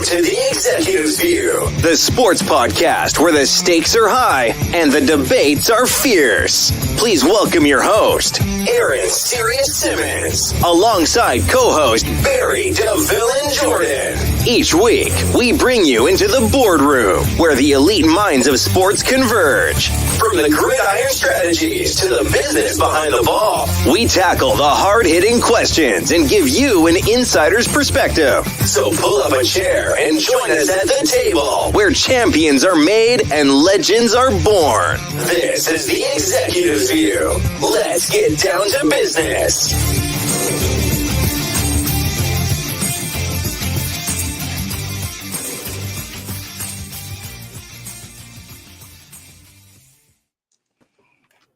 to The Executive's View, the sports podcast where the stakes are high and the debates are fierce. Please welcome your host, Aaron Sirius Simmons, alongside co-host Barry DeVille Jordan. Each week, we bring you into the boardroom where the elite minds of sports converge. From the gridiron strategies to the business behind the ball, we tackle the hard-hitting questions and give you an insider's perspective. So pull up a chair and join us at the table where champions are made and legends are born. This is The Executive's View. Let's get down to business.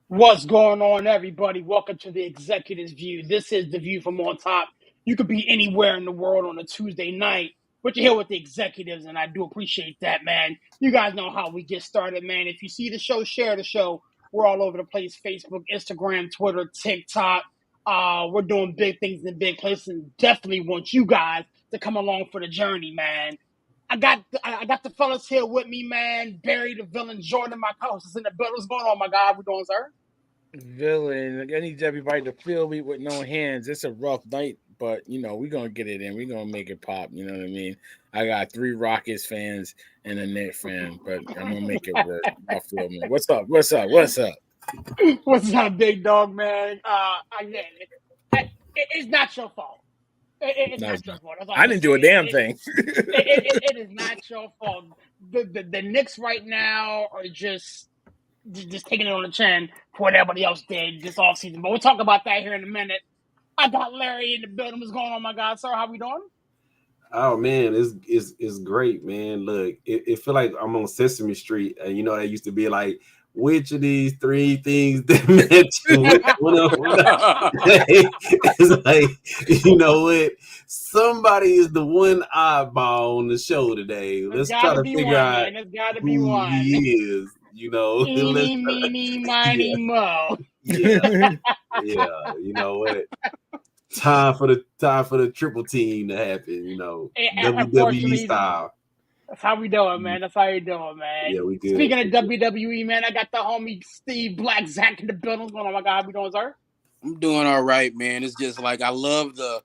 What's going on, everybody? Welcome to The Executive's View. This is the view from on top. You could be anywhere in the world on a Tuesday night, but you're here with the executives, and I do appreciate that, man. You guys know how we get started, man. If you see the show, share the show. We're all over the place: Facebook, Instagram, Twitter, TikTok. We're doing big things in big places, and definitely want you guys to come along for the journey, man. I got the fellas here with me, man. Barry, the villain, Jordan, my co-host is in the building. What's going on, my guy? How we doing, sir? Villain, I need everybody to feel me with no hands. It's a rough night, but we're gonna get it in. We're gonna make it pop. You know what I mean? I got 3 Rockets fans and a Knicks fan, but I'm gonna make it work. I'll feel me. What's up? What's up, big dog, man? It's not your fault. It's not your fault. I didn't do a damn thing. It is not your fault. The Knicks right now are just taking it on the chin for what everybody else did this offseason. But we'll talk about that here in a minute. I got Larry in the building. What's going on, my guy? Sir, how we doing? Oh man, it's great, man. Look, it feel like I'm on Sesame Street, and they used to be like, which of these 3 things that meant it's like, you know what? Somebody is the one eyeball on the show today. Let's try to figure out who he is. Eeny, meeny, miny, mo. Yeah. You know what? Time for the triple team to happen. WWE style. That's how we doing, man. That's how you doing, man. Yeah, we good. Speaking of WWE, man, I got the homie Steve Black Zach in the building. What's going on, my guy? How we doing, sir? I'm doing all right, man. It's just like I love the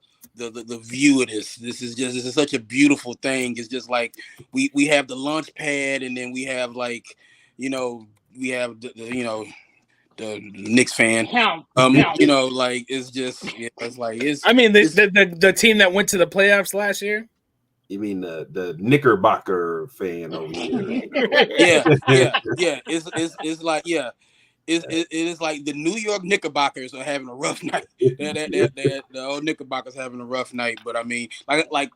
view of this. This is such a beautiful thing. It's just like we have the launch pad, and then we have like we have the Knicks fan. Like it's just it's like it's. I mean the team that went to the playoffs last year. You mean the Knickerbocker fan over here? yeah. It's like It is like the New York Knickerbockers are having a rough night. The old Knickerbockers having a rough night, but I mean, like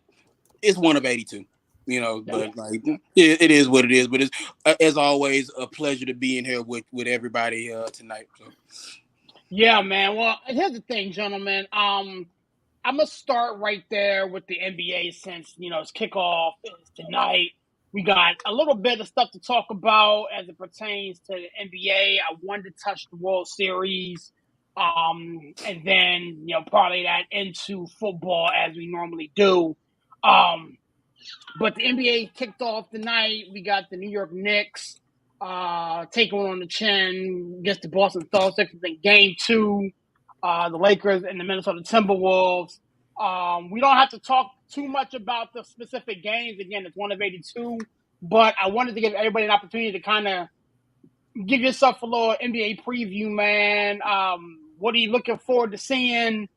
it's one of 82. But like it is what it is. But it's as always a pleasure to be in here with everybody tonight. So. Yeah, man. Well, here's the thing, gentlemen. I'm gonna start right there with the NBA since it's kickoff tonight. We got a little bit of stuff to talk about as it pertains to the NBA. I wanted to touch the World Series, and then parlay that into football as we normally do. But the NBA kicked off tonight. We got the New York Knicks taking on the chin against the Boston Celtics in Game 2. The Lakers and the Minnesota Timberwolves. We don't have to talk too much about the specific games. Again, it's one of 82. But I wanted to give everybody an opportunity to kind of give yourself a little NBA preview, man. What are you looking forward to seeing?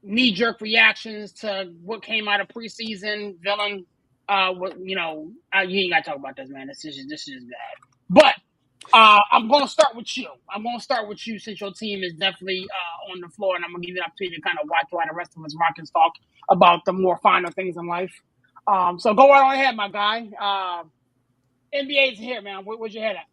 Knee-jerk reactions to what came out of preseason. Villain, you ain't got to talk about this, man. This is just bad. But I'm going to start with you. Since your team is definitely on the floor, and I'm going to give you an opportunity to kind of watch while the rest of us Rockets talk about the more finer things in life. So go right on ahead, my guy. NBA's here, man. Where's your head at?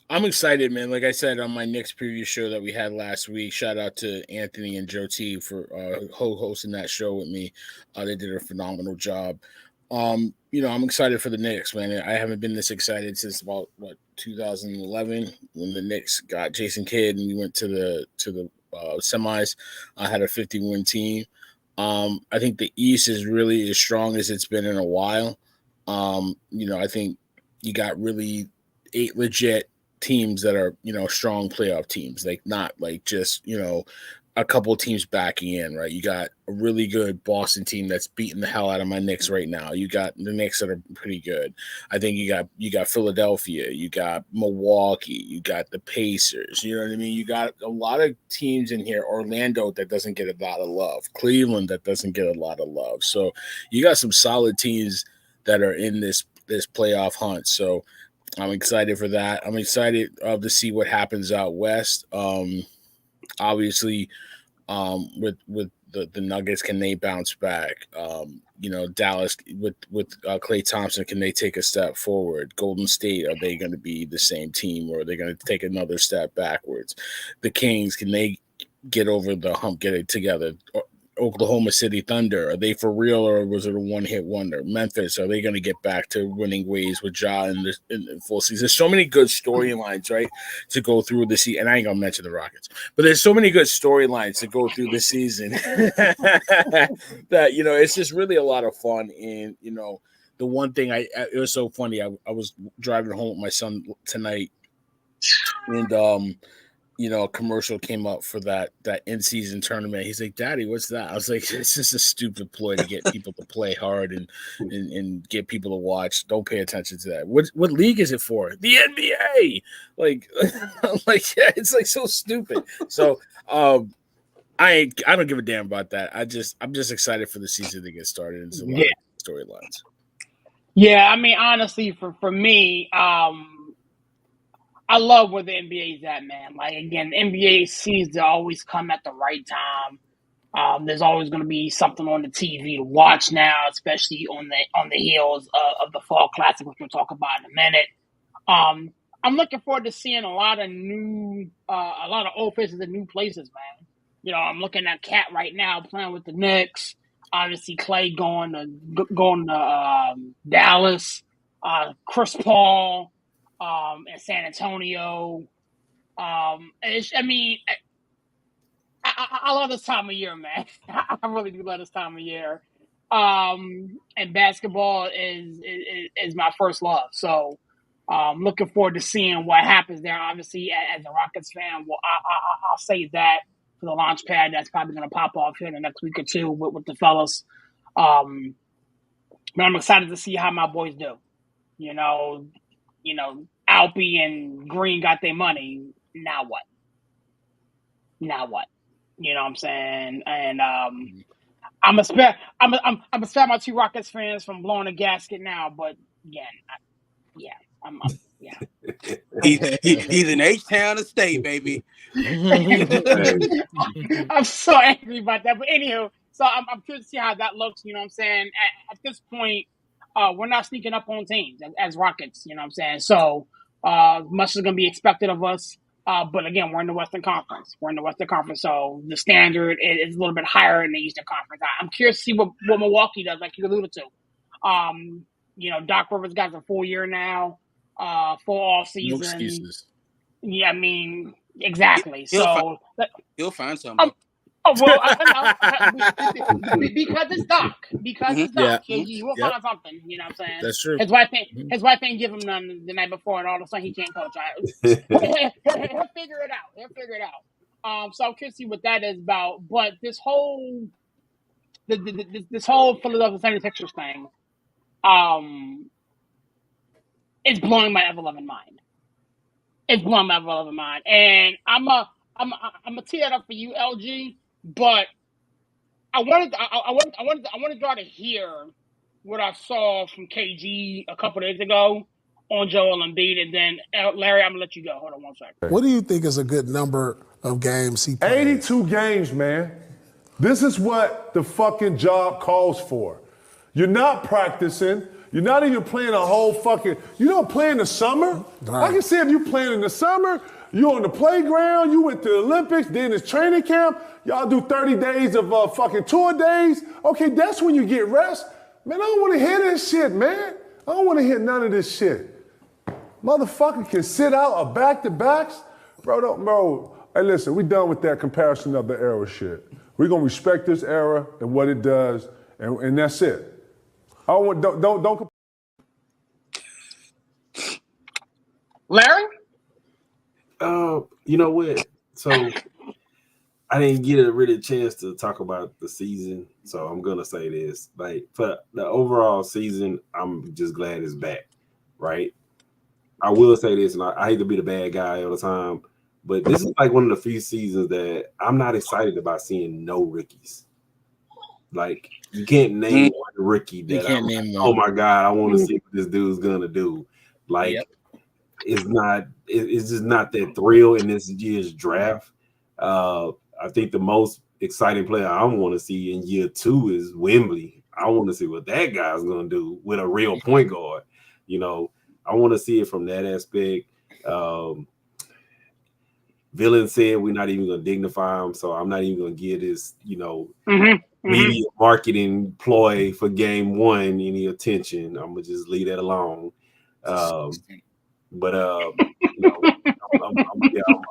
I'm excited, man. Like I said on my Knicks preview show that we had last week, shout out to Anthony and Joe T for hosting that show with me. They did a phenomenal job. I'm excited for the Knicks, man. I haven't been this excited since about 2011 when the Knicks got Jason Kidd and we went to the semis. I had a 50-win team. I think the East is really as strong as it's been in a while. I think you got really 8 legit teams that are, strong playoff teams, like not like just, a couple of teams backing in, right? You got a really good Boston team that's beating the hell out of my Knicks right now. You got the Knicks that are pretty good. I think you got Philadelphia, you got Milwaukee, you got the Pacers. You know what I mean? You got a lot of teams in here. Orlando that doesn't get a lot of love. Cleveland that doesn't get a lot of love. So you got some solid teams that are in this playoff hunt. So I'm excited for that. I'm excited to see what happens out west. Obviously, with the Nuggets, can they bounce back? Dallas with Klay Thompson, can they take a step forward? Golden State, are they going to be the same team, or are they going to take another step backwards? The Kings, can they get over the hump, get it together? Oklahoma City Thunder, are they for real, or was it a one-hit wonder? Memphis, are they going to get back to winning ways with Ja in the full season? There's so many good storylines, right, to go through the season. And I ain't going to mention the Rockets, but there's so many good storylines to go through the season that, it's just really a lot of fun. And, the one thing it was so funny. I was driving home with my son tonight, and, a commercial came up for that in-season tournament. He's like, "Daddy, what's that?" I was like, "It's just a stupid ploy to get people to play hard and get people to watch. Don't pay attention to that. What league is it for? The NBA." Like, yeah, it's like so stupid. So, I don't give a damn about that. I'm just excited for the season to get started and some storylines. Yeah, I mean, honestly, for me, I love where the NBA is at, man. Like, again, the NBA seems to always come at the right time. There's always going to be something on the TV to watch now, especially on the heels of the Fall Classic, which we'll talk about in a minute. I'm looking forward to seeing a lot of old faces in new places, man. I'm looking at Cat right now playing with the Knicks. Obviously, Klay going to Dallas. Chris Paul. In San Antonio. I love this time of year, man. I really do love this time of year. And basketball is my first love. So looking forward to seeing what happens there. Obviously, as a Rockets fan, I'll say that for the launch pad. That's probably going to pop off here in the next week or two with the fellas. But I'm excited to see how my boys do. Alpy and Green got their money. Now what? You know what I'm saying? And I'm gonna spare my 2 Rockets fans from blowing a gasket now. But again, He's in H-Town Estate, baby. I'm so angry about that. But anywho, so I'm curious to see how that looks. You know what I'm saying? At this point, we're not sneaking up on teams as Rockets. You know what I'm saying? So much is going to be expected of us. But again, we're in the Western Conference. So the standard is a little bit higher in the Eastern Conference. I'm curious to see what Milwaukee does, like you alluded to. Doc Rivers got a full year now, full off season. No excuses. Yeah, I mean, exactly. He'll find something. Because it's Doc. He will find something. You know what I'm saying? That's true. His wife ain't give him none the night before, and all of a sudden he can't coach. He'll figure it out. So I'm curious to see what that is about. But this whole Philadelphia 76ers thing, it's blowing my ever-loving mind. And I'm gonna tee that up for you, LG. But I wanted y'all to hear what I saw from KG a couple days ago on Joel Embiid, and then Larry, I'm gonna let you go. Hold on one second. What do you think is a good number of games he played? 82 games, man. This is what the fucking job calls for. You're not practicing. You're not even playing a whole fucking. You don't play in the summer. Right. I can see if you playing in the summer. You on the playground, you went to the Olympics, then it's training camp, y'all do 30 days of fucking tour days. Okay, that's when you get rest. Man, I don't want to hear this shit, man. I don't want to hear none of this shit. Motherfucker can sit out a back-to-backs. Bro. Hey, listen, we done with that comparison of the era shit. We're gonna respect this era and what it does, and that's it. Don't. Larry? You know what? So I didn't get a really chance to talk about the season, so I'm gonna say this: like for the overall season, I'm just glad it's back. Right? I will say this, and I hate to be the bad guy all the time, but this is like one of the few seasons that I'm not excited about seeing no rookies. Like you can't name one rookie that oh my God, I want to see what this dude's gonna do. Like it's just not that thrill in this year's draft. I think the most exciting player I want to see in year 2 is Wembley. I want to see what that guy's gonna do with a real point guard. You know, I want to see it from that aspect. Villain said we're not even gonna dignify him, so I'm not even gonna give this, media marketing ploy for game 1 any attention. I'm gonna just leave that alone. I'm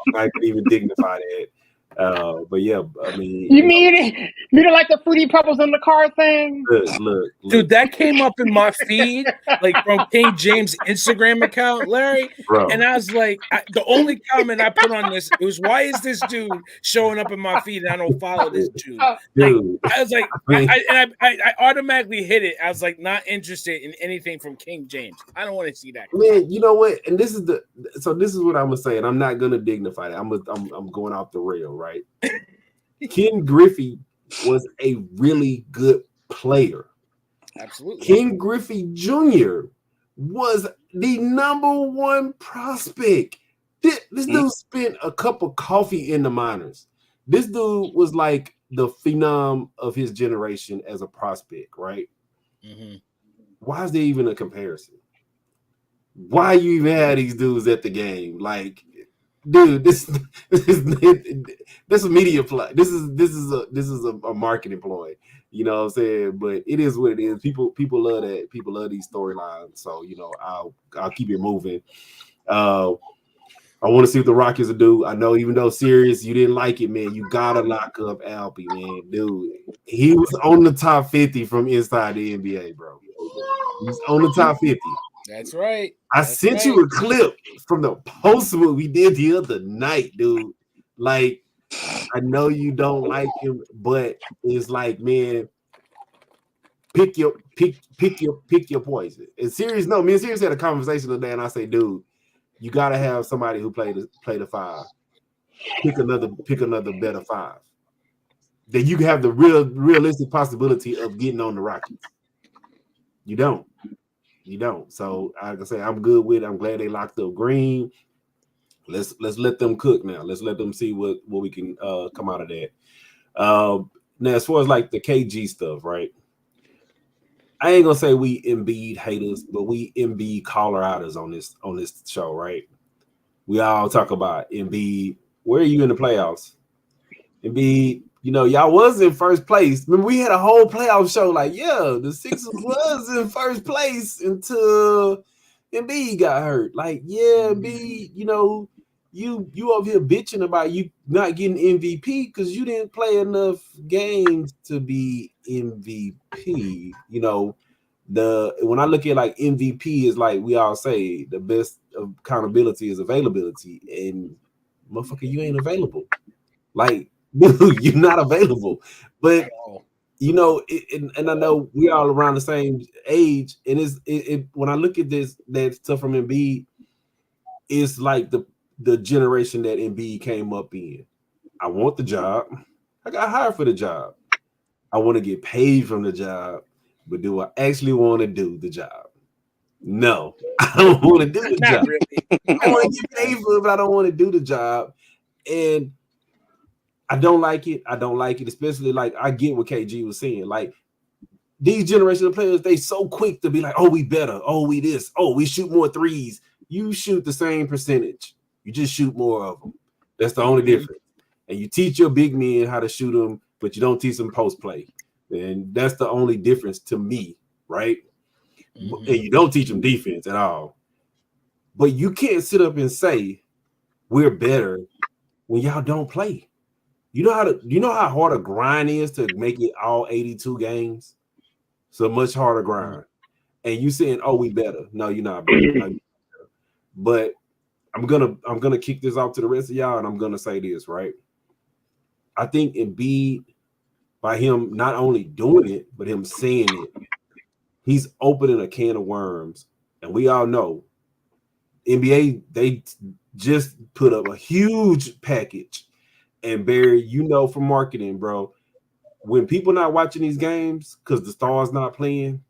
not gonna even dignify that. But yeah, I mean, you mean like the Fruity Pebbles in the car thing? Look, dude, that came up in my feed, like from King James' Instagram account, Larry. Bro. And I was like, the only comment I put on this, it was, why is this dude showing up in my feed and I don't follow this dude? Dude. I was like, I automatically hit it. I was like, not interested in anything from King James. I don't want to see that. Man, you know what? And this is what I'm gonna say, and I'm not gonna dignify that. I'm going off the rail, right? Ken Griffey was a really good player. Absolutely. Ken Griffey Jr. was the number 1 prospect. This dude spent a cup of coffee in the minors. This dude was like the phenom of his generation as a prospect, right? Mm-hmm. Why is there even a comparison? Why you even have these dudes at the game? Like, dude, this is a media play. This is a marketing ploy. You know what I'm saying? But it is what it is. People love that. People love these storylines. So I'll keep it moving. I want to see what the Rockets will do. I know, even though serious, you didn't like it, man. You gotta lock up Alpi, man, dude. He was on the top 50 from inside the NBA, bro. He's on the top 50. That's right. I sent you a clip from the post what we did the other night, dude. Like, I know you don't like him, but it's like, man, pick your poison. And Sirius, me and Sirius had a conversation today, and I say, dude, you gotta have somebody who play the 5. Pick another better 5. Then you have the realistic possibility of getting on the Rockets. You don't. So like I say, I'm good with it. I'm glad they locked up Green. Let's let them cook now. Let's let them see what we can come out of that. Now, as far as like the KG stuff, right? I ain't gonna say we Embiid haters, but we Embiid caller outers on this show, right? We all talk about Embiid. Where are you in the playoffs? Embiid, y'all was in first place. Remember, we had a whole playoff show. Like, yeah, the Sixers was in first place until Embiid got hurt. Like, yeah, Embiid, you over here bitching about you not getting MVP because you didn't play enough games to be MVP. When I look at like MVP is like we all say the best of accountability is availability, and motherfucker, you ain't available. Like, dude, you're not available. But and I know we all around the same age, and it when I look at that stuff from Embiid, it's like the generation that Embiid came up in. I want the job. I got hired for the job. I want to get paid from the job, but do I actually want to do the job? No, I don't want to do the job. Really. I want to get paid for it, but I don't want to do the job. And I don't like it. Especially like I get what KG was saying. Like these generation of players, they so quick to be like, oh, we better. Oh, we this. Oh, we shoot more threes. You shoot the same percentage. You just shoot more of them. That's the only difference. And you teach your big men how to shoot them, but you don't teach them post play. And that's the only difference to me, right? Mm-hmm. And you don't teach them defense at all. But you can't sit up and say we're better when y'all don't play. You know how hard a grind is to make it all 82 games? So much harder grind. And you saying, "Oh, we better." No, you're not better. No, you're not better. But I'm gonna kick this off to the rest of y'all, and I'm gonna say this, right? I think Embiid, by him not only doing it, but him saying it, he's opening a can of worms. And we all know NBA, they just put up a huge package. And Barry, you know from marketing, bro, when people not watching these games because the stars not playing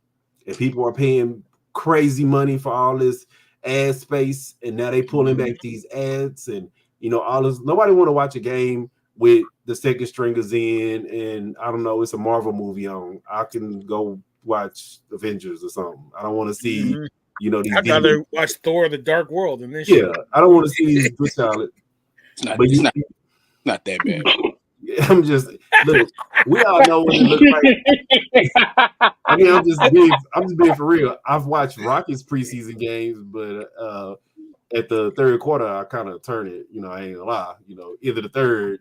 and people are paying crazy money for all this ad space, and now they pulling back these ads and all this. Nobody want to watch a game with the second stringers in, and I don't know, it's a Marvel movie on. I can go watch Avengers or something. I don't want to see, these. I'd rather watch Thor: The Dark World than this. Yeah, I don't want to see these good solid. It's not that bad. I'm just look. We all know what it looks like. I mean, I'm just being for real. I've watched Rockets preseason games, but at the third quarter, I kind of turn it. I ain't gonna lie. Either the third,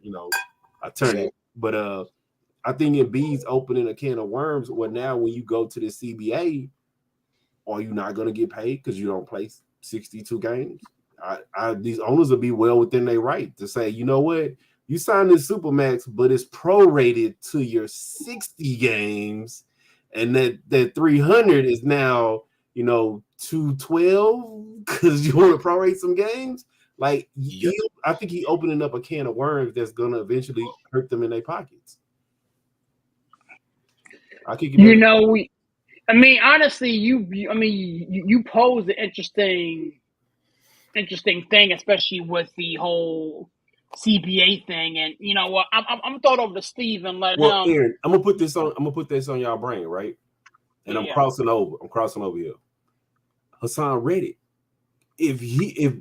I turn it. But I think Embiid's opening a can of worms. Well, now when you go to the CBA, are you not gonna get paid because you don't play 62 games? These owners will be well within their right to say, you know what? You signed this Supermax, but it's prorated to your 60 games, and that 300 is now, 212 because you want to prorate some games. Like, I think he's opening up a can of worms that's going to eventually hurt them in their pockets. Honestly, you pose an interesting thing, especially with the whole CBA thing, and you know what? I'm gonna throw it over to Steve and let him. Aaron, I'm gonna put this on y'all brain, right? And I'm crossing over here. Hassan Reddick. If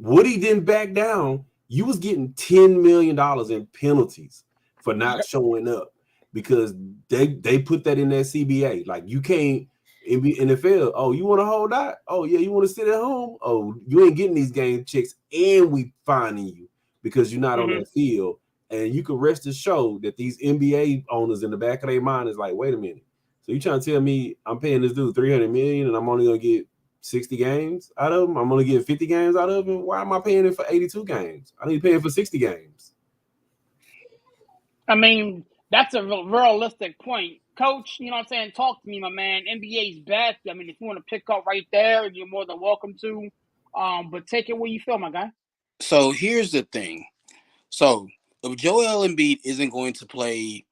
Woody didn't back down, you was getting $10 million in penalties for not showing up because they put that in that CBA. Like, you can't in the NFL. Oh, you want to hold out? Oh yeah, you want to sit at home? Oh, you ain't getting these game checks, and we fining you because you're not on that field. And you can rest assured that these NBA owners in the back of their mind is like, wait a minute. So you trying to tell me I'm paying this dude $300 million and I'm only gonna get 60 games out of him? I'm gonna get 50 games out of him? Why am I paying him for 82 games? I need to pay him for 60 games. I mean, that's a realistic point. Coach, you know what I'm saying? Talk to me, my man. NBA's best. I mean, if you want to pick up right there, you're more than welcome to. But take it where you feel, my guy. So here's the thing. So if Joel Embiid isn't going to play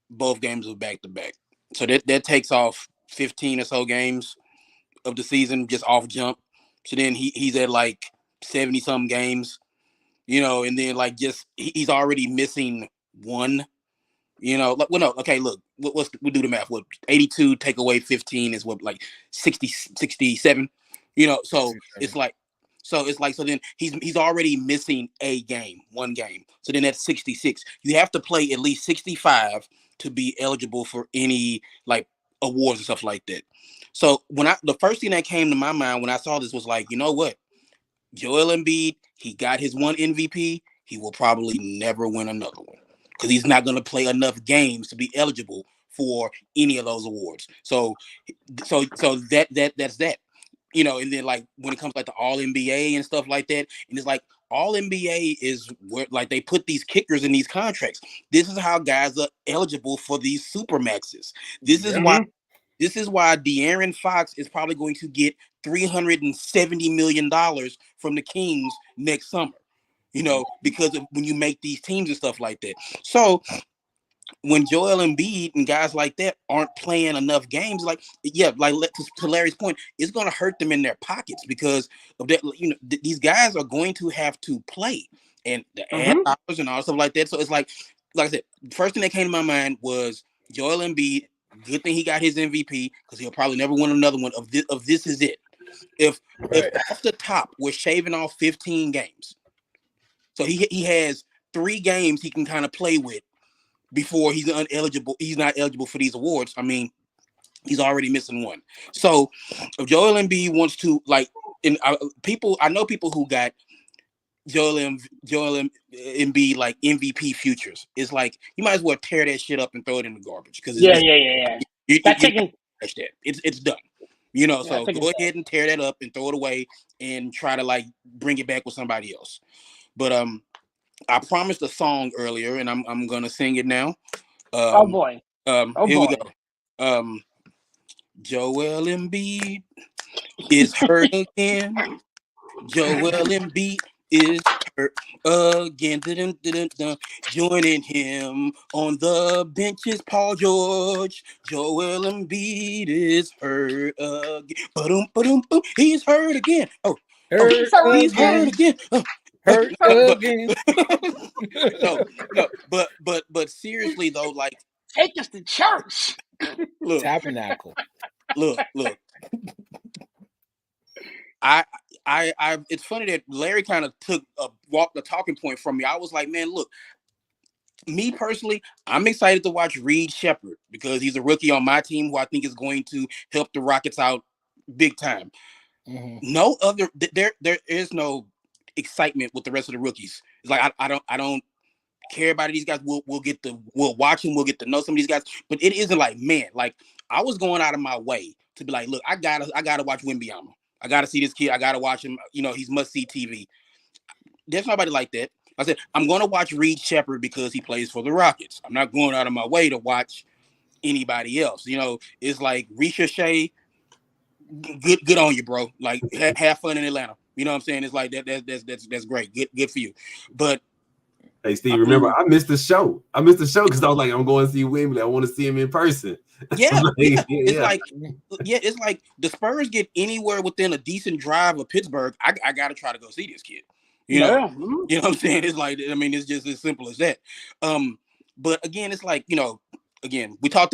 both games of back-to-back, so that takes off 15 or so games of the season just off jump. So then he's at like 70-some games, and then like just he's already missing one. No, okay, look, we'll do the math. What 82 take away 15 is what, like 60, 67, so it's like, so then he's already missing one game. So then that's 66. You have to play at least 65 to be eligible for any like awards and stuff like that. So the first thing that came to my mind when I saw this was like, you know what? Joel Embiid, he got his one MVP. He will probably never win another one because he's not going to play enough games to be eligible for any of those awards. So that's that. And then like when it comes like the All NBA and stuff like that, and it's like All NBA is where like they put these kickers in these contracts. This is how guys are eligible for these super maxes. This is why De'Aaron Fox is probably going to get $370 million from the Kings next summer. Because of when you make these teams and stuff like that. So when Joel Embiid and guys like that aren't playing enough games, to Larry's point, it's going to hurt them in their pockets because of that. These guys are going to have to play and the ad dollars and all stuff like that. So it's like I said, the first thing that came to my mind was Joel Embiid. Good thing he got his MVP because he'll probably never win another one. Of this is it. If off the top we're shaving off 15 games, so he has 3 games he can kind of play with before he's ineligible. He's not eligible for these awards. I mean, he's already missing one. So if Joel Embiid wants to I know people who got Joel Embiid like MVP futures. It's like you might as well tear that shit up and throw it in the garbage because Yeah. That's taking. It's done. You know, Yeah, so go ahead and tear that up and throw it away and try to like bring it back with somebody else. But I promised a song earlier and I'm gonna sing it now. Oh boy. Here we go. Joel Embiid is hurt again. Joel Embiid is hurt again. Joining him on the bench is Paul George. Joel Embiid is hurt again. He's hurt again. He's hurt again. Hurt again. No, but seriously though, like take us to church. Look, Tabernacle. Look. I it's funny that Larry kind of took the talking point from me. I was like, man, look, me personally, I'm excited to watch Reed Shepherd because he's a rookie on my team who I think is going to help the Rockets out big time. Mm-hmm. No other there is no excitement with the rest of the rookies. It's like I don't care about these guys. We'll watch them, we'll get to know some of these guys, but it isn't like, man, like I was going out of my way to be like, look, I gotta watch Wembanyama. I gotta see this kid. I gotta watch him. You know, he's must see TV. There's nobody like that. I said I'm gonna watch Reed Shepherd because he plays for the Rockets. I'm not going out of my way to watch anybody else. You know, it's like Risha Shea. Good on you, bro. Like have fun in Atlanta. You know what I'm saying? It's like that's great. Good for you. But hey, Steve, remember I missed the show. Because I was like, I'm going to see Wembley. I want to see him in person. Yeah, it's like the Spurs get anywhere within a decent drive of Pittsburgh. I gotta try to go see this kid. You know what I'm saying? It's like, I mean, it's just as simple as that. But again, it's like, you know, again, we talked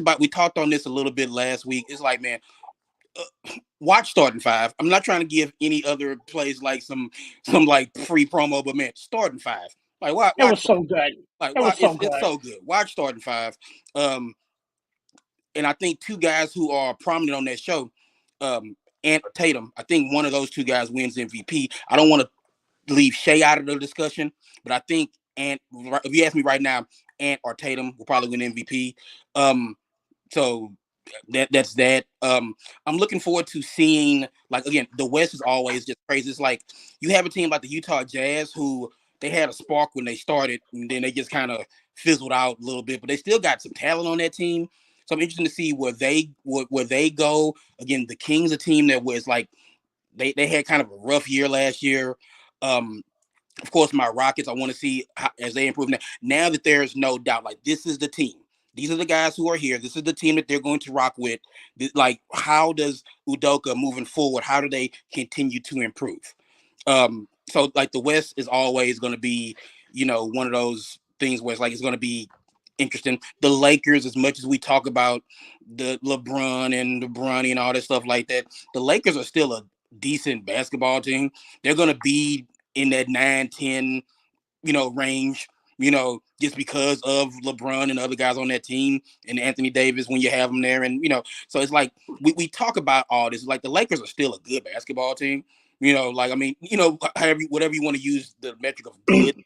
on this a little bit last week. It's like, man, watch Starting Five. I'm not trying to give any other plays like some like free promo, but man, Starting Five. Like, watch, it was so good. Like, it's so good. Watch Starting Five. And I think two guys who are prominent on that show, Ant or Tatum, I think one of those two guys wins MVP. I don't want to leave Shea out of the discussion, but I think Ant, if you ask me right now, Ant or Tatum will probably win MVP. So that's that. I'm looking forward to seeing, like, again, the West is always just crazy. It's like you have a team like the Utah Jazz who they had a spark when they started, and then they just kind of fizzled out a little bit, but they still got some talent on that team. So I'm interested to see where they go. Again, the Kings, a team that was like they had kind of a rough year last year. Of course, my Rockets, I want to see how, as they improve now that there's no doubt, like this is the team. These are the guys who are here. This is the team that they're going to rock with. Like, how does Udoka moving forward? How do they continue to improve? So like the West is always going to be, you know, one of those things where it's like it's going to be interesting. The Lakers, as much as we talk about the LeBron and the Bronny and all that stuff like that, the Lakers are still a decent basketball team. They're going to be in that 9-10, you know, range, you know, just because of LeBron and other guys on that team and Anthony Davis when you have them there. And, you know, so it's like we talk about all this. Like the Lakers are still a good basketball team. You know, like, I mean, you know, whatever you want to use the metric of good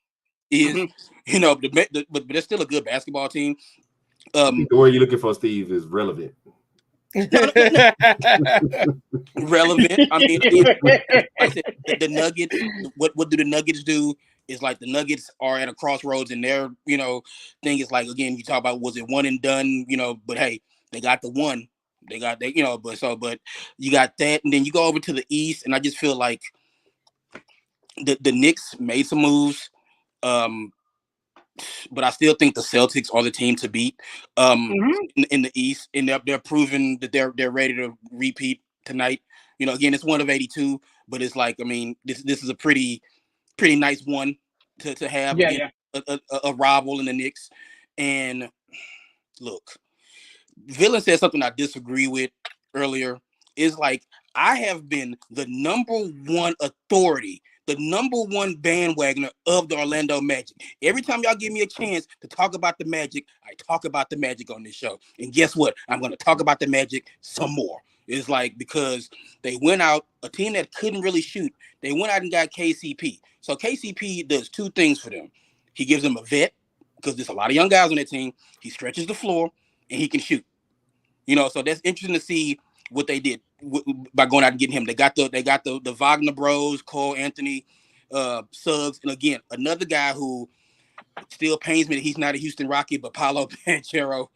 is, you know, but they're still a good basketball team. The word you're looking for, Steve, is relevant. Relevant. I mean, like I said, the Nuggets. What do the Nuggets do? Is like the Nuggets are at a crossroads, and their, you know, thing is like, again, you talk about was it one and done, you know, but hey, they got the one. They got that, you know, but you got that, and then you go over to the East, and I just feel like the Knicks made some moves. But I still think the Celtics are the team to beat in the East, and they're proving that they're ready to repeat tonight. You know, again, it's one of 82, but it's like, I mean, this is a pretty nice one to have a rival in the Knicks. And look, Villain said something I disagree with earlier. Is like, I have been the number one authority, the number one bandwagoner of the Orlando Magic. Every time y'all give me a chance to talk about the Magic, I talk about the Magic on this show. And guess what? I'm going to talk about the Magic some more. It's like because they went out, a team that couldn't really shoot, they went out and got KCP. So KCP does two things for them. He gives them a vet because there's a lot of young guys on that team. He stretches the floor and he can shoot. So that's interesting to see what they did by going out and getting him. They got the Wagner Bros, Cole Anthony, Suggs, and again another guy who still pains me that he's not a Houston Rocket, but Paolo Banchero,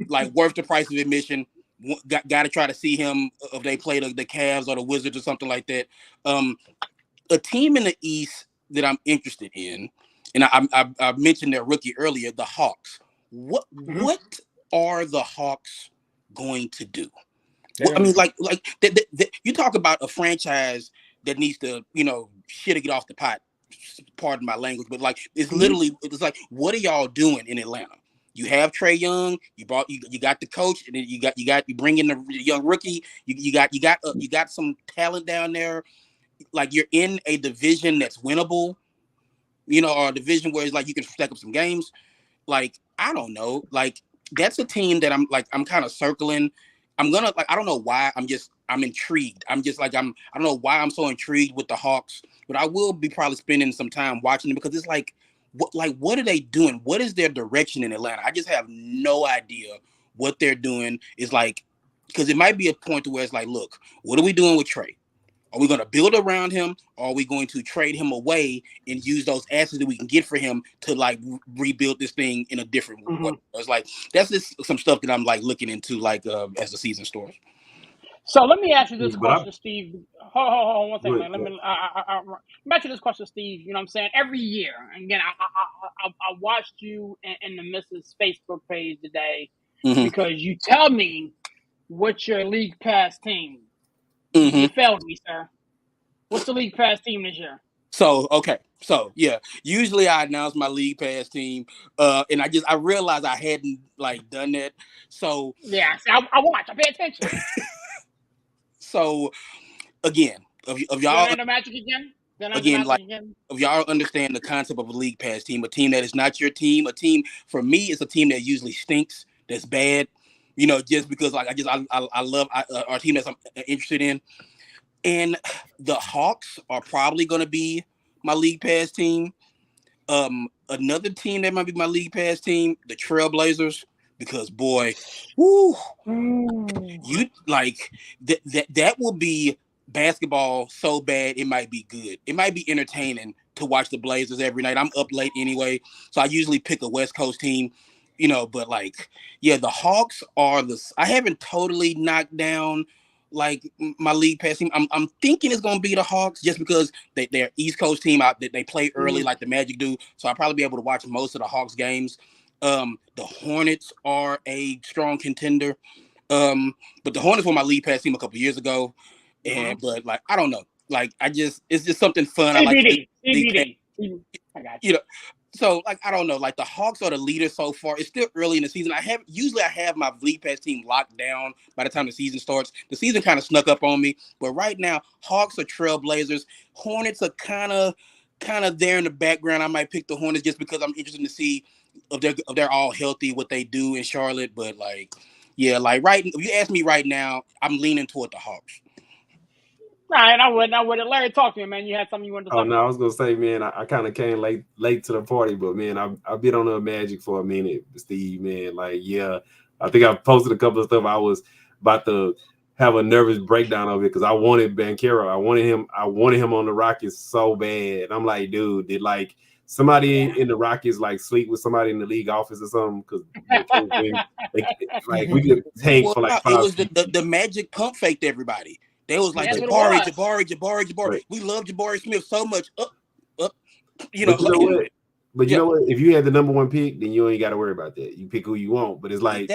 like worth the price of admission. Got to try to see him if they play the Cavs or the Wizards or something like that. A team in the East that I'm interested in, and I mentioned their rookie earlier, the Hawks. What are the Hawks going to do? I mean, like you talk about a franchise that needs to, shit to get off the pot. Pardon my language, but like it's literally, it's like, what are y'all doing in Atlanta? You have Trae Young, you got the coach, and then you bring in the young rookie. You got some talent down there. Like you're in a division that's winnable, or a division where it's like you can stack up some games. Like I don't know, like that's a team that I'm kind of circling. I don't know why. I'm intrigued. I don't know why I'm so intrigued with the Hawks, but I will be probably spending some time watching them because it's like, what are they doing? What is their direction in Atlanta? I just have no idea what they're doing. Is like, because it might be a point to where it's like, look, what are we doing with Trae? Are we going to build around him? Or are we going to trade him away and use those assets that we can get for him to like rebuild this thing in a different way? It's like, that's just some stuff that I'm like looking into like as the season starts. So let me ask you this question, Steve. Hold on 1 second. Let me ask you this question, Steve. You know what I'm saying? Every year, again, I watched you and the Mrs. Facebook page today because you tell me what's your league pass team. You failed me, sir. What's the league pass team this year? So yeah. Usually I announce my league pass team, and I realized I hadn't like done that. So yeah, I watch. I pay attention. So again, of y'all, the Magic again. If y'all understand the concept of a league pass team, a team that is not your team, a team for me is a team that usually stinks, that's bad. Just because like I love our team that I'm interested in. And the Hawks are probably going to be my league pass team. Another team that might be my league pass team, the Trailblazers, because boy, you like that will be basketball so bad it might be good. It might be entertaining to watch the Blazers every night. I'm up late anyway, so I usually pick a West Coast team. But like, yeah, the Hawks are I haven't totally knocked down like my league pass team. I'm thinking it's gonna be the Hawks just because they're East Coast team out that they play early like the Magic do. So I'll probably be able to watch most of the Hawks games. The Hornets are a strong contender. But the Hornets were my league pass team a couple years ago. But like I don't know. Like it's just something fun. I like CBD. I got you. So like I don't know, like the Hawks are the leader so far. It's still early in the season. I have my league pass team locked down by the time the season starts. The season kind of snuck up on me, but right now Hawks are Trailblazers. Hornets are kind of there in the background. I might pick the Hornets just because I'm interested to see if they're all healthy, what they do in Charlotte. But like, yeah, like if you ask me right now, I'm leaning toward the Hawks. Right, I wouldn't. Larry, talk to me, man. You had something you wanted to say? Oh, no, I was going to say, man, I kind of came late to the party, but, man, I've been on the Magic for a minute, Steve, man. Like, yeah, I think I posted a couple of stuff. I was about to have a nervous breakdown of it because I wanted Banchero. I wanted him on the Rockets so bad. And I'm like, dude, did, like, somebody in the Rockets, like, sleep with somebody in the league office or something? Because, like, we could tank for, like, 5 It was the Magic pump faked everybody. They was like Jabari. Right. We love Jabari Smith so much. You know what? But you know what? If you had the number 1 pick, then you ain't got to worry about that. You pick who you want. But it's like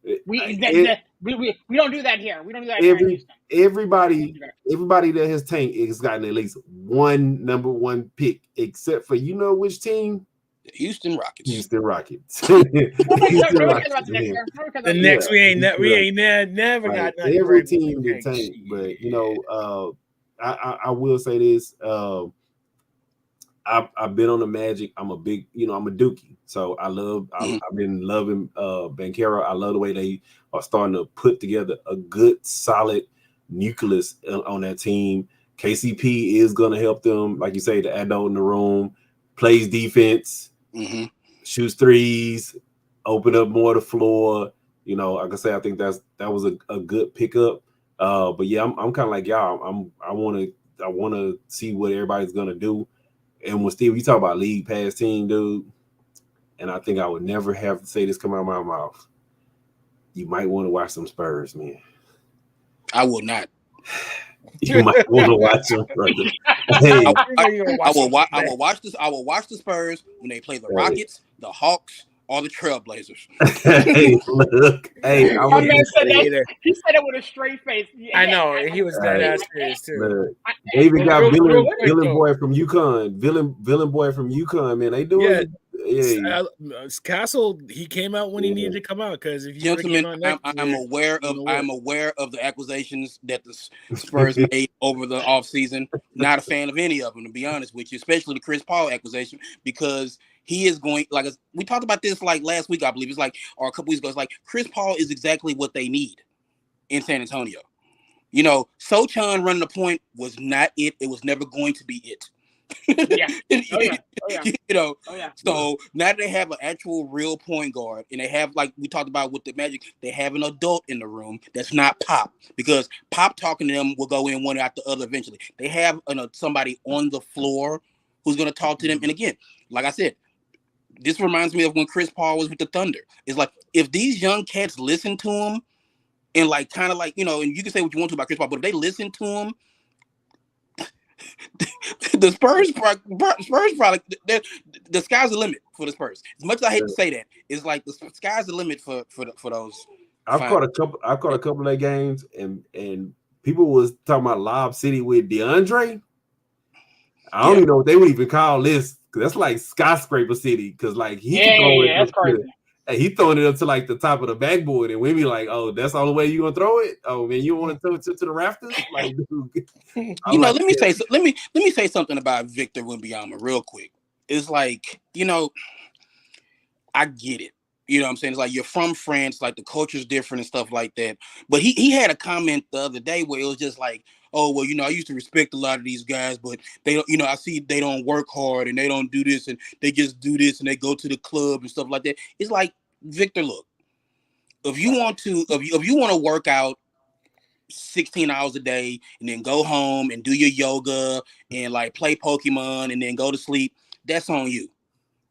we don't do that here. We don't do that here. Everybody that has tanked has gotten at least one number 1 pick, except for you know which team? Houston Rockets. The Knicks, we ain't never got nothing. Every team that tanked, but you know, I will say this: I've been on the Magic. I'm a big, I'm a Dookie. So I've been loving Banchero. I love the way they are starting to put together a good, solid nucleus on that team. KCP is going to help them, like you say, the adult in the room, plays defense, shoots threes, open up more of the floor. Like I say, I think that was a good pickup. But yeah, I'm kind of like y'all. I want to see what everybody's gonna do. And when Steve, you talk about league pass team, dude, and I think I would never have to say this come out of my mouth. You might want to watch some Spurs, man. I will not. You might want to watch them, brother. Hey, I will watch this. I will watch the Spurs when they play the Rockets, the Hawks, or the Trailblazers. Hey, look. Hey, my man said that. He said it with a straight face. I know he was dead ass serious too. Look, they even got villain boy from UConn. Villain boy from UConn, man. They doing it. Yeah. Castle, he came out when he needed to come out because if you gentlemen, I'm aware of the accusations that the Spurs made over the offseason. Not a fan of any of them, to be honest with you, especially the Chris Paul accusation, because he is going, like we talked about this like last week, I believe. It's like, or a couple weeks ago, it's like Chris Paul is exactly what they need in San Antonio. Sochan running the point was not it. It was never going to be it. Yeah. So now that they have an actual real point guard, and they have, like we talked about with the Magic, they have an adult in the room that's not Pop, because Pop talking to them will go in one after the other eventually. They have somebody on the floor who's going to talk to them. And again, like I said, this reminds me of when Chris Paul was with the Thunder. It's like, if these young cats listen to him and like kind of like, and you can say what you want to about Chris Paul, but if they listen to him, the Spurs probably the sky's the limit for the Spurs. As much as I hate to say that, it's like the sky's the limit for those. I've caught a couple of their games, and people was talking about Lob City with DeAndre. I don't even know what they would even call this, because that's like skyscraper city. Because like that's crazy. He throwing it up to like the top of the backboard, and we be like, "Oh, that's the only way you gonna throw it? Oh man, you want to throw it to the rafters?" Like, dude, let me say something about Victor Wembanyama real quick. It's like, I get it. You know what I'm saying? It's like, you're from France, like the culture's different and stuff like that. But he had a comment the other day where it was just like, oh, well, I used to respect a lot of these guys, but they don't, I see they don't work hard and they don't do this and they just do this and they go to the club and stuff like that. It's like, Victor, look, if you want to work out 16 hours a day and then go home and do your yoga and like play Pokemon and then go to sleep, that's on you.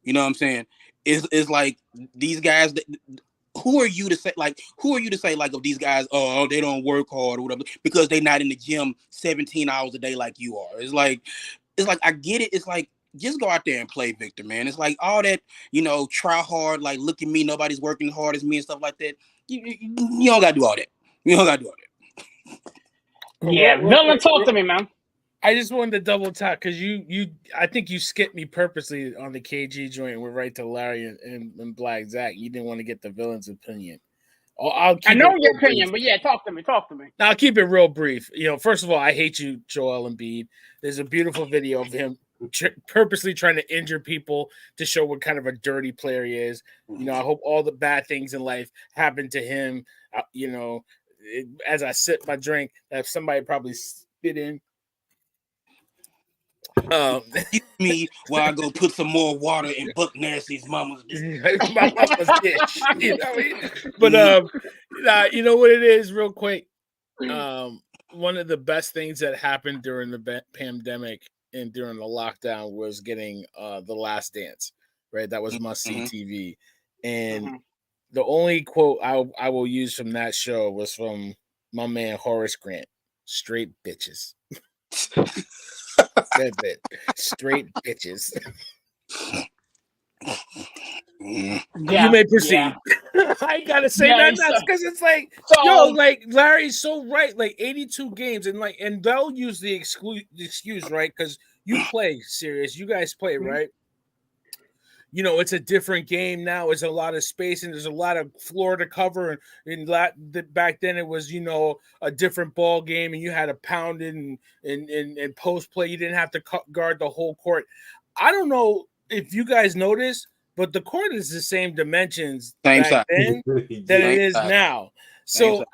You know what I'm saying? It's like, these guys, who are you to say like of these guys, oh, they don't work hard or whatever, because they're not in the gym 17 hours a day like you are. It's like I get it. It's like, just go out there and play, Victor, man. It's like all that, try hard, like, look at me, nobody's working hard as me and stuff like that. You don't gotta do all that. You don't gotta do all that. Yeah, Villain, talk to me, man. I just wanted to double tap because I think you skipped me purposely on the KG joint and went right to Larry and Black Zach. You didn't want to get the Villain's opinion. I know your opinion, but yeah, talk to me. Now, I'll keep it real brief. First of all, I hate you, Joel Embiid. There's a beautiful video of him purposely trying to injure people to show what kind of a dirty player he is. I hope all the bad things in life happen to him. As I sip my drink, that somebody probably spit in. Me while I go put some more water in Buck Nasty's mama's dish. My mama's dish. But you know what it is, real quick. One of the best things that happened during the pandemic and during the lockdown was getting The Last Dance, right? That was must-see TV. And the only quote I will use from that show was from my man Horace Grant. Straight bitches. Said it. Straight bitches. Yeah, you may proceed. Yeah. I gotta say that because it's like, like Larry's so right. Like 82 games, and they'll use the excuse, right? Because you play serious. You guys play, right? It's a different game now. There's a lot of space and there's a lot of floor to cover. And back then it was, a different ball game, and you had to pound it and post play. You didn't have to guard the whole court. I don't know if you guys noticed, but the court is the same dimensions Same back size. then that it Same is size. now. Same So size.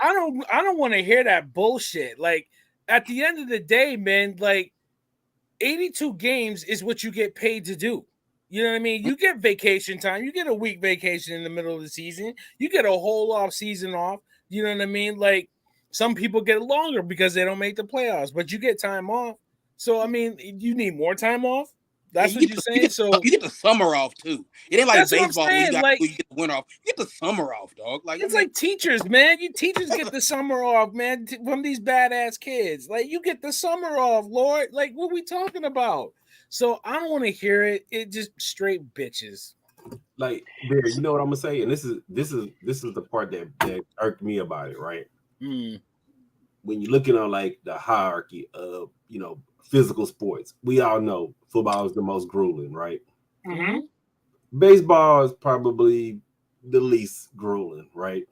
I don't want to hear that bullshit. Like at the end of the day, man, like 82 games is what you get paid to do. You know what I mean? You get vacation time. You get a week vacation in the middle of the season. You get a whole off season off. You know what I mean? Like some people get longer because they don't make the playoffs, but you get time off. So I mean, you need more time off. That's what you're saying. So you get the summer off too. It ain't like that's what I'm baseball where saying, you get the winter off. You get the summer off, dog. Like it's like teachers, man. You teachers get the summer off, man, from these badass kids. Like you get the summer off, Lord. Like what we talking about? So I don't want to hear it. It just straight bitches. Like, Barry, you know what I'm gonna say, and this is the part that irked me about it, right? Mm. When you're looking on like the hierarchy of physical sports, we all know football is the most grueling, right? Mm-hmm. Baseball is probably the least grueling, right?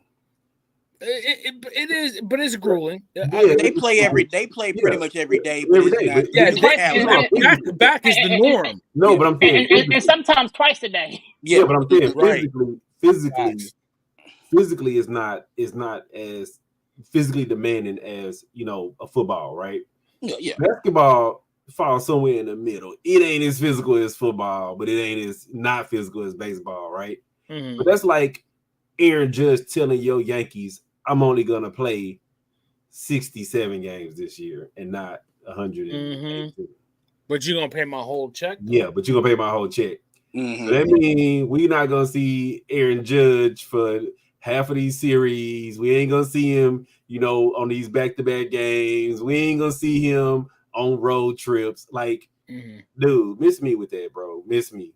It is, but it's grueling. They play pretty much every day. But back is the norm. No, but I'm saying, and sometimes twice a day. Yeah, but I'm saying right. physically is not as physically demanding as a football, right? Yeah. Basketball falls somewhere in the middle. It ain't as physical as football, but it ain't as not physical as baseball, right? Mm-hmm. But that's like Aaron Judge telling your Yankees, I'm only gonna play 67 games this year and not 100. Mm-hmm. But you're gonna pay my whole check, though. Yeah, but you're gonna pay my whole check. Mm-hmm. So that means we're not gonna see Aaron Judge for half of these series. We ain't gonna see him, on these back-to-back games. We ain't gonna see him on road trips. Like, dude, miss me with that, bro. Miss me.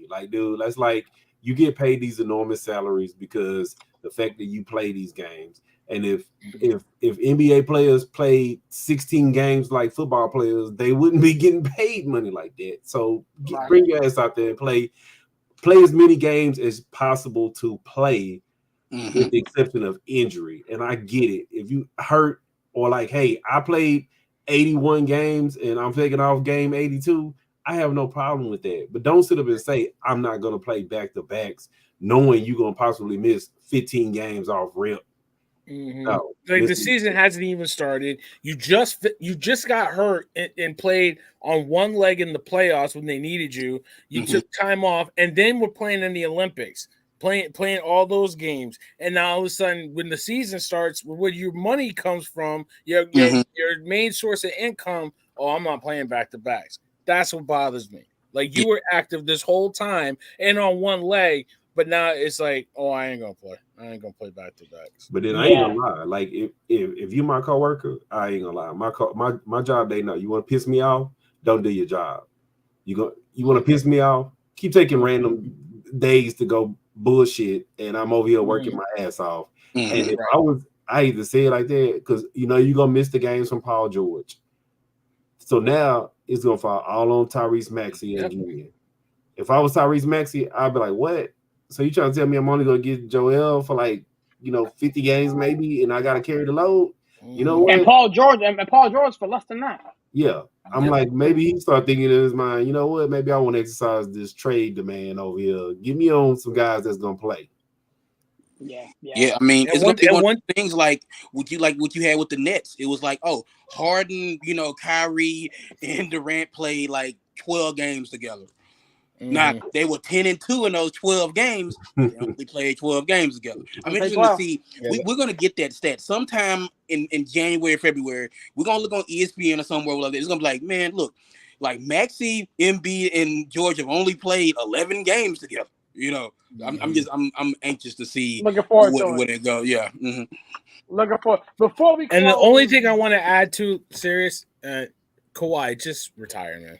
Like, dude, that's like you get paid these enormous salaries because the fact that you play these games. And if NBA players played 16 games like football players, they wouldn't be getting paid money like that. So bring your ass out there and play as many games as possible to play, with the exception of injury. And I get it. If you hurt or like, hey, I played 81 games and I'm taking off game 82, I have no problem with that. But don't sit up and say, I'm not going to play back-to-backs knowing you're going to possibly miss 15 games off rip. Mm-hmm. No, like the season hasn't even started. You just got hurt and played on one leg in the playoffs when they needed you. You took time off, and then we're playing in the Olympics, playing all those games. And now all of a sudden, when the season starts, where your money comes from, your main source of income. Oh, I'm not playing back to backs. That's what bothers me. Like you were active this whole time and on one leg. But now it's like, oh, I ain't gonna play. I ain't gonna play back to backs. But then I ain't gonna lie. Like if you my coworker, I ain't gonna lie. My job, they know. You want to piss me off? Don't do your job. You want to piss me off? Keep taking random days to go bullshit, and I'm over here working my ass off. And if I hate to say it like that because you're gonna miss the games from Paul George. So now it's gonna fall all on Tyrese Maxey again. If I was Tyrese Maxey, I'd be like, what? So you trying to tell me I'm only gonna get Joel for 50 games maybe, and I gotta carry the load? You know what? And Paul George for less than that. Yeah, I'm like maybe he start thinking in his mind. You know what? Maybe I want to exercise this trade demand over here. Get me on some guys that's gonna play. Yeah. I mean, it's gonna be one of the things like what you had with the Nets. It was like, oh, Harden, Kyrie and Durant played like 12 games together. Now they were 10-2 in those 12 games. They only played 12 games together. I'm interested to see. We're gonna get that stat sometime in January, February. We're gonna look on ESPN or somewhere like that. It's gonna be like, man, look, like Maxey, Embiid, and George have only played 11 games together. I'm anxious to see where it go. Yeah. Looking for before we. And the only thing I want to add to serious, Kawhi, just retire, man.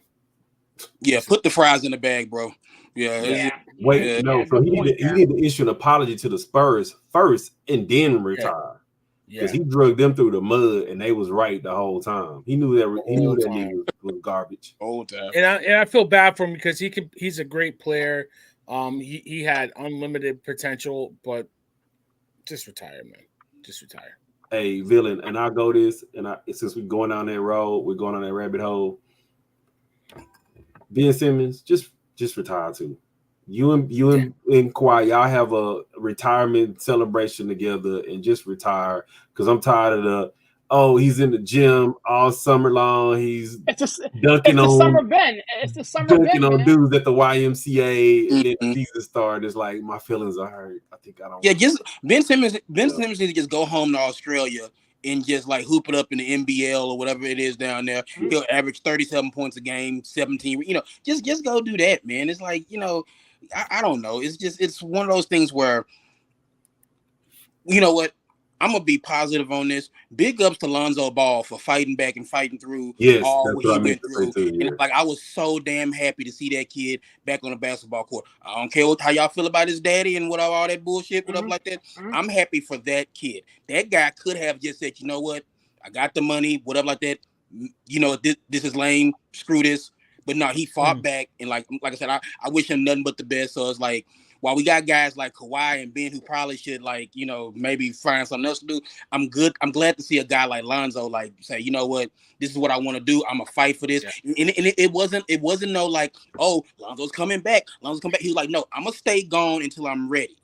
Yeah, put the fries in the bag, bro. Yeah. So he need to issue an apology to the Spurs first and then retire. Because he drugged them through the mud and they was right the whole time. He knew that nigga was garbage. Whole time. And I feel bad for him because he's a great player. He had unlimited potential, but just retire, man. Just retire. Hey, villain, and I'll go this, since we're going down that road, we're going on that rabbit hole. Ben Simmons, just retire too. You and Kawhi, y'all have a retirement celebration together and just retire, because I'm tired of he's in the gym all summer long. He's dunking on summer Ben. It's the summer Ben, on man. dudes at the YMCA, and then the season started. It's like my feelings are hurt. I think I don't. Yeah, just Ben Simmons needs to just go home to Australia and just like hoop it up in the NBL or whatever it is down there. Mm-hmm. He'll average 37 points a game, 17. Just go do that, man. It's like, I don't know. It's one of those things where, you know what? I'm gonna be positive on this. Big ups to Lonzo Ball for fighting back and fighting through all what he went through. And like, I was so damn happy to see that kid back on the basketball court. I don't care how y'all feel about his daddy and whatever, all that bullshit, whatever like that. Mm-hmm. I'm happy for that kid. That guy could have just said, you know what? I got the money, whatever like that. This is lame. Screw this. But no, he fought back, and like I said, I wish him nothing but the best. So it's like, while we got guys like Kawhi and Ben who probably should maybe find something else to do, I'm glad to see a guy like Lonzo like say, you know what, this is what I want to do. I'm gonna fight for this. Yeah. And it wasn't no like, oh, Lonzo's coming back. He was like, no, I'm gonna stay gone until I'm ready.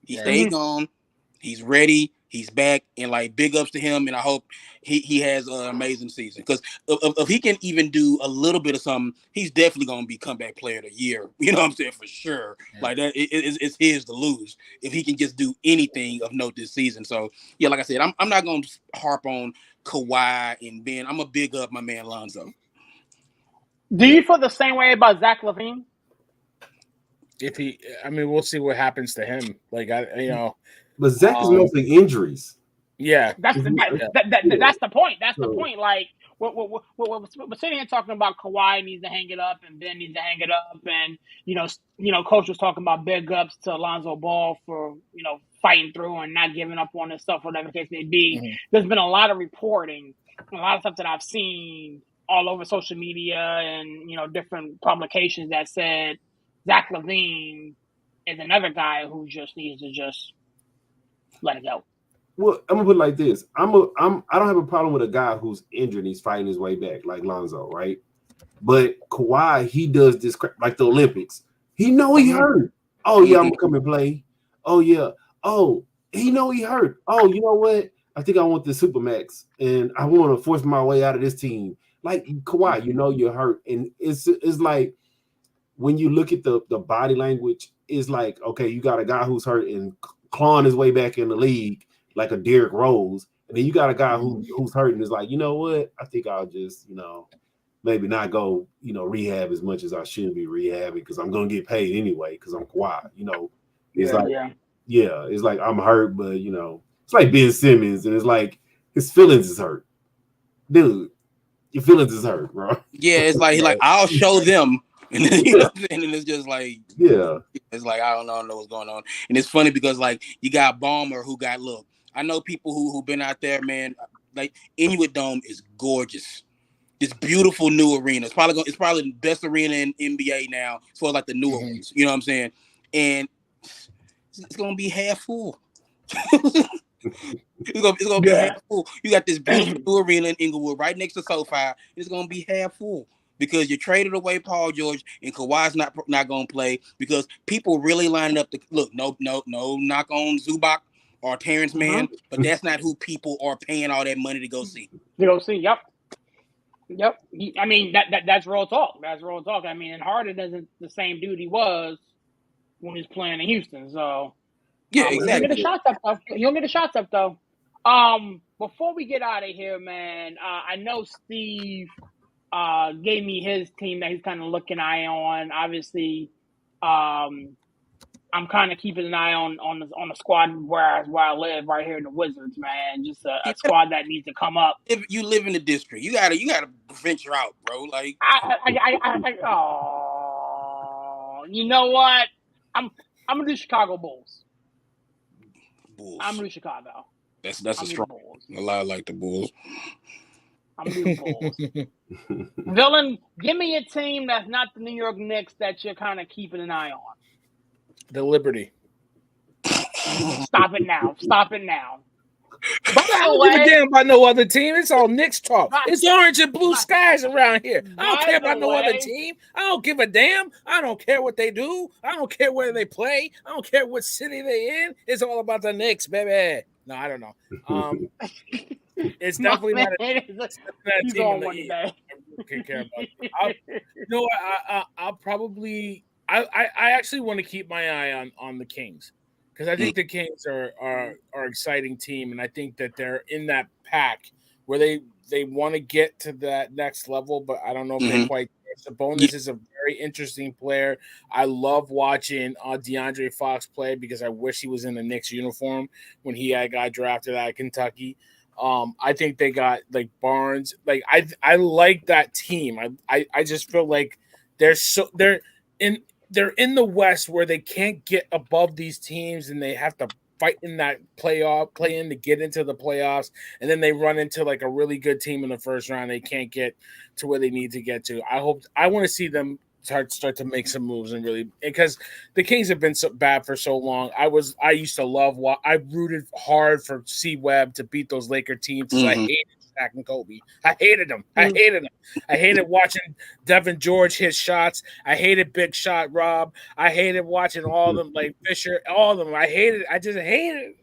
He stayed gone. He's ready. He's back, and like big ups to him, and I hope he has an amazing season, because if he can even do a little bit of something, he's definitely going to be comeback player of the year. You know what I'm saying? For sure. Yeah. Like that, it's his to lose if he can just do anything of note this season. So yeah, like I said, I'm not going to harp on Kawhi and Ben. I'm gonna big up my man Lonzo. Do you feel the same way about Zach LaVine? We'll see what happens to him. Like But Zach is mostly injuries. Yeah, that's the point. That's the point. Like, we're sitting here talking about Kawhi needs to hang it up and Ben needs to hang it up, and Coach was talking about big ups to Lonzo Ball for fighting through and not giving up on his stuff, whatever the case may be. Mm-hmm. There's been a lot of reporting, a lot of stuff that I've seen all over social media and different publications that said Zach LaVine is another guy who just needs to just let it go. Well, I'm gonna put it like this. I don't have a problem with a guy who's injured and he's fighting his way back, like Lonzo, right? But Kawhi, he does this crap like the Olympics. He know he hurt. Oh yeah, I'm gonna come and play. Oh yeah. Oh, he know he hurt. Oh, you know what? I think I want the Supermax, and I want to force my way out of this team. Like Kawhi, you're hurt, and it's like when you look at the body language, it's like, okay, you got a guy who's hurt and clawing his way back in the league like a Derrick Rose, and then you got a guy who's hurt and is like, you know what? I think I'll just, maybe not go, rehab as much as I should be rehabbing, because I'm gonna get paid anyway because I'm Kawhi. It's like I'm hurt, but it's like Ben Simmons, and it's like his feelings is hurt, dude. Your feelings is hurt, bro. Yeah, it's like I'll show them. And then, and then it's just like, yeah, it's like I don't know what's going on. And it's funny because like you got Ballmer who got look. I know people who been out there, man. Like Intuit Dome is gorgeous. This beautiful new arena. It's probably the best arena in NBA now. As far as like the newer ones, you know what I'm saying? And it's gonna be half full. It's gonna be half full. You got this beautiful new arena in Inglewood right next to SoFi. It's gonna be half full. Because you traded away Paul George and Kawhi's not going to play, because people really lining up to look. No knock on Zubac or Terrence Mann, but that's not who people are paying all that money to go see. Yep. I mean that's real talk. That's real talk. I mean, and Harden isn't the same dude he was when he was playing in Houston. So yeah, exactly. He'll get the shots up though. Before we get out of here, man, I know Steve gave me his team that he's kind of looking eye on. Obviously, I'm kind of keeping an eye on the squad where I live right here in the Wizards, man. Just a squad that needs to come up. If you live in the district, you gotta venture out, bro. Like, you know what? I'm gonna do Chicago Bulls. I'm gonna do Chicago. That's a strong. A lot like the Bulls. I'm doing Bulls. Villain, give me a team that's not the New York Knicks that you're kind of keeping an eye on. The Liberty. Stop it now. By I the don't give a way, damn about no other team. It's all Knicks talk. By- It's orange and blue skies around here. I don't by care the about no other way- team. I don't give a damn. I don't care what they do. I don't care where they play. I don't care what city they in. It's all about the Knicks, baby. No, I don't know. It's definitely not a he's team on in the one East. today. I don't care about. You know what? I'll probably. I actually want to keep my eye on the Kings because I think the Kings are an exciting team, and I think that they're in that pack where they want to get to that next level, but I don't know if they quite. Sabonis is a very interesting player. I love watching DeAndre Fox play because I wish he was in the Knicks uniform when he got drafted out of Kentucky. I think they got like Barnes. Like I like that team. I just feel like they're in the West where they can't get above these teams and they have to fight in that play in to get into the playoffs, and then they run into like a really good team in the first round. They can't get to where they need to get to. I want to see them start to make some moves and really, because the Kings have been so bad for so long. I used to love I rooted hard for C Webb to beat those Laker teams because I hated Shaq and Kobe. I hated them. I hated watching Devin George hit shots. I hated Big Shot Rob. I hated watching all of them, like Fisher, all of them. I just hated it.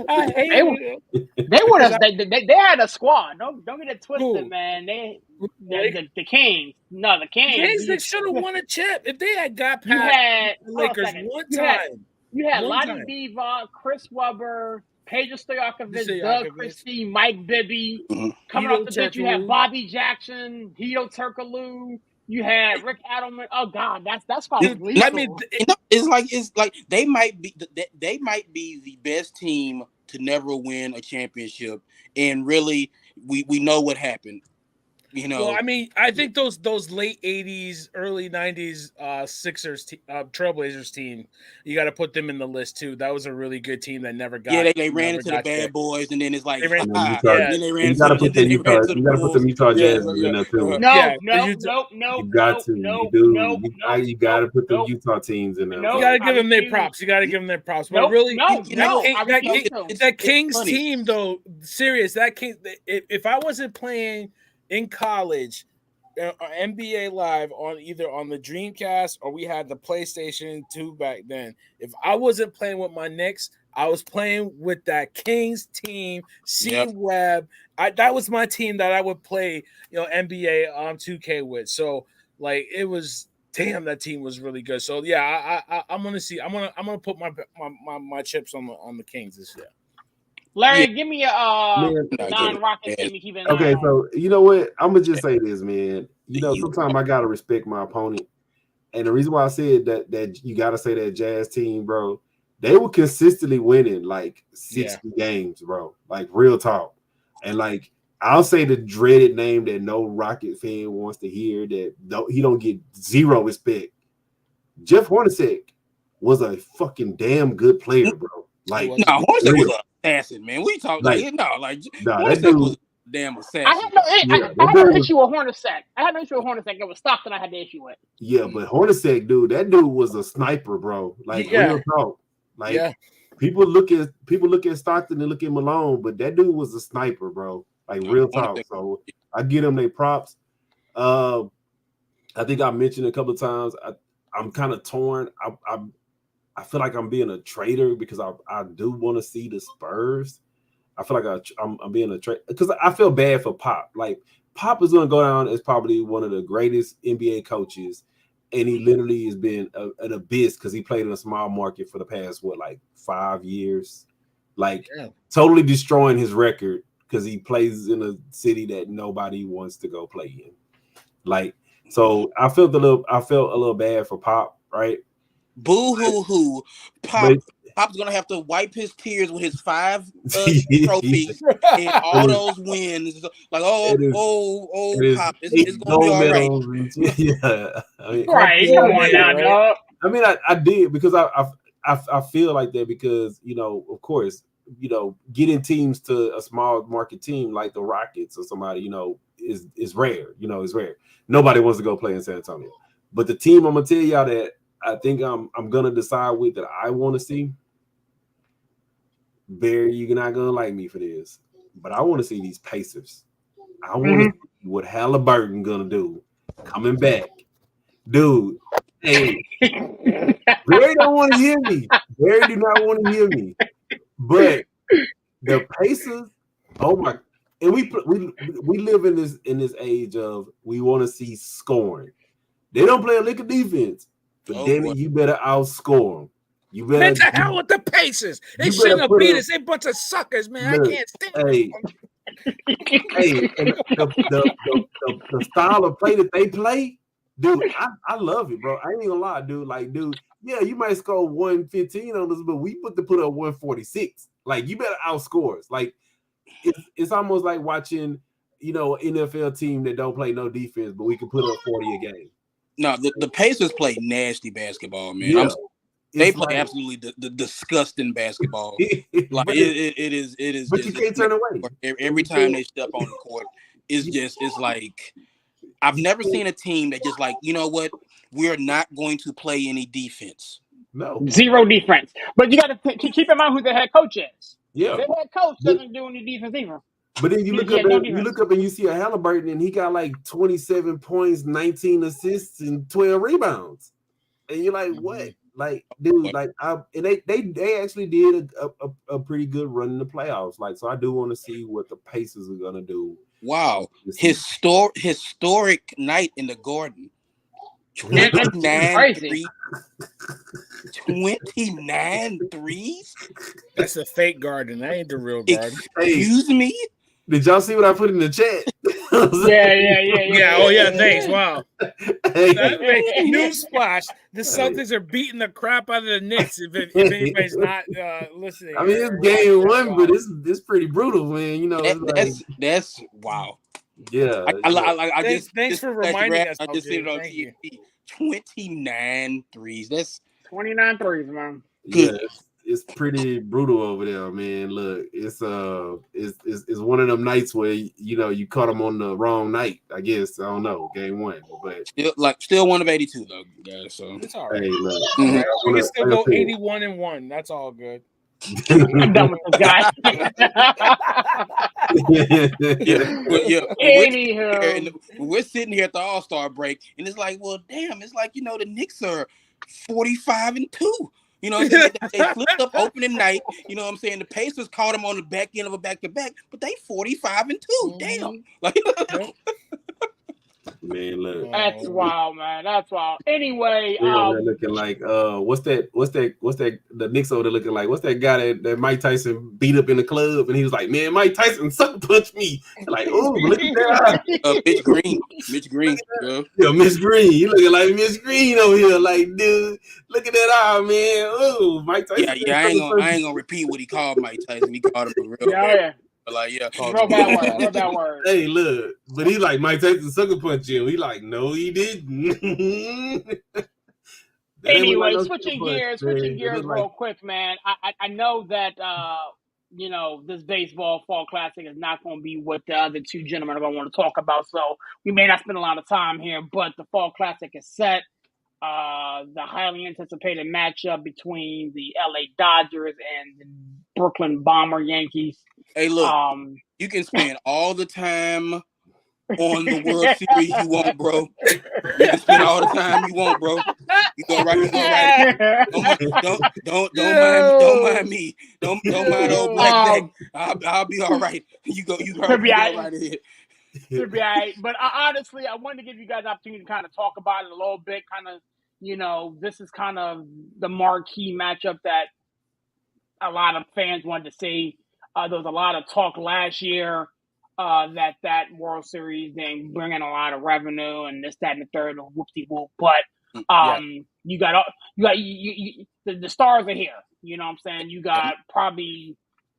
I hated it. They would have. They had a squad. Don't get it twisted, man. The Kings. No, the Kings. They should have won a chip if they had got past the Lakers one time. You had Lottie Divac, Chris Webber, Pedro Stojakovic, Doug Christie, Mike Bibby. Coming off the bench, you had Bobby Jackson, Hito Turkoglu. You had Rick Adelman. Oh God, that's probably lethal. I mean, it's like they might be the best team to never win a championship, and really, we know what happened. You know, well, I mean, I think those late '80s, early '90s Sixers, Trailblazers team, you got to put them in the list too. That was a really good team that never got. Yeah, they ran into the bad boys, and then it's like, you got to put the Utah Jazz in there too. No. You got to put the Utah teams in there. You got to give them their props. But really, that Kings team though, serious. That King, if I wasn't playing in college, NBA Live on either on the Dreamcast or we had the PlayStation 2 back then. If I wasn't playing with my Knicks, I was playing with that Kings team, Webb. That was my team that I would play, NBA on 2K with. So like it was, damn, that team was really good. So yeah, I'm gonna see. I'm gonna put my chips on the Kings this year. Larry, give me a non-Rocket team to keep an eye on. Okay, so you know what? I'm gonna just say this, man. Sometimes I gotta respect my opponent, and the reason why I said that you gotta say that Jazz team, bro, they were consistently winning like 60 games, bro. Like real talk, and like I'll say the dreaded name that no Rocket fan wants to hear that he don't get zero respect. Jeff Hornacek was a fucking damn good player, bro. Like Hornacek was a assassin, man. We talk that dude was damn assassin. I had no issue with Hornacek. It was Stockton I had the issue with. Yeah, but Hornacek, dude, that dude was a sniper, bro. Like real talk. Like people look at Stockton and look at Malone, but that dude was a sniper, bro. Like real talk. So I give them their props. I think I mentioned a couple of times. I'm kind of torn. I feel like I'm being a traitor because I do want to see the Spurs. I feel like I'm being a traitor because I feel bad for Pop. Like Pop is going to go down as probably one of the greatest NBA coaches, and he literally has been an abyss because he played in a small market for the past 5 years, totally destroying his record because he plays in a city that nobody wants to go play in. So I felt a little bad for Pop, right? Boo hoo hoo. Pop's gonna have to wipe his tears with his 5 trophies and all those wins. Like, Pop, it's gonna be all right. Yeah, right. Come on now, dog. I mean, I did because I feel like that because of course, getting teams to a small market team like the Rockets or somebody, is rare. It's rare. Nobody wants to go play in San Antonio, but the team I'm gonna tell y'all that I think I'm gonna decide with that I want to see Barry, you're not gonna like me for this, but I want to see these Pacers. I want to see what Halliburton gonna do coming back, dude. Hey, Barry don't want to hear me. Barry do not want to hear me. But the Pacers, oh my! And we live in this age of we want to see scoring. They don't play a lick of defense, but damn it, you better outscore them. You better. Man, to hell with the Pacers. They shouldn't have beat us. They bunch of suckers, man. Look, I can't stand Hey, and the style of play that they play, dude, I love it, bro. I ain't gonna lie, dude. Like, dude, yeah, you might score 115 on us, but we put up 146. Like, you better outscore us. Like, it's almost like watching, NFL team that don't play no defense, but we can put up 40 a game. No, the Pacers play nasty basketball, man. Yeah. They play absolutely the disgusting basketball. Like it is. But you can't turn away. Every time they step on the court, it's like I've never seen a team that just like, you know what, we're not going to play any defense. No, zero defense. But you got to keep in mind who the head coach is. Yeah, the head coach doesn't do any defense either. But then you look up and you see a Halliburton and he got like 27 points, 19 assists, and 12 rebounds, and you're like, what? Like, dude, like, they actually did a pretty good run in the playoffs. Like, so I do want to see what the Pacers are gonna do. Wow, historic night in the Garden. 29 threes. That's a fake Garden. That ain't the real Garden. Excuse me. Did y'all see what I put in the chat? Yeah. Oh yeah, thanks. Wow. Newsflash: the Celtics are beating the crap out of the Knicks. If anybody's not listening, I mean, it's game one, but it's pretty brutal, man. That's wow. Yeah. Thanks for reminding us. I just said it on TV. 29 threes. That's 29 threes, man. Yeah, it's pretty brutal over there, man. Look, it's one of them nights where you caught them on the wrong night. I guess I don't know, game one, but still one of 82 though, guys. So it's all right. Hey, look, we can still go 81-1. That's all good. I'm done with this guy. Anywho, we're sitting here at the All-Star break, and it's like, well, damn, it's like the Knicks are 45-2. You know what I'm saying? They flipped up opening night. You know what I'm saying? The Pacers caught them on the back end of a back-to-back, but they 45-2. Damn. Like, man, look. That's wild, man. That's wild. Anyway, they're looking like what's that? The Knicks over there looking like what's that guy that Mike Tyson beat up in the club, and he was like, man, Mike Tyson sucker punched me. Like, oh, look at that. Mitch Green. Yeah, Mitch Green. You looking like Mitch Green over here, like, dude. Look at that eye, man. Oh, Mike Tyson. Yeah. I ain't gonna repeat what he called Mike Tyson. He called him a real. Yeah. But like, yeah, real bad word. Hey, look, but he like Mike Tyson sucker punch you. He like, no, he didn't. Anyway, switching gears real quick, man. I know that this baseball fall classic is not going to be what the other two gentlemen are going to want to talk about, so we may not spend a lot of time here. But the fall classic is set. The highly anticipated matchup between the LA Dodgers and the Brooklyn Bomber Yankees. Hey, look, you can spend all the time on the World Series you want, bro. You can spend all the time you want, bro. You go right. Don't mind me. Don't mind old Black Jack. I'll be all right. You go right ahead. Should be all right. But honestly, I wanted to give you guys an opportunity to kind of talk about it a little bit. Kind of, this is kind of the marquee matchup that a lot of fans wanted to see. There was a lot of talk last year that World Series didn't bring in a lot of revenue and this, that, and the third, and whoopsie whoop. But you got the stars are here. You know what I'm saying? You got probably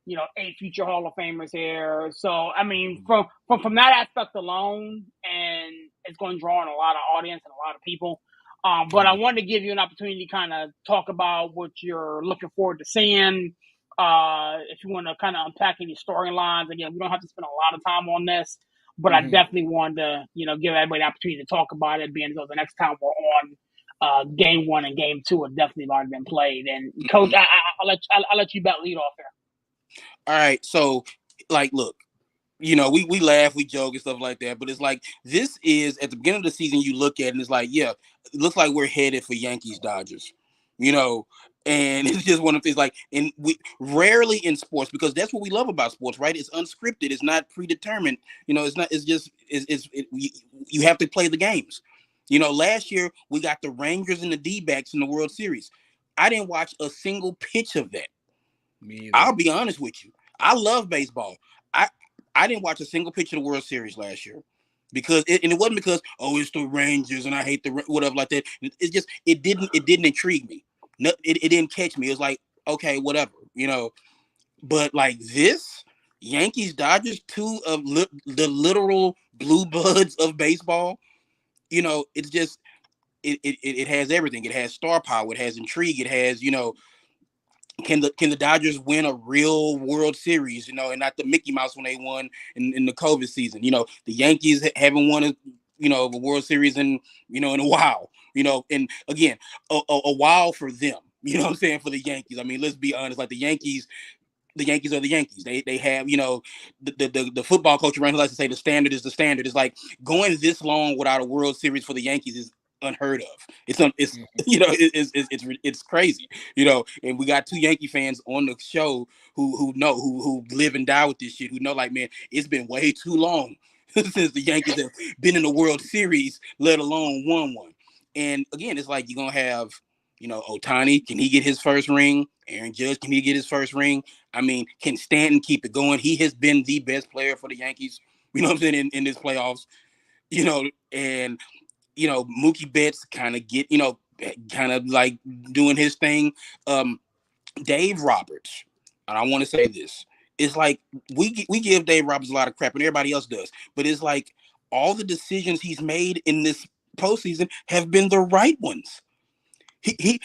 8 future Hall of Famers here. So I mean, from that aspect alone, and it's going to draw in a lot of audience and a lot of people. But I wanted to give you an opportunity to kind of talk about what you're looking forward to seeing. If you want to kind of unpack any storylines, again, we don't have to spend a lot of time on this, but I definitely wanted to, give everybody the opportunity to talk about it, being the next time we're on game 1 and game 2 have definitely already been played. And Coach, I'll let you lead off here. All right, so like, look, we laugh, we joke and stuff like that, but it's like this is at the beginning of the season. You look at it and it's like, yeah, it looks like we're headed for Yankees Dodgers, and it's just one of things like, and we rarely in sports, because that's what we love about sports, right? It's unscripted, it's not predetermined, it's not, it's just you have to play the games. Last year we got the Rangers and the D-backs in the World Series. I didn't watch a single pitch of that. I'll be honest with you. I love baseball. I didn't watch a single pitch of the World Series last year because it wasn't because it's the Rangers and I hate the whatever like that. It just it didn't intrigue me. No, it didn't catch me. It was like, okay, whatever, But like this, Yankees Dodgers, two of the literal blue bloods of baseball. It's just it has everything. It has star power. It has intrigue. It has Can the Dodgers win a real World Series, and not the Mickey Mouse when they won in the COVID season? The Yankees haven't won a World Series in a while, and again, a while for them, what I'm saying, for the Yankees. I mean, let's be honest, like the Yankees are the Yankees. They have, the football coach around who likes to say the standard is the standard. It's like going this long without a World Series for the Yankees is unheard of. It's crazy, and we got two Yankee fans on the show who live and die with this shit, who know, like, man, it's been way too long since the Yankees have been in the World Series, let alone won one. And again, it's like you're gonna have, Ohtani, can he get his first ring? Aaron Judge, can he get his first ring? I mean, can Stanton keep it going? He has been the best player for the Yankees, what I'm saying, in this playoffs, and Mookie Betts kind of like doing his thing. Dave Roberts, and I want to say this, it's like we give Dave Roberts a lot of crap, and everybody else does, but it's like all the decisions he's made in this postseason have been the right ones. He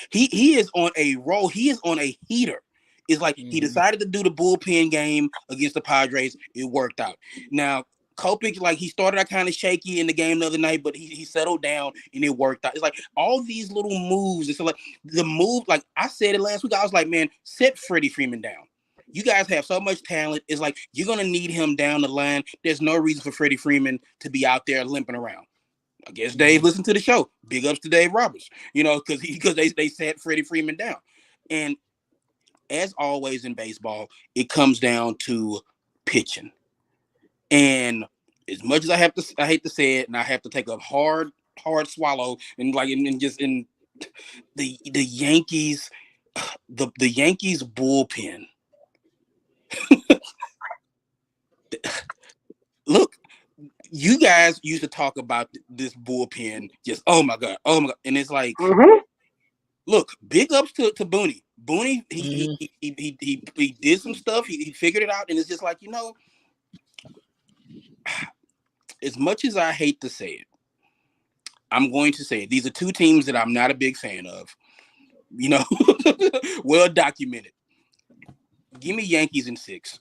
is on a roll. He is on a heater. It's like he decided to do the bullpen game against the Padres. It worked out. Now, Kopech, like, he started out kind of shaky in the game the other night, but he settled down and it worked out. It's like all these little moves. It's like the move, like I said it last week, I was like, man, set Freddie Freeman down. You guys have so much talent. It's like you're going to need him down the line. There's no reason for Freddie Freeman to be out there limping around. I guess Dave listened to the show. Big ups to Dave Roberts, because they set Freddie Freeman down. And as always in baseball, it comes down to pitching. And as much as I hate to say it, and I have to take a hard swallow, and like, and just in the Yankees, the Yankees bullpen. Look, you guys used to talk about this bullpen, just oh my god, and it's like, look, big ups to Booney. Booney, he did some stuff. He figured it out, and it's just like, as much as I hate to say it, I'm going to say it. These are two teams that I'm not a big fan of. Well documented. Give me Yankees in 6.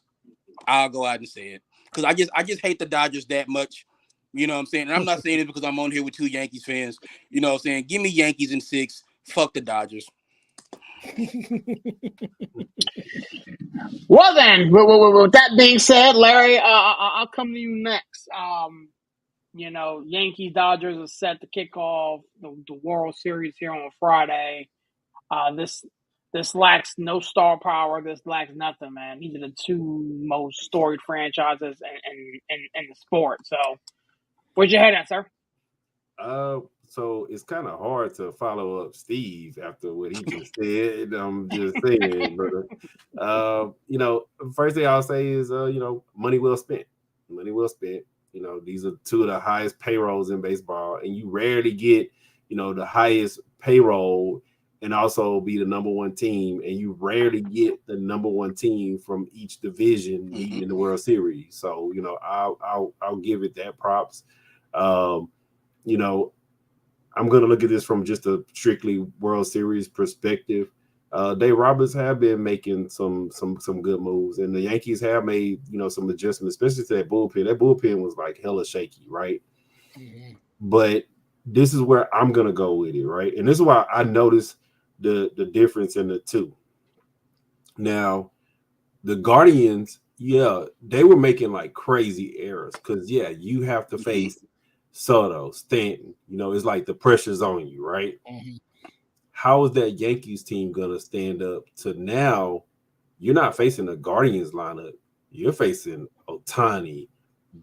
I'll go out and say it, because I just hate the Dodgers that much. You know what I'm saying? And I'm not saying it because I'm on here with two Yankees fans. You know what I'm saying? Give me Yankees in 6. Fuck the Dodgers. Well then, with that being said, Larry, I'll come to you next. Yankees Dodgers are set to kick off the World Series here on Friday. This lacks no star power. This lacks nothing, man. These are the two most storied franchises in the sport. So, where's your head at, sir? So it's kind of hard to follow up Steve after what he just said. I'm just saying, brother. First thing I'll say is, money well spent. Money well spent. These are two of the highest payrolls in baseball, and you rarely get, the highest payroll and also be the number one team, and you rarely get the number one team from each division in the World Series. So, I'll give it that props. I'm going to look at this from just a strictly World Series perspective. Dave Roberts have been making some good moves, and the Yankees have made, some adjustments, especially to that bullpen. That bullpen was like hella shaky, right? Mm-hmm. But this is where I'm going to go with it, right? And this is why I noticed the difference in the two. Now, the Guardians, yeah, they were making like crazy errors because you have to face Soto, Stanton. It's like the pressure's on you, right? Mhm. How is that Yankees team gonna stand up to now? You're not facing the Guardians lineup. You're facing Ohtani,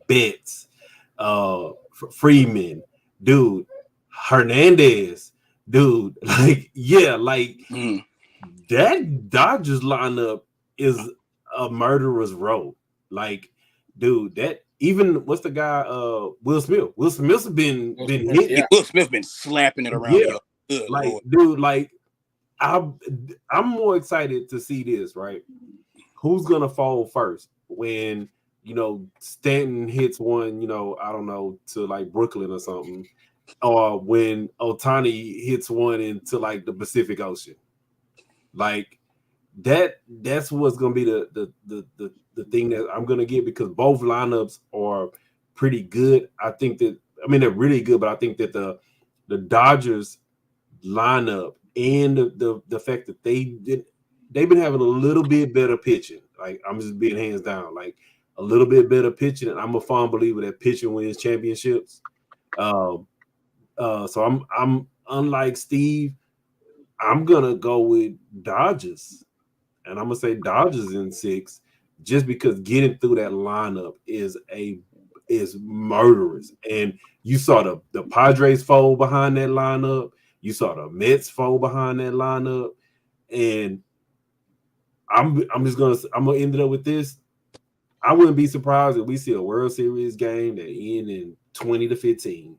Betts, Freeman, dude, Hernandez, dude. That Dodgers lineup is a murderer's row. Like, dude, that even what's the guy? Will Smith. Will Smith's been hit. Yeah. Will Smith been slapping it around. Yeah. Good Like, Lord. dude, like I'm more excited to see this, right? Who's gonna fall first when Stanton hits one, I don't know, to like Brooklyn or something, or when Ohtani hits one into like the Pacific Ocean. Like that's what's gonna be the thing that I'm gonna get, because both lineups are pretty good. They're really good, but I think that the Dodgers lineup and the fact that they've been having a little bit better pitching. Like, I'm just being hands down, like a little bit better pitching, and I'm a firm believer that pitching wins championships. So I'm unlike Steve. I'm gonna go with Dodgers, and I'm gonna say Dodgers in 6, just because getting through that lineup is murderous. And you saw the Padres fold behind that lineup. You saw the Mets fold behind that lineup, and I'm gonna end it up with this. I wouldn't be surprised if we see a World Series game that end in 20-15.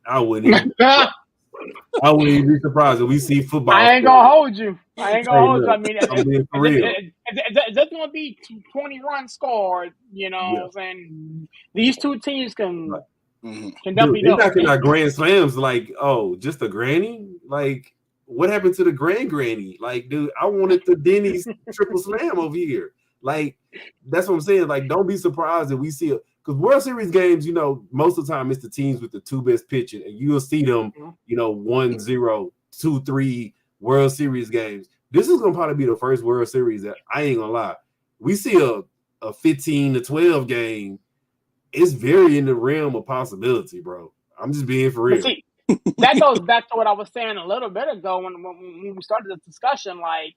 I wouldn't even be surprised if we see football. I ain't gonna hold you. I mean, I'm being for real. it's just gonna be 20 runs scored. You know what I'm saying? These two teams can definitely they're knocking out grand slams like, just a granny? Like, what happened to the granny? Like, dude, I wanted the Denny's triple slam over here. Like, that's what I'm saying. Like, don't be surprised if we see it. Because World Series games, most of the time it's the teams with the 2 best pitching, and you'll see them, 1-0, 2-3 World Series games. This is gonna probably be the first World Series that, I ain't gonna lie, we see a 15-12 game. It's very in the realm of possibility, bro. I'm just being for real. See, that goes back to what I was saying a little bit ago when we started this discussion. Like,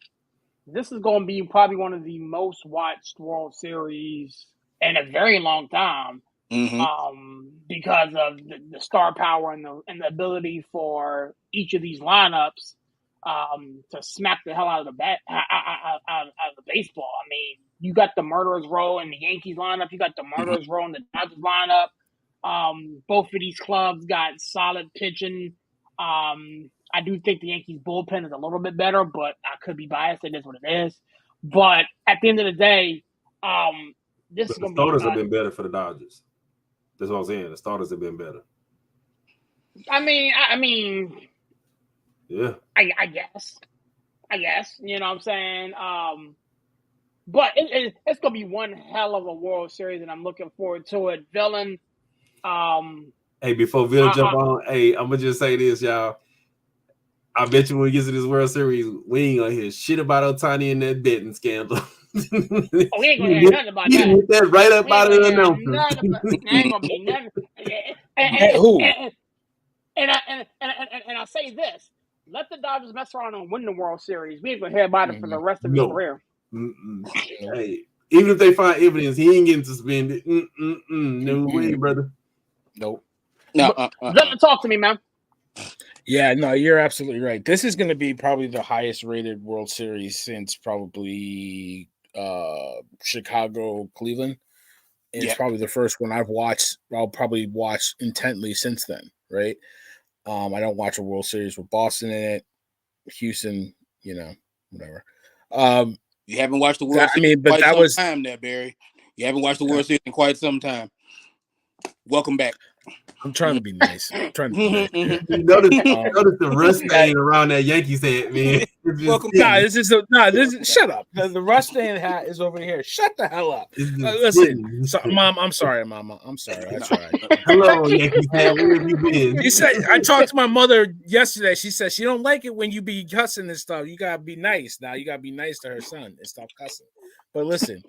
this is going to be probably one of the most watched World Series in a very long time, because of the star power and the ability for each of these lineups to smack the hell out of the out of the baseball. I mean, you got the murderers row in the Yankees lineup. You got the murderers row in the Dodgers lineup. Both of these clubs got solid pitching. I do think the Yankees bullpen is a little bit better, but I could be biased. It is what it is. But at the end of the day, this is going to be. The starters have been better for the Dodgers. That's what I'm saying. The starters have been better. I mean, yeah. I guess. You know what I'm saying? But it's going to be one hell of a World Series, and I'm looking forward to it. Villain. Hey, before Bill jump on, I'm going to just say this, y'all. I bet you when we get to this World Series, we ain't going to hear shit about Ohtani and that betting scandal. We ain't going to hear nothing about that. Get that right up out of the announcement. There ain't going to be nothing. And I say this. Let the Dodgers mess around and win the World Series. We ain't going to hear about it for the rest of his career. Hey, even if they find evidence, he ain't getting suspended. No way, brother. Nope. No. Talk to me, man. Yeah, no, you're absolutely right. This is going to be probably the highest rated World Series since probably Chicago, Cleveland. It's probably the first one I'll probably watch intently since then, right? I don't watch a World Series with Boston in it, Houston, whatever. You haven't watched the World Series in quite some time there, Barry. You haven't watched the World Series in quite some time. Welcome back. I'm trying to be nice. Notice the rust stain around that Yankees hat, man. Welcome. Shut up. The rust stain hat is over here. Shut the hell up. Listen, Mom. I'm sorry, Mama. I'm sorry. That's all right. Hello, Yankees hat. Where have you been? You said I talked to my mother yesterday. She said she don't like it when you be cussing and stuff. You gotta be nice now. You gotta be nice to her son and stop cussing. But listen,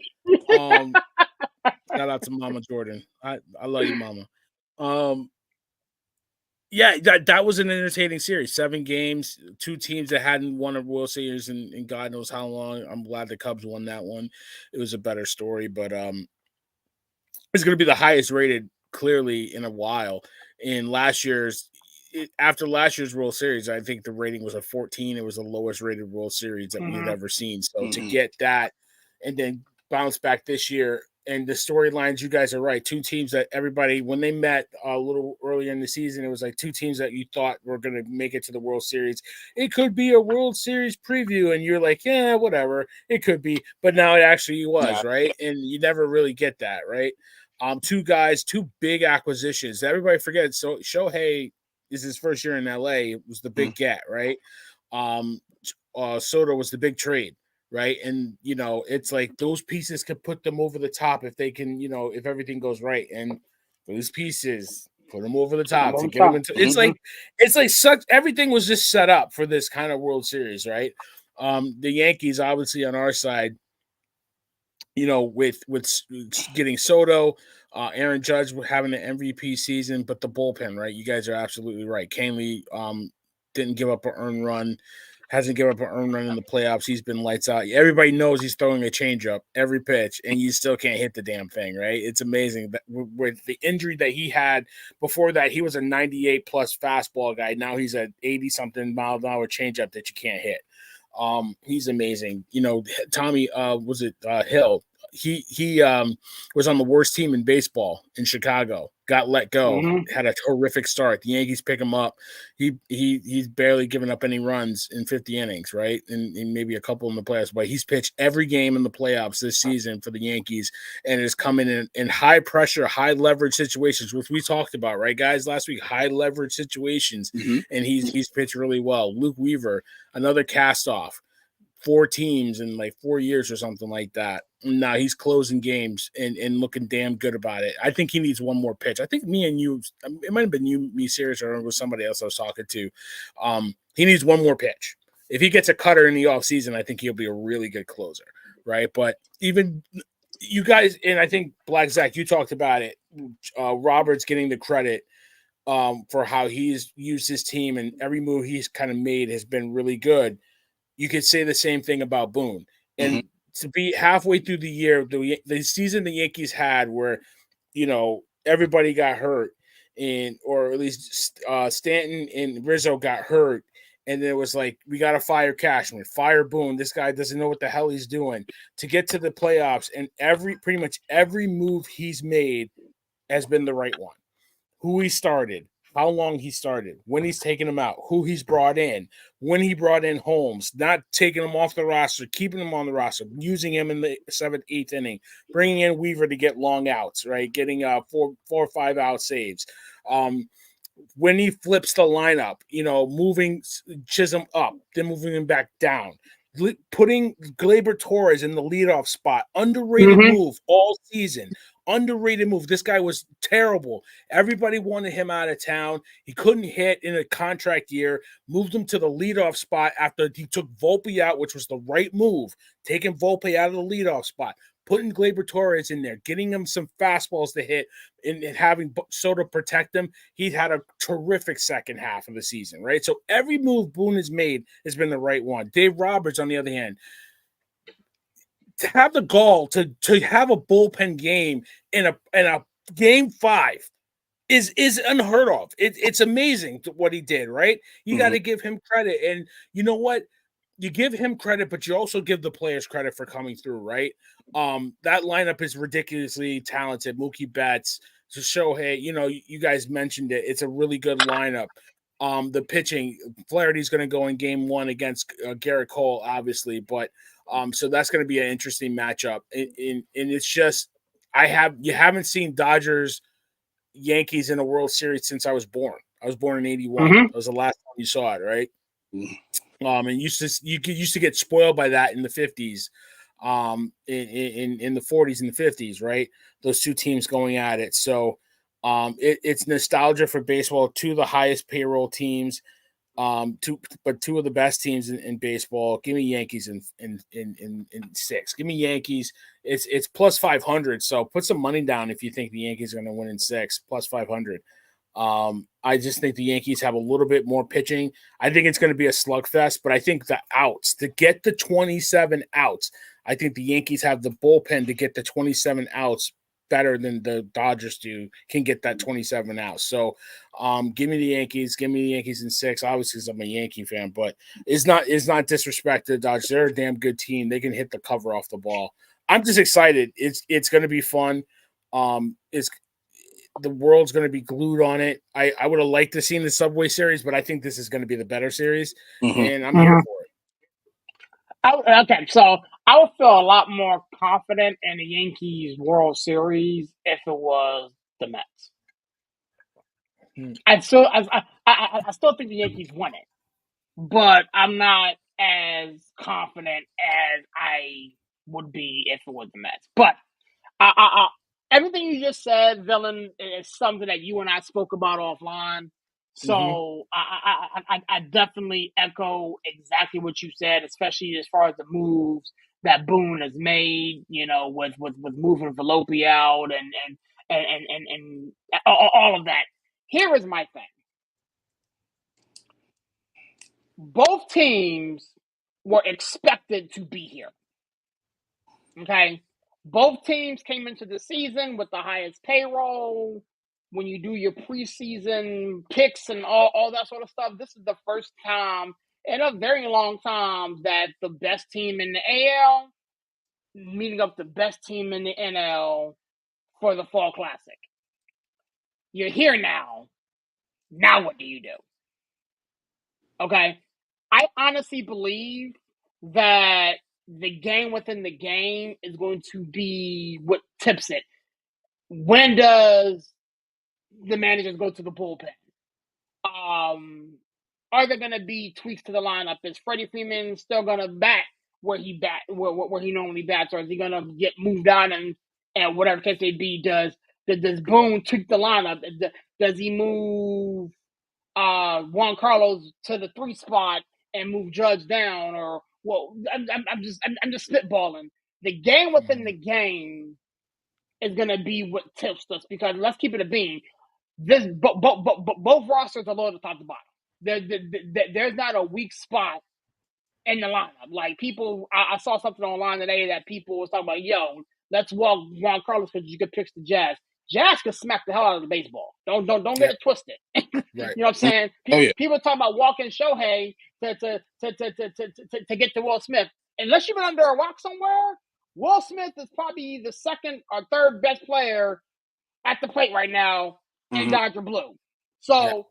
shout out to Mama Jordan. I love you, Mama. Yeah, that was an entertaining series. 7 games, 2 teams that hadn't won a World Series in God knows how long. I'm glad the Cubs won that one. It was a better story, but it's going to be the highest rated clearly in a while. After last year's World Series, I think the rating was a 14. It was the lowest rated World Series that we've ever seen. So to get that and then bounce back this year, and the storylines, you guys are right. 2 teams that everybody, when they met a little earlier in the season, it was like 2 teams that you thought were going to make it to the World Series. It could be a World Series preview, and you're like, yeah, whatever. It could be, but now it actually was, right? And you never really get that, right? 2 guys, 2 big acquisitions. Everybody forgets. So Shohei is his first year in LA. It was the big get, right? Soto was the big trade. Right. And, it's like those pieces could put them over the top if they can, if everything goes right. And those pieces put them over the top to get them into it's like such everything was just set up for this kind of World Series, right? The Yankees, obviously, on our side, with getting Soto, Aaron Judge having an MVP season, but the bullpen, right? You guys are absolutely right. Canely didn't give up an earned run. Hasn't given up an earned run in the playoffs. He's been lights out. Everybody knows he's throwing a changeup every pitch, and you still can't hit the damn thing, right? It's amazing that with the injury that he had before that, he was a 98 plus fastball guy. Now he's a 80 something mile an hour changeup that you can't hit. He's amazing. Tommy, was it Hill? He was on the worst team in baseball in Chicago, got let go, had a horrific start. The Yankees pick him up. He's barely given up any runs in 50 innings, right? And maybe a couple in the playoffs, but he's pitched every game in the playoffs this season for the Yankees and is coming in high pressure, high leverage situations, which we talked about, right, guys, last week, high leverage situations. And he's pitched really well. Luke Weaver, another cast off. 4 teams in like 4 years or something like that. Now he's closing games and looking damn good about it. I think he needs one more pitch. I think me and you, it might have been you, me, serious, or it was somebody else I was talking to. He needs one more pitch. If he gets a cutter in the offseason, I think he'll be a really good closer, right? But even you guys, and I think Black Zach, you talked about it. Roberts getting the credit for how he's used his team, and every move he's kind of made has been really good. You could say the same thing about Boone. And to be halfway through the year, the season the Yankees had where, everybody got hurt, or at least Stanton and Rizzo got hurt. And it was like, we got to fire Cashman, fire Boone. This guy doesn't know what the hell he's doing to get to the playoffs. And pretty much every move he's made has been the right one. Who he started, how long he started, when he's taken him out, who he's brought in, when he brought in Holmes, not taking him off the roster, keeping him on the roster, using him in the 7th, 8th inning, bringing in Weaver to get long outs, right? Getting 4 or 5 out saves. When he flips the lineup, moving Chisholm up, then moving him back down, putting Gleyber Torres in the leadoff spot, underrated move all season. Underrated move. This guy was terrible. Everybody wanted him out of town. He couldn't hit in a contract year. Moved him to the leadoff spot after he took Volpe out, which was the right move. Taking Volpe out of the leadoff spot, putting Gleyber Torres in there, getting him some fastballs to hit, and having Soto protect him. He's had a terrific second half of the season, right? So every move Boone has made has been the right one. Dave Roberts, on the other hand, to have the gall to have a bullpen game in a game 5 is unheard of. It's amazing what he did, right? You got to give him credit. And you know what? You give him credit, but you also give the players credit for coming through, right? That lineup is ridiculously talented. Mookie Betts, Shohei, you guys mentioned it. It's a really good lineup. The pitching, Flaherty's going to go in game 1 against Garrett Cole, obviously, but so that's going to be an interesting matchup. And it's just, you haven't seen Dodgers Yankees in a World Series since I was born. I was born in 81. That was the last time you saw it, right? And you used to get spoiled by that in the 50s, in the 40s and the 50s, right? Those 2 teams going at it. So it's nostalgia for baseball. 2 of the highest payroll teams. Two of the best teams in baseball. Give me Yankees in 6. Give me Yankees. It's plus 500. So put some money down if you think the Yankees are going to win in 6, plus 500. I just think the Yankees have a little bit more pitching. I think it's going to be a slugfest, but I think the outs to get the 27 outs. I think the Yankees have the bullpen to get the 27 outs better than the Dodgers can get that 27 out. So give me the Yankees. Give me the Yankees in 6. Obviously, because I'm a Yankee fan, but it's not disrespect to the Dodgers. They're a damn good team. They can hit the cover off the ball. I'm just excited. It's going to be fun. The world's going to be glued on it. I would have liked to see the Subway Series, but I think this is going to be the better series, and I'm here for it. Okay, so I would feel a lot more confident in the Yankees World Series if it was the Mets. I still think the Yankees won it, but I'm not as confident as I would be if it was the Mets. But everything you just said, Villain, is something that you and I spoke about offline. So I definitely echo exactly what you said, especially as far as the moves that Boone has made. You know, with moving Velopi out and all of that. Here is my thing. Both teams were expected to be here. Okay. Both teams came into the season with the highest payroll. When you do your preseason picks and all that sort of stuff, this is the first time in a very long time that the best team in the AL meeting up the best team in the NL for the Fall Classic. You're here now. Now what do you do? Okay. I honestly believe that the game within the game is going to be what tips it. When does the managers go to the bullpen? Are there going to be tweaks to the lineup? Is Freddie Freeman still going to bat where he normally bats, or is he going to get moved on and whatever case may be? Does Boone tweak the lineup? Does he move Juan Carlos to the 3 spot and move Judge down? Or I'm just spitballing. The game within the game is going to be what tips us, because let's keep it a beam. Both rosters are loaded top to bottom. There's not a weak spot in the lineup. Like people, I saw something online today that people was talking about, yo, let's walk Juan Carlos because you could pitch the Jazz. Jazz could smack the hell out of the baseball. Don't get it twisted. Right. You know what I'm saying? People talking about walking Shohei to get to Will Smith. Unless you've been under a rock somewhere, Will Smith is probably the second or third best player at the plate right now in Dodger Blue. So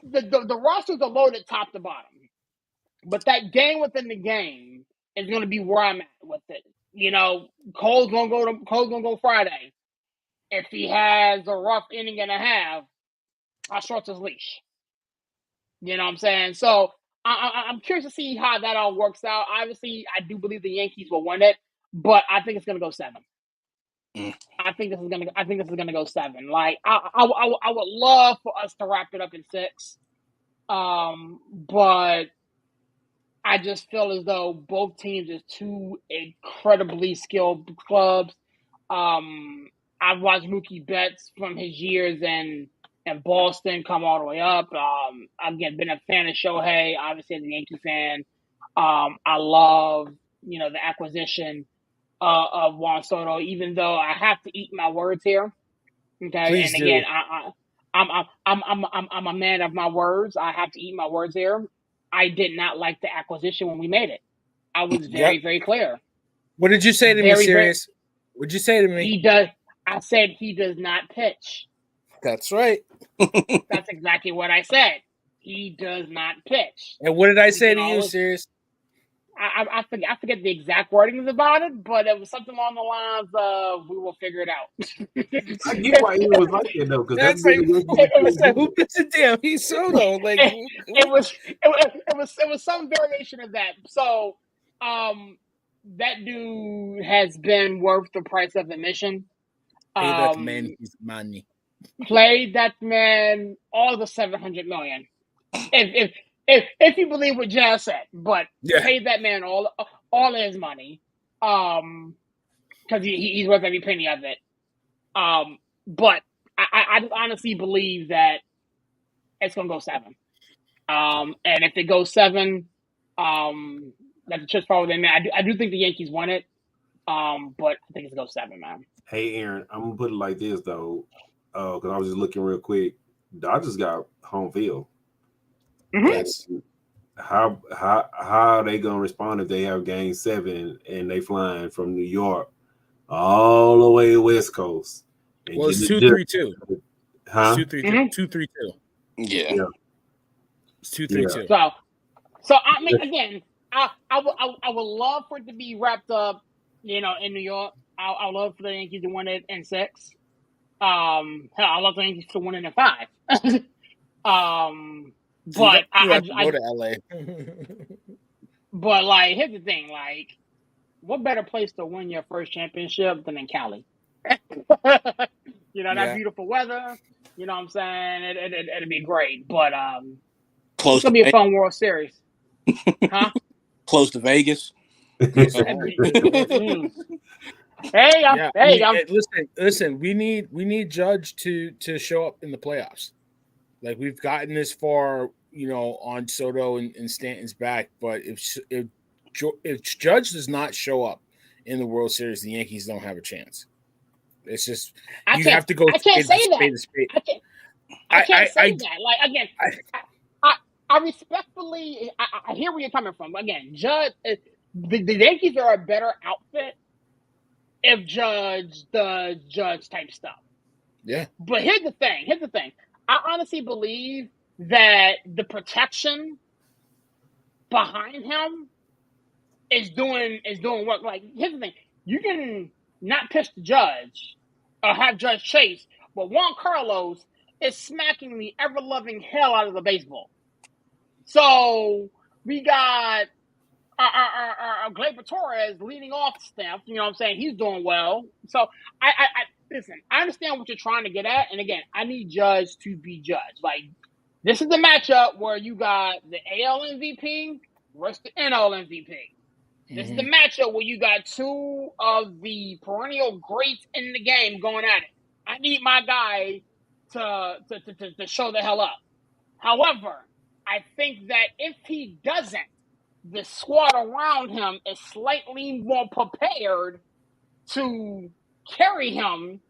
the rosters are loaded top to bottom. But that game within the game is going to be where I'm at with it. You know, Cole's gonna go Friday. If he has a rough inning and a half, I'll short his leash. You know what I'm saying? So I'm curious to see how that all works out. Obviously, I do believe the Yankees will win it, but I think it's going to go 7. I think this is gonna go 7. Like I would love for us to wrap it up in 6, but I just feel as though both teams are 2 incredibly skilled clubs. I've watched Mookie Betts from his years in Boston come all the way up. I've been a fan of Shohei, obviously as a Yankee fan. I love, the acquisition of Juan Soto, even though I have to eat my words here. Okay. Please and again, I'm a man of my words. I have to eat my words here. I did not like the acquisition when we made it. I was very, very clear. What did you say to me, Sirius? What'd you say to me? I said he does not pitch. That's right. That's exactly what I said. He does not pitch. And what did I say to you, Sirius? I forget the exact wordings about it, but it was something along the lines of "we will figure it out." I get why he was like that though, because that's like, who gives a damn? He's Soto. Like it was some variation of that. So, that dude has been worth the price of admission. Pay that man his money. Played that man all the $700 million. if you believe what Jazz said, but Yeah. pay that man all of his money, because he's worth every penny of it. But I honestly believe that it's gonna go 7. And if it goes 7, that's just probably them. I do think the Yankees won it. But I think it's gonna go 7, man. Hey, Aaron, I'm gonna put it like this though, because I was just looking real quick. Dodgers got home field. Mm-hmm. Yes. How are they gonna respond if they have Game 7 and they flying from New York all the way West Coast? Well, it's 2-3-2. Huh? 2-3-2. Yeah. It's 2-3-2. So I mean, again, I would love for it to be wrapped up, in New York. I would love for the Yankees to win it in 6. Hell, I love the Yankees to win it in 5. But I go to LA. But like, here's the thing: like, what better place to win your first championship than in Cali? That beautiful weather. You know what I'm saying? It'd be great. But it's gonna be a fun World Series, huh? Close to Vegas. Listen. We need Judge to show up in the playoffs. Like, we've gotten this far, on Soto and Stanton's back, but if Judge does not show up in the World Series, the Yankees don't have a chance. It's just have to go. I can't say that. I can't say that. Like, again, I respectfully, I hear where you're coming from. Again, Judge, the Yankees are a better outfit if Judge does Judge type stuff. Yeah. But here's the thing. I honestly believe that the protection behind him is doing work. Like, here's the thing: you can not pitch the Judge or have Judge chase, but Juan Carlos is smacking the ever-loving hell out of the baseball. So we got our Gleyber Torres leading off stamp. You know what I'm saying? He's doing well. So I listen, I understand what you're trying to get at. And again, I need Judge to be Judge. Like, this is the matchup where you got the AL MVP versus the NL MVP. This is the matchup where you got 2 of the perennial greats in the game going at it. I need my guy to show the hell up. However, I think that if he doesn't, the squad around him is slightly more prepared to carry him,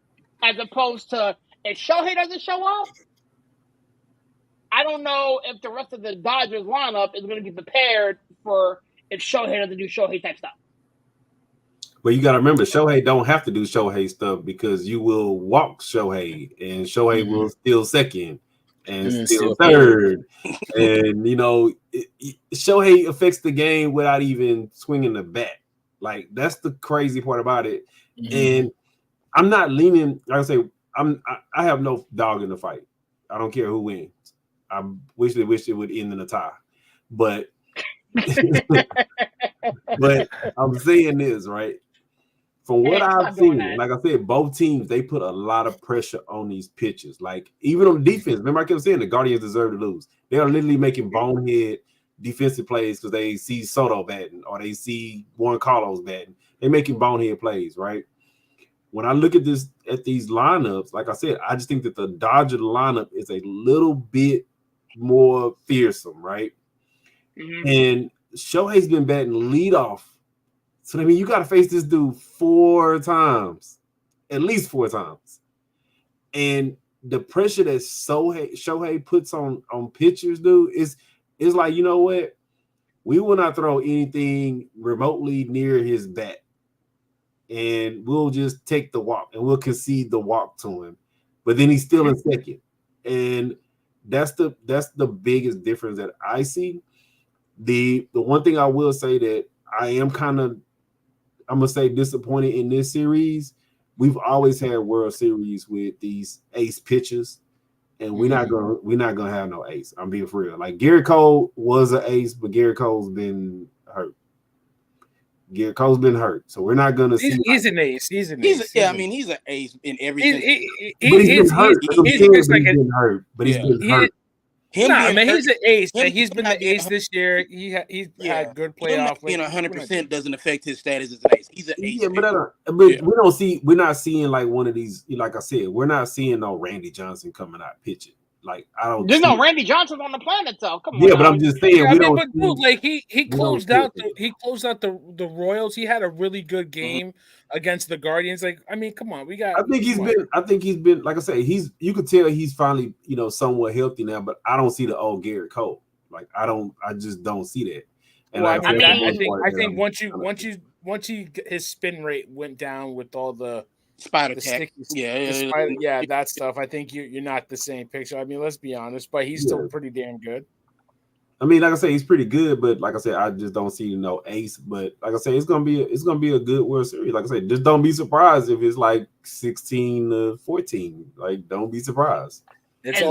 as opposed to if Shohei doesn't show up, I don't know if the rest of the Dodgers lineup is going to be prepared for if Shohei doesn't do Shohei type stuff. But you got to remember, Shohei don't have to do Shohei stuff because you will walk Shohei, and Shohei will steal second and steal third. And, Shohei affects the game without even swinging the bat. Like, that's the crazy part about it. And I'm not leaning, like I say, I have no dog in the fight. I don't care who wins. I wish it would end in a tie. But but I'm saying this, right? From what I've seen, like I said, both teams, they put a lot of pressure on these pitchers. Like, even on the defense, remember I kept saying the Guardians deserve to lose. They are literally making bonehead defensive plays because they see Soto batting or they see Juan Carlos batting. They're making bonehead plays, right? When I look at these lineups, like I said, I just think that the Dodger lineup is a little bit more fearsome, right? And Shohei's been batting leadoff. So, I mean, you got to face this dude 4 times, at least 4 times. And the pressure that Shohei puts on pitchers, dude, is like, you know what? We will not throw anything remotely near his bat. And we'll just take the walk and we'll concede the walk to him. But then he's still in second. And that's the biggest difference that I see. The one thing I will say that I am I'm gonna say disappointed in this series. We've always had World Series with these ace pitchers, and we're not gonna have no ace. I'm being for real. Like, Garrett Cole was an ace, but Garrett Cole's been hurt. So we're not gonna see. He's an ace. He's an ace. I mean, he's an ace in everything. But he's been hurt. He's been hurt. But he's been hurt. Nah, man, he's an ace. him He's been not the being ace this year. He's had good him playoff. not being 100% doesn't affect his status as an ace. He's an ace. Yeah, but we're not seeing like one of these. Like I said, we're not seeing no Randy Johnson coming out pitching. Like I don't. There's no Randy Johnson on the planet, though. Come on. Yeah, but I'm just saying we don't. But dude, like he closed out the Royals. He had a really good game against the Guardians. Like, I mean, come on, we got. I think he's been. Like I say, you could tell he's finally somewhat healthy now. But I don't see the old Garrett Cole. Like I just don't see that. And well, I think once his spin rate went down with all the spider tech, that stuff. I think you're not the same picture. I mean, let's be honest, but he's still pretty damn good. I mean, like I say, he's pretty good, but like I said, I just don't see no ace. But like I say, it's gonna be a good World Series. Like I said, just don't be surprised if it's like 16-14. Like, don't be surprised. As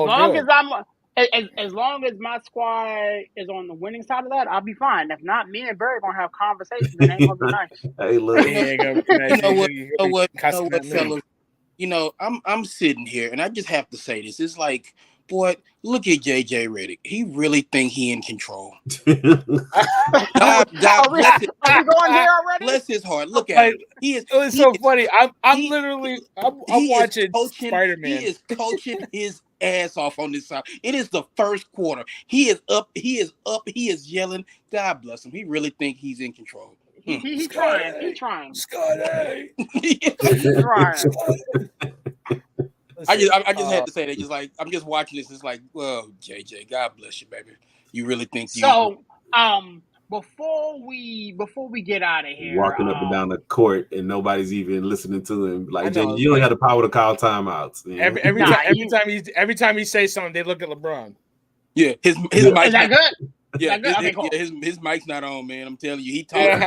long as my squad is on the winning side of that, I'll be fine. If not, me and Barry gonna have conversations. And ain't gonna be nice. Hey, look, you know what, fellas? You know, I'm sitting here, and I just have to say this. It's like, boy, look at JJ Redick. He really think he in control. God are we going here already? Bless his heart. Look at him. It's so funny. I'm watching Spider-Man. He is coaching his ass off on this side. It is the first quarter. He is up. He is yelling. God bless him. He really think he's in control. He's trying. He's trying. Scotty. He's trying. I just had to say that. Just like I'm just watching this. It's like, well, JJ, God bless you, baby. You really think you? So, before we get out of here, walking up and down the court and nobody's even listening to him. Like, you don't have the power to call timeouts. Every time he says something, they look at LeBron. Yeah, his mic. Is that good? Yeah, cool. his mic's not on, man. I'm telling you, he talking.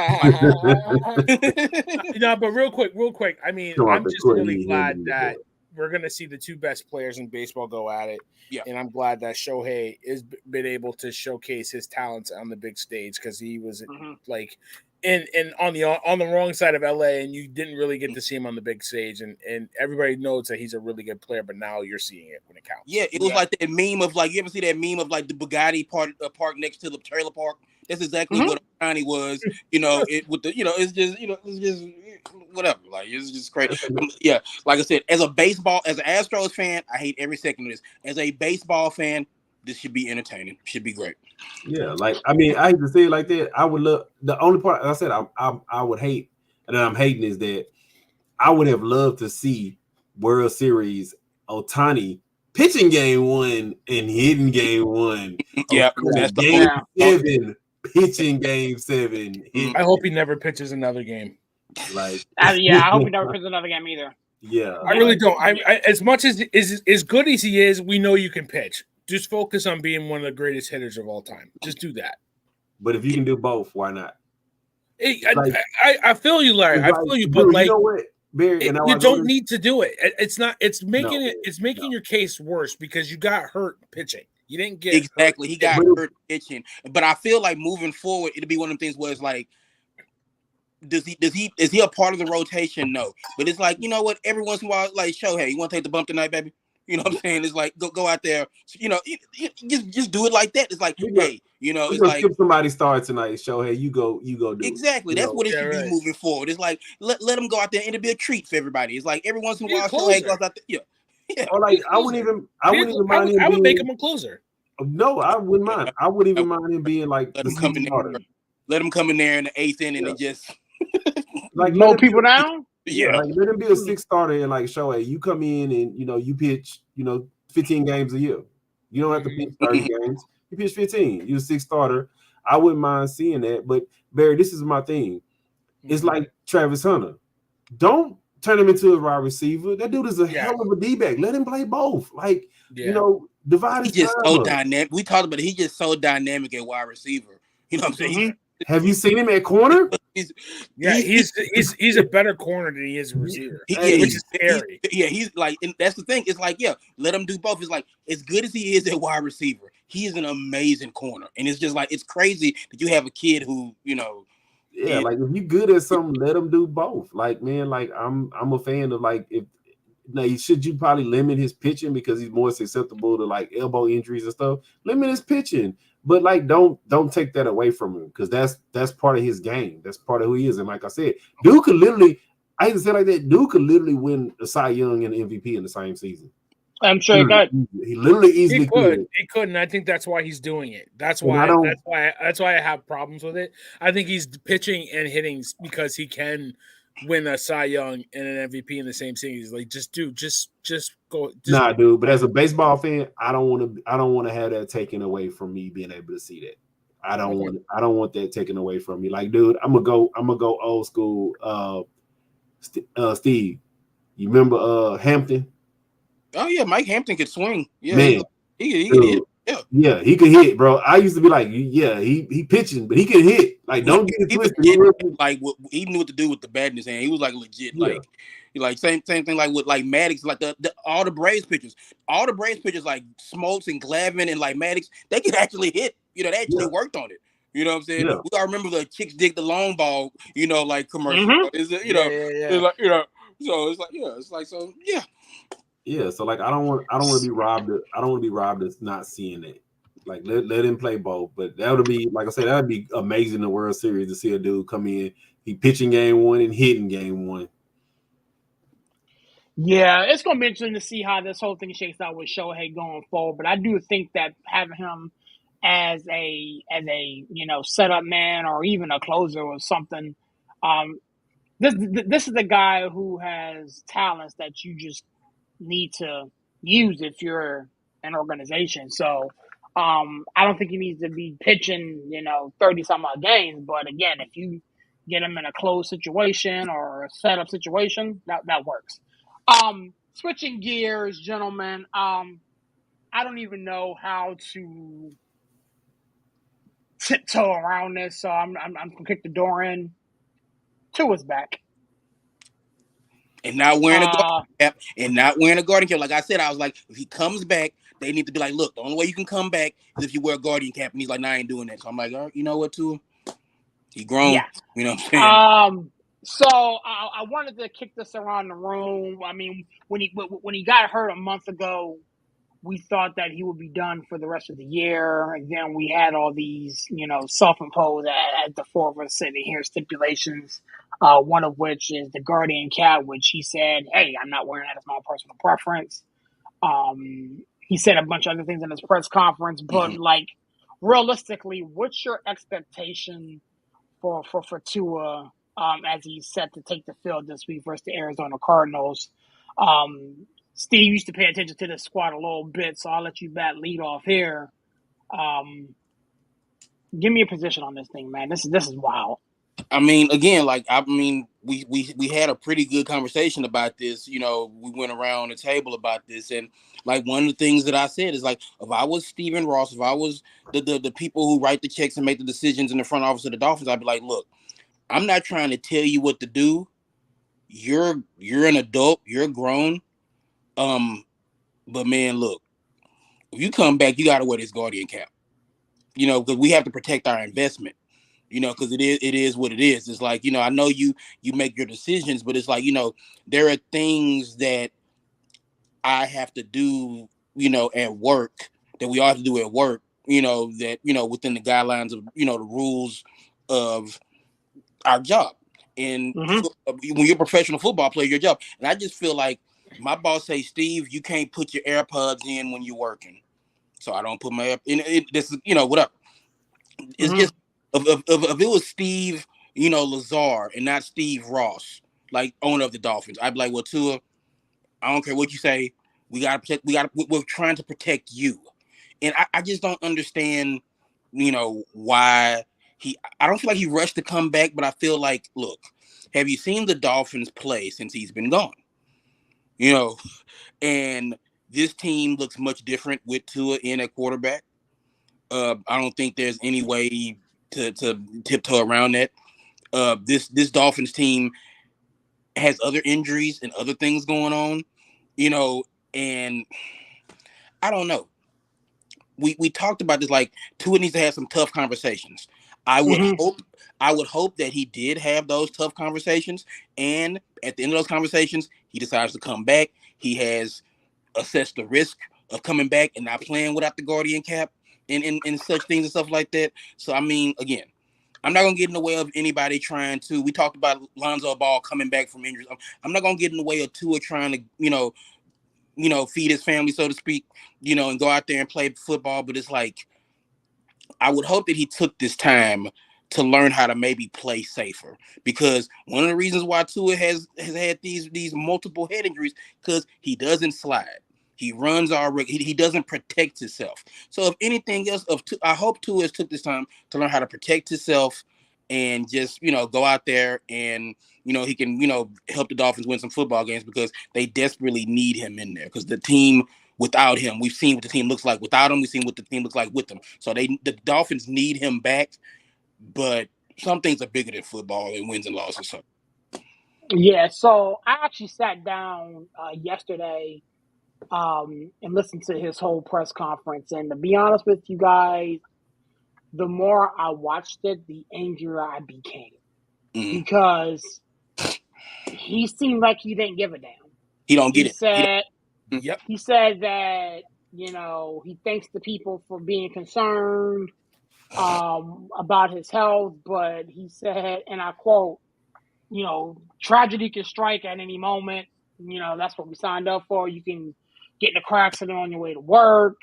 But real quick. I mean, I'm just really glad that we're going to see the two best players in baseball go at it. Yeah. And I'm glad that Shohei has been able to showcase his talents on the big stage, because he was like in on the wrong side of LA, and you didn't really get to see him on the big stage. And everybody knows that he's a really good player, but now you're seeing it when it counts. Yeah, it was like that meme of like, you ever see that meme of like the Bugatti park next to the trailer park? That's exactly what Ohtani was. It's just whatever. Like, it's just crazy. Like I said, as an Astros fan, I hate every second of this. As a baseball fan, this should be entertaining. Should be great. Yeah, like, I mean, I hate to say it like that. I would love, the only part I said I would hate, and I'm hating, is that I would have loved to see World Series Ohtani pitching game 1 and hitting game 1. Yeah, game 7. Pitching game 7. I hope he never pitches another game. Like, I hope he never pitches another game either. Yeah, I really don't. I as much as good as he is, we know you can pitch. Just focus on being one of the greatest hitters of all time. Just do that. But if you can do both, why not? I feel you, Larry. I feel you, but like, you know what, Barry, you don't need to do it. It's not. It's making your case worse because you got hurt pitching. You didn't get exactly. Hurt. He got hurt pitching, but I feel like moving forward, it'll be one of them things where it's like, is he a part of the rotation? No, but it's like, you know what? Every once in a while, like, Shohei, you want to take the bump tonight, baby? You know what I'm saying? It's like, go out there. Just do it like that. It's like, hey, it's like, skip somebody start tonight. Shohei, you go do exactly. That's what it should be moving forward. It's like, let them go out there, and it'll be a treat for everybody. It's like every once in a while, Shohei goes out there. Yeah. Or like, I wouldn't even mind him. I would make him a closer. No, I wouldn't mind. I wouldn't even mind him being like let him come in there. Let him come in there in the 8th inning and just like mow people down. Yeah, like, let him be a 6th starter and like Shohei, you come in and you pitch 15 games a year. You don't have to pitch 30 games. You pitch 15. You're a 6th starter. I wouldn't mind seeing that. But Barry, this is my thing. It's like Travis Hunter. Don't turn him into a wide receiver. That dude is a hell of a D-back. Let him play both. Like, divide his time. He's just so dynamic. We talked about it. He's just so dynamic at wide receiver. You know what I'm saying? Have you seen him at corner? He's a better corner than he is a receiver, which is scary. He's like, and that's the thing. It's like, let him do both. It's like, as good as he is at wide receiver, he is an amazing corner, and it's just like, it's crazy that you have a kid who, like, if you're good at something, let him do both. Like, man, like, I'm a fan of, like, if now should you probably limit his pitching because he's more susceptible to like elbow injuries and stuff. Limit his pitching, but like don't take that away from him because that's part of his game. That's part of who he is. And like I said, dude could literally, I hate to say it like that, dude could literally win a Cy Young and MVP in the same season. I'm sure he could. He literally easily could. He could, and I think that's why he's doing it. That's why I have problems with it. I think he's pitching and hitting because he can win a Cy Young and an MVP in the same season. He's like, just go. Dude. But as a baseball fan, I don't want to have that taken away from me being able to see that. I don't want that taken away from me. Like, dude, I'm gonna go old school. Steve, you remember Hampton? Oh yeah, Mike Hampton could swing. Yeah, man, he could hit. Yeah, he could hit, bro. I used to be like, yeah, he pitching, but he can hit. Like, don't get it twisted. Like, he knew what to do with the bat in his hand. He was like legit. Yeah. Like same thing. Like with like Maddox, like all the Braves pitchers, like Smoltz and Glavine and like Maddox, they could actually hit. You know, they actually worked on it. You know what I'm saying? Yeah. We gotta remember the chicks dig the long ball. You know, like commercial. Mm-hmm. Is it? You know, it's like, you know. So it's like, yeah, it's like, so yeah. Yeah, so like I don't want to be robbed. I don't want to be robbed of not seeing it. Like let him play both. But that would be, like I said, that would be amazing in the World Series to see a dude come in, he pitching game one and hitting game one. Yeah, it's gonna be interesting to see how this whole thing shakes out with Shohei going forward. But I do think that having him as a setup man or even a closer or something, this is the guy who has talents that you just need to use if you're an organization. So I don't think he needs to be pitching 30 some odd games, but again, if you get him in a closed situation or a setup situation, that works. Switching gears, gentlemen, I don't even know how to tiptoe around this, so I'm gonna kick the door in. Tua's back. And not wearing a guardian cap. Like I said, I was like, if he comes back, they need to be like, look, the only way you can come back is if you wear a guardian cap. And he's like, nah, I ain't doing that. So I'm like, all right, you know what, Tua? He grown. Yeah. You know what I'm saying? So I wanted to kick this around the room. I mean, when he got hurt a month ago, we thought that he would be done for the rest of the year. And then we had all these, self-imposed, as the four of us sitting here, stipulations. One of which is the guardian cap, which he said, hey, I'm not wearing that as my personal preference. He said a bunch of other things in his press conference, but like realistically, what's your expectation for Tua as he's set to take the field this week versus the Arizona Cardinals? Steve used to pay attention to the squad a little bit, so I'll let you bat lead off here. Give me a position on this thing, man. This is wild. I mean, again, we had a pretty good conversation about this. We went around the table about this, and like one of the things that I said is like, if I was Stephen Ross, if I was the people who write the checks and make the decisions in the front office of the Dolphins, I'd be like, look, I'm not trying to tell you what to do. You're an adult, you're grown. But man, look, if you come back, you got to wear this guardian cap, because we have to protect our investment, because it is what it is. It's like, I know you make your decisions, but it's like, there are things that I have to do, at work that we all have to do at work, that, within the guidelines of, the rules of our job. And when you're a professional football player, your job. And I just feel like my boss say, Steve, you can't put your AirPods in when you're working. So I don't put my in. This is, whatever. It's just if it was Steve, Lazar and not Steve Ross, like owner of the Dolphins, I'd be like, well, Tua, I don't care what you say. We're trying to protect you. And I just don't understand, why I don't feel like he rushed to come back, but I feel like, look, have you seen the Dolphins play since he's been gone? And this team looks much different with Tua in at quarterback. I don't think there's any way to tiptoe around that. This Dolphins team has other injuries and other things going on, and I don't know. We talked about this, like Tua needs to have some tough conversations. I would hope that he did have those tough conversations, and at the end of those conversations, he decides to come back. He has assessed the risk of coming back and not playing without the guardian cap and such things and stuff like that. So I mean, again, I'm not gonna get in the way of anybody trying to. We talked about Lonzo Ball coming back from injuries. I'm not gonna get in the way of Tua trying to, feed his family, so to speak, and go out there and play football. But it's like, I would hope that he took this time to learn how to maybe play safer, because one of the reasons why Tua has had these multiple head injuries, because he doesn't slide. He runs he doesn't protect himself. So if anything else, I hope Tua has took this time to learn how to protect himself and just, go out there and, he can, help the Dolphins win some football games, because they desperately need him in there, because the team without him, we've seen what the team looks like without him. We've seen what the team looks like with him. So the Dolphins need him back, but some things are bigger than football and wins and losses. So. Yeah, so I actually sat down yesterday and listened to his whole press conference. And to be honest with you guys, the more I watched it, the angrier I became. Because he seemed like he didn't give a damn. He don't get it. He said that, he thanks the people for being concerned about his health, but he said, and I quote, tragedy can strike at any moment. That's what we signed up for. You can get in a car accident on your way to work.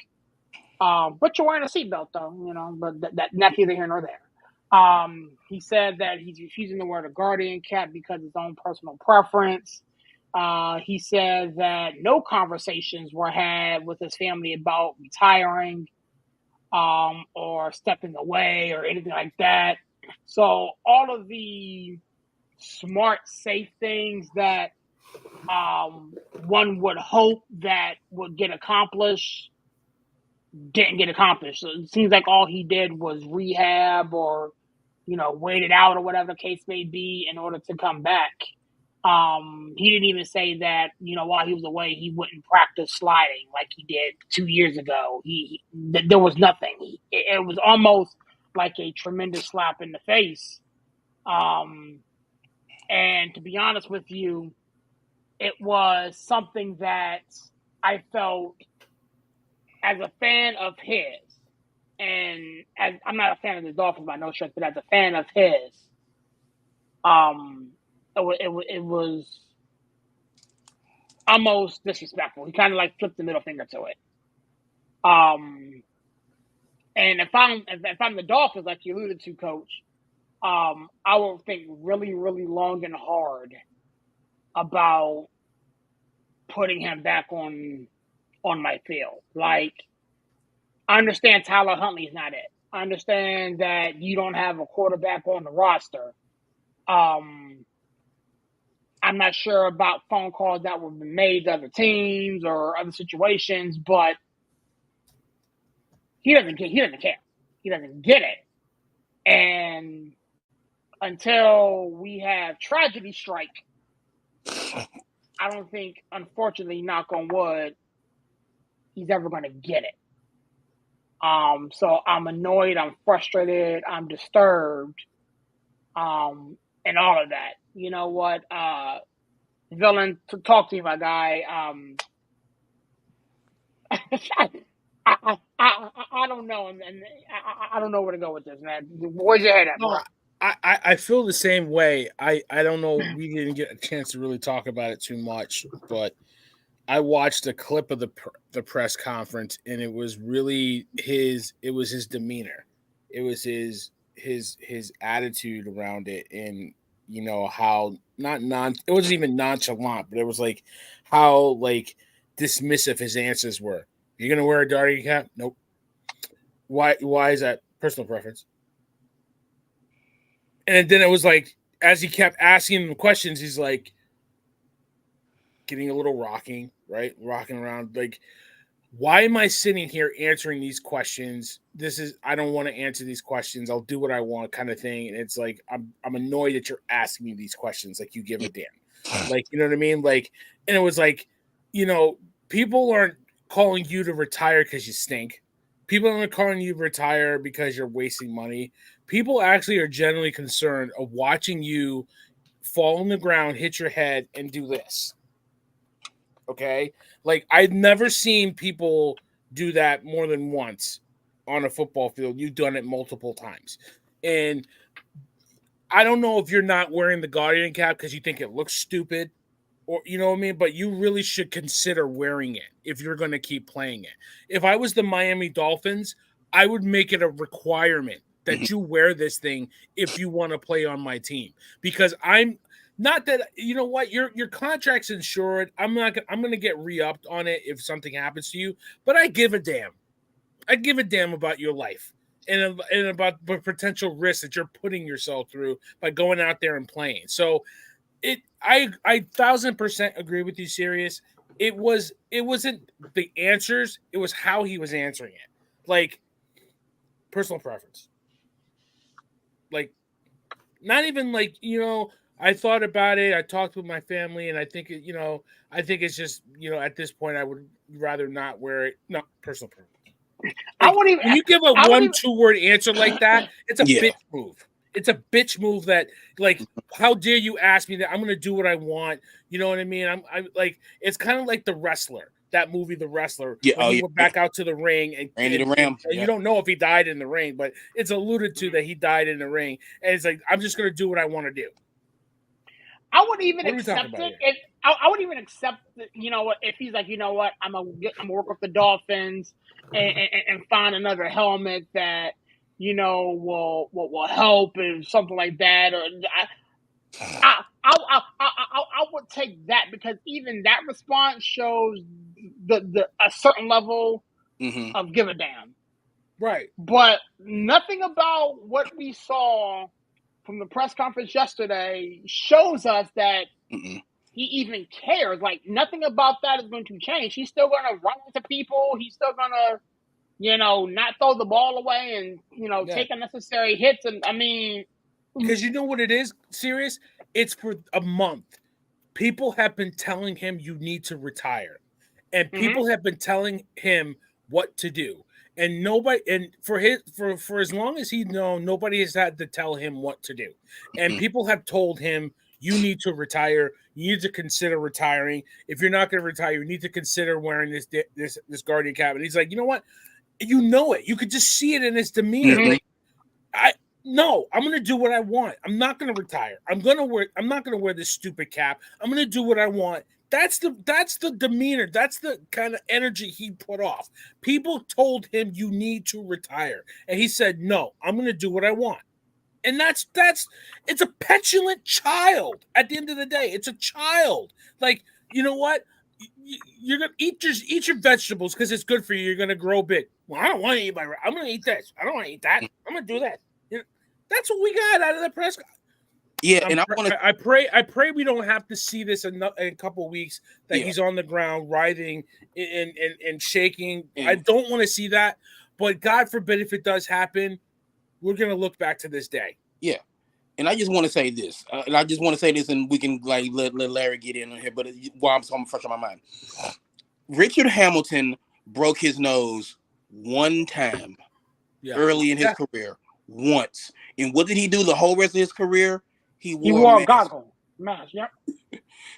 But you're wearing a seatbelt, though, but that's neither here nor there. He said that he's refusing to wear the guardian cap because of his own personal preference. He said that no conversations were had with his family about retiring or stepping away or anything like that. So all of the smart, safe things that one would hope that would get accomplished didn't get accomplished. So it seems like all he did was rehab or, wait it out or whatever the case may be in order to come back. He didn't even say that, while he was away, he wouldn't practice sliding like he did 2 years ago. There was nothing. It was almost like a tremendous slap in the face. And to be honest with you, it was something that I felt as a fan of his, and as I'm not a fan of the Dolphins by no stretch, but as a fan of his, it was almost disrespectful. He kind of like flipped the middle finger to it. And if I'm the Dolphins, like you alluded to, Coach, I will think really, really long and hard about putting him back on my field. Like, I understand Tyler Huntley's not it. I understand that you don't have a quarterback on the roster. I'm not sure about phone calls that were made to other teams or other situations, but he doesn't care. He doesn't get it. And until we have tragedy strike, I don't think, unfortunately, knock on wood, he's ever going to get it. So I'm annoyed, I'm frustrated, I'm disturbed, and all of that. You know what, Villain, to talk to you, my guy. I don't know, and I don't know where to go with this, man. Where's your head at, bro? I feel the same way. I don't know. We didn't get a chance to really talk about it too much, but I watched a clip of the press conference, and it was really his demeanor. It was his attitude around it, and how it wasn't even nonchalant, but it was like how dismissive his answers were. You're gonna wear a guardian cap? Nope. Why is that? Personal preference. And then it was like, as he kept asking him questions, he's like getting a little rocking around. Like, why am I sitting here answering these questions? I don't want to answer these questions. I'll do what I want, kind of thing. And it's like, I'm annoyed that you're asking me these questions. Like, you give a damn. Like, you know what I mean? Like, and it was like, people aren't calling you to retire because you stink. People aren't calling you to retire because you're wasting money. People actually are generally concerned of watching you fall on the ground, hit your head, and do this. Okay, like I've never seen people do that more than once on a football field. You've done it multiple times, and I don't know if you're not wearing the Guardian cap because you think it looks stupid, or you know what I mean. But you really should consider wearing it if you're going to keep playing it. If I was the Miami Dolphins, I would make it a requirement that you wear this thing if you want to play on my team, because I'm not that, you know what, your contract's insured. I'm going to get re-upped on it if something happens to you, but I give a damn. I give a damn about your life and about the potential risks that you're putting yourself through by going out there and playing. So I 1,000% agree with you, Sirius. It wasn't the answers, it was how he was answering it. Like personal preference. Like, not even like, I thought about it. I talked with my family, and I think, I think it's just, at this point, I would rather not wear it. No, personal preference. Like, I wouldn't even. When you give a 2-word answer like that, it's a bitch move. It's a bitch move that, like, how dare you ask me that? I'm going to do what I want. You know what I mean? I'm like, it's kind of like The Wrestler. That movie, The Wrestler, when he went back out to the ring, and you don't know if he died in the ring, but it's alluded to that he died in the ring, and it's like, I'm just going to do what I want to do. I wouldn't even accept it. I wouldn't even accept, if he's like, I'm gonna work with the Dolphins and find another helmet that will help and something like that, or I would take that, because even that response shows a certain level of give a damn. Right. But nothing about what we saw from the press conference yesterday shows us that he even cares. Like, nothing about that is going to change. He's still going to run into people. He's still going to, not throw the ball away and, take unnecessary hits. And I mean, because you know what it is, Sirius? It's for a month. People have been telling him you need to retire, and people have been telling him what to do. And nobody, and for as long as he's known, nobody has had to tell him what to do. And people have told him, you need to retire. You need to consider retiring. If you're not going to retire, you need to consider wearing this Guardian cap. And he's like, you know what? You know it. You could just see it in his demeanor. Like, no, I'm going to do what I want. I'm not going to retire. I'm not going to wear this stupid cap. I'm going to do what I want. That's the demeanor. That's the kind of energy he put off. People told him you need to retire, and he said, "No, I'm going to do what I want." And that's it's a petulant child. At the end of the day, it's a child. Like, you know what? You're gonna eat your vegetables because it's good for you. You're gonna grow big. Well, I don't want to eat I'm gonna eat this. I don't want to eat that. I'm gonna do that. That's what we got out of the press. Yeah, and I pray we don't have to see this in a couple of weeks, that he's on the ground writhing and shaking. I don't want to see that, but God forbid if it does happen, we're gonna look back to this day. Yeah, and I just want to say this, and we can like let Larry get in on here. But while I'm fresh on my mind, Richard Hamilton broke his nose one time early in his career, once, and what did he do the whole rest of his career? He wore a goggle mask. Yep.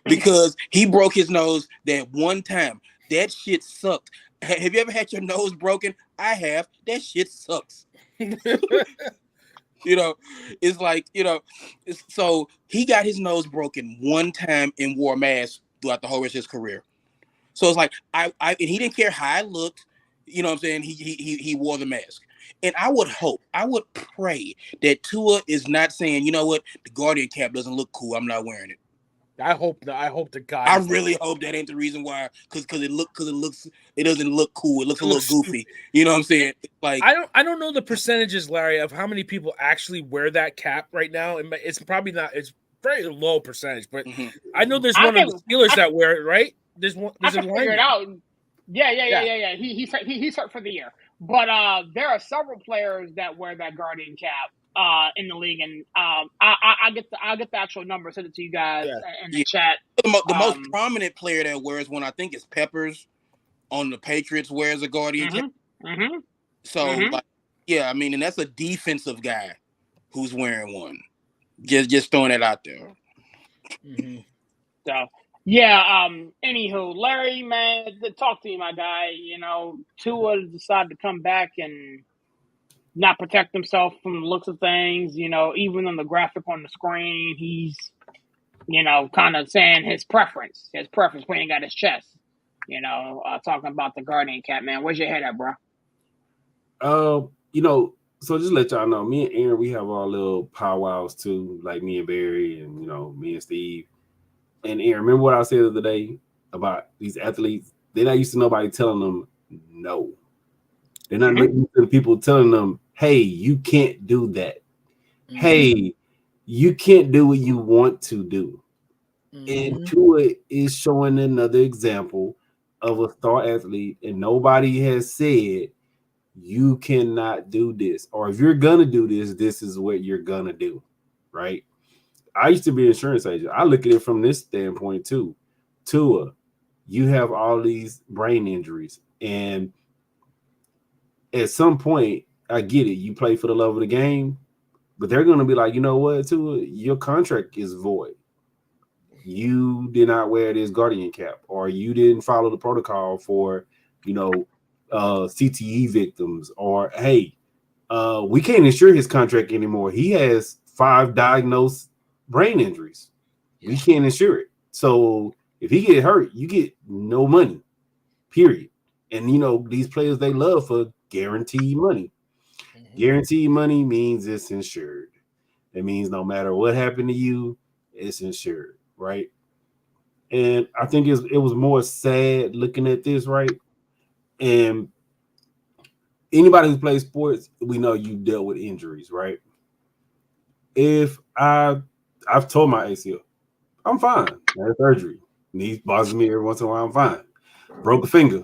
Because he broke his nose that one time. That shit sucked. Have you ever had your nose broken? I have. That shit sucks. It's like, so he got his nose broken one time and wore a mask throughout the whole rest of his career. So it's like, and he didn't care how I looked. You know what I'm saying? He wore the mask. And I would pray that Tua is not saying, you know what, the Guardian cap doesn't look cool, I'm not wearing it. I hope to God. I really hope that ain't the reason why, because it doesn't look cool. It looks a little goofy. You know what I'm saying? Like, I don't know the percentages, Larry, of how many people actually wear that cap right now. It's probably not. It's very low percentage, but I know there's one of the Steelers that wear it, right? There's one. There's I can figure it out. Yeah. He's hurt for the year, but there are several players that wear that Guardian cap in the league, and I'll get the actual number, send it to you guys in the chat. The most prominent player that wears one, I think, is Peppers on the Patriots, wears a Guardian cap. So, I mean, and that's a defensive guy who's wearing one. Just throwing it out there. So, Yeah. Anywho, Larry, man, talk to you, my guy. Tua decided to come back and not protect himself from the looks of things. Even on the graphic on the screen, he's kind of saying his preference playing at his chest. Talking about the Guardian Cap, man. Where's your head at, bro? So just let y'all know, me and Aaron, we have our little powwows too, like me and Barry and me and Steve. And Aaron, remember what I said the other day about these athletes? They're not used to nobody telling them no. They're not used to the people telling them, hey, you can't do that. Mm-hmm. Hey, you can't do what you want to do. Mm-hmm. And Tua is showing another example of a star athlete, and nobody has said you cannot do this, or if you're gonna do this, this is what you're gonna do, right? I used to be an insurance agent. I look at it from this standpoint too. Tua, you have all these brain injuries, and at some point, I get it. You play for the love of the game, but they're gonna be like, you know what, Tua, your contract is void. You did not wear this Guardian Cap, or you didn't follow the protocol for, CTE victims, or hey, we can't insure his contract anymore. He has 5 diagnosed brain injuries. We can't insure it. So if he get hurt, you get no money, period. And these players, they love for guaranteed money. Mm-hmm. Guaranteed money means it's insured. It means no matter what happened to you, it's insured, right? And I think it was more sad looking at this, right? And anybody who plays sports, we know you dealt with injuries, right? If I've told my ACL, I'm fine. I had surgery. Knees bothers me every once in a while, I'm fine. Broke a finger.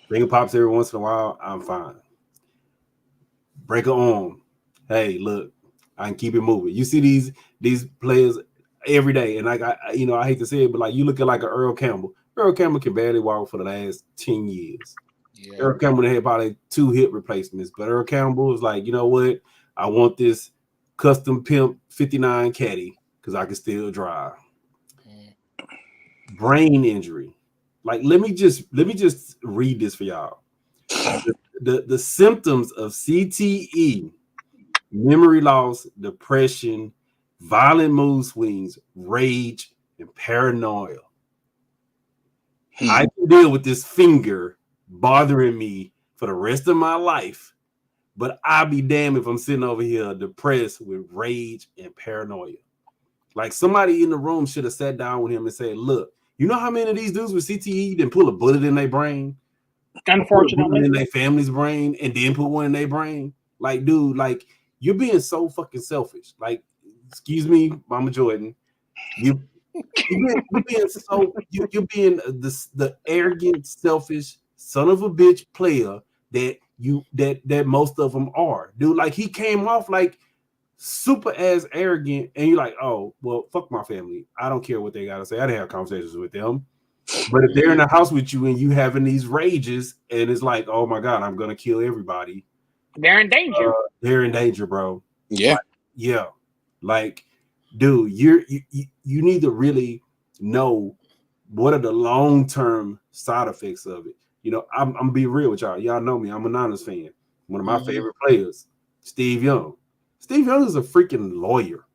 Finger pops every once in a while, I'm fine. Break an arm. Hey, look, I can keep it moving. You see these players every day, and I hate to say it, but like you look at like an Earl Campbell. Earl Campbell can barely walk for the last 10 years. Yeah. Earl Campbell had probably 2 hip replacements, but Earl Campbell was like, you know what? I want this custom Pimp 59 caddy because I can still drive. Brain injury. Like, let me just read this for y'all. The symptoms of CTE: memory loss, depression, violent mood swings, rage, and paranoia. I can deal with this finger bothering me for the rest of my life, but I'll be damned if I'm sitting over here depressed with rage and paranoia. Like, somebody in the room should have sat down with him and said, look, you know how many of these dudes with CTE didn't pull a bullet in their brain? Unfortunately. In their family's brain and then put one in their brain? Like, dude, like, you're being so fucking selfish. Like, excuse me, Mama Jordan, you're being the arrogant, selfish son of a bitch player that most of them are, dude. Like, he came off like super ass arrogant, and you're like, oh well, fuck my family. I don't care what they gotta say. I didn't have conversations with them. But if they're in the house with you and you having these rages, and it's like, oh my god, I'm gonna kill everybody. They're in danger. They're in danger, bro. Yeah, like, yeah. Like, dude, you need to really know what are the long-term side effects of it. I'm gonna be real with y'all. Y'all know me. I'm a Niners fan. One of my favorite players, Steve Young. Steve Young is a freaking lawyer.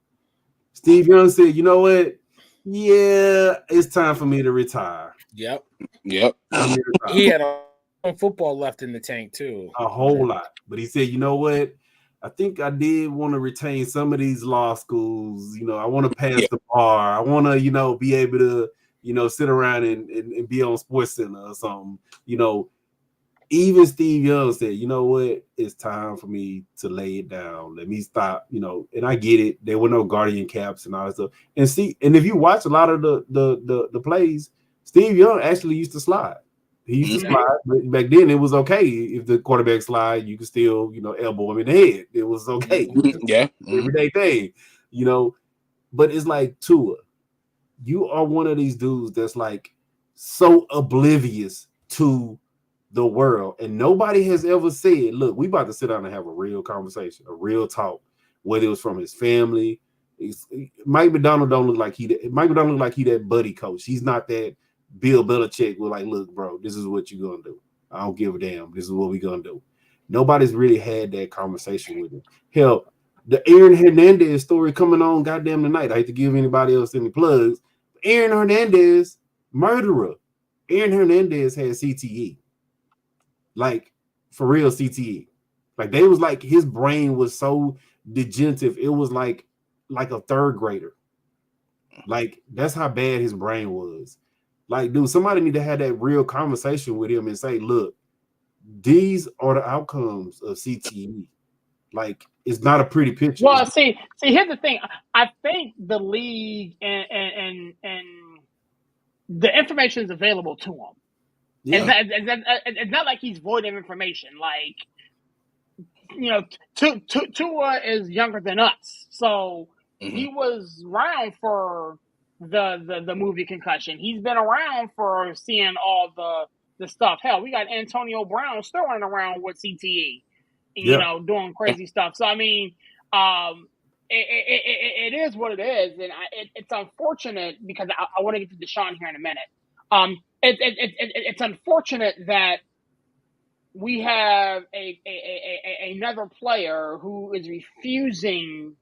Steve Young said, you know what? Yeah, it's time for me to retire. Yep. He had a football left in the tank too. A whole lot. But he said, you know what? I think I did want to retain some of these law schools. I want to pass the bar. I want to, be able to, sit around and be on SportsCenter or something. Even Steve Young said, you know what? It's time for me to lay it down. Let me stop, and I get it. There were no Guardian Caps and all that stuff. And if you watch a lot of the plays, Steve Young actually used to slide. He used to slide, but back then it was okay. If the quarterback slide, you could still, elbow him in the head. It was okay. Yeah. Everyday thing, But it's like, Tua, you are one of these dudes that's like so oblivious to the world, and nobody has ever said, look, we about to sit down and have a real conversation, a real talk, whether it was from his family, Mike Macdonald don't look like Mike Macdonald look like he that buddy coach. He's not that Bill Belichick with like, look, bro, this is what you're gonna do. I don't give a damn. This is what we're gonna do. Nobody's really had that conversation with him. Hell, the Aaron Hernandez story coming on goddamn tonight. I hate to give anybody else any plugs. Aaron Hernandez, murderer. Aaron Hernandez had CTE. Like, for real CTE. Like, they was like, his brain was so degenerative. It was like a third grader. Like, that's how bad his brain was. Like, dude, somebody need to have that real conversation with him and say, look, these are the outcomes of CTE. Like, it's not a pretty picture. Well, see, here's the thing. I think the league and the information is available to him. Yeah. It's not like he's void of information. Like, you know, Tua is younger than us, so he was around for the movie Concussion. He's been around for seeing all the stuff. Hell, we got Antonio Brown still running around with CTE, you know, doing crazy stuff. So I mean, it is what it is, and it's unfortunate because I want to get to Deshaun here in a minute. It's unfortunate that we have another player who is refusing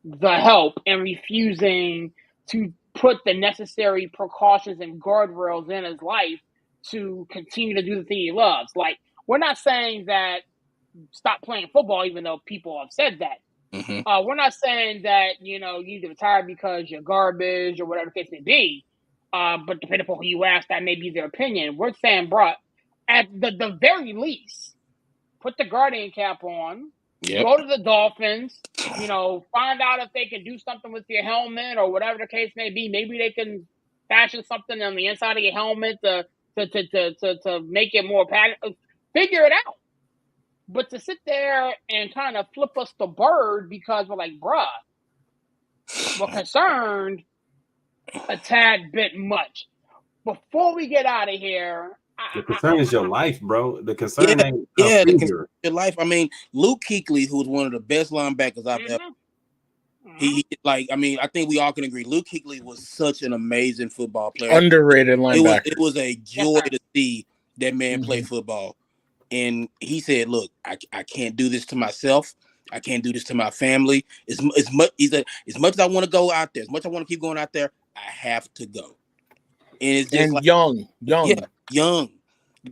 the help and refusing to put the necessary precautions and guardrails in his life to continue to do the thing he loves. Like, we're not saying that stop playing football, even though people have said that. We're not saying that, you know, you need to retire because you're garbage or whatever the case may be. But depending upon who you ask, that may be their opinion. We're saying, bro, at the very least, put the guardian cap on, go to the Dolphins, you know, find out if they can do something with your helmet or whatever the case may be. Maybe they can fashion something on the inside of your helmet to make it more pattern. Figure it out. But to sit there and kind of flip us the bird because we're like, bruh, we're concerned a tad bit much. Before we get out of here, the concern is your life, bro. The concern ain't your life. I mean, Luke Kuechly, who's one of the best linebackers I've ever. He like, I mean, I think we all can agree. Luke Kuechly was such an amazing football player. Underrated linebacker. It was a joy to see that man play football. And he said, "Look, I can't do this to myself. I can't do this to my family. As much as I want to go out there, as much as I want to keep going out there, I have to go." And it's just like, young,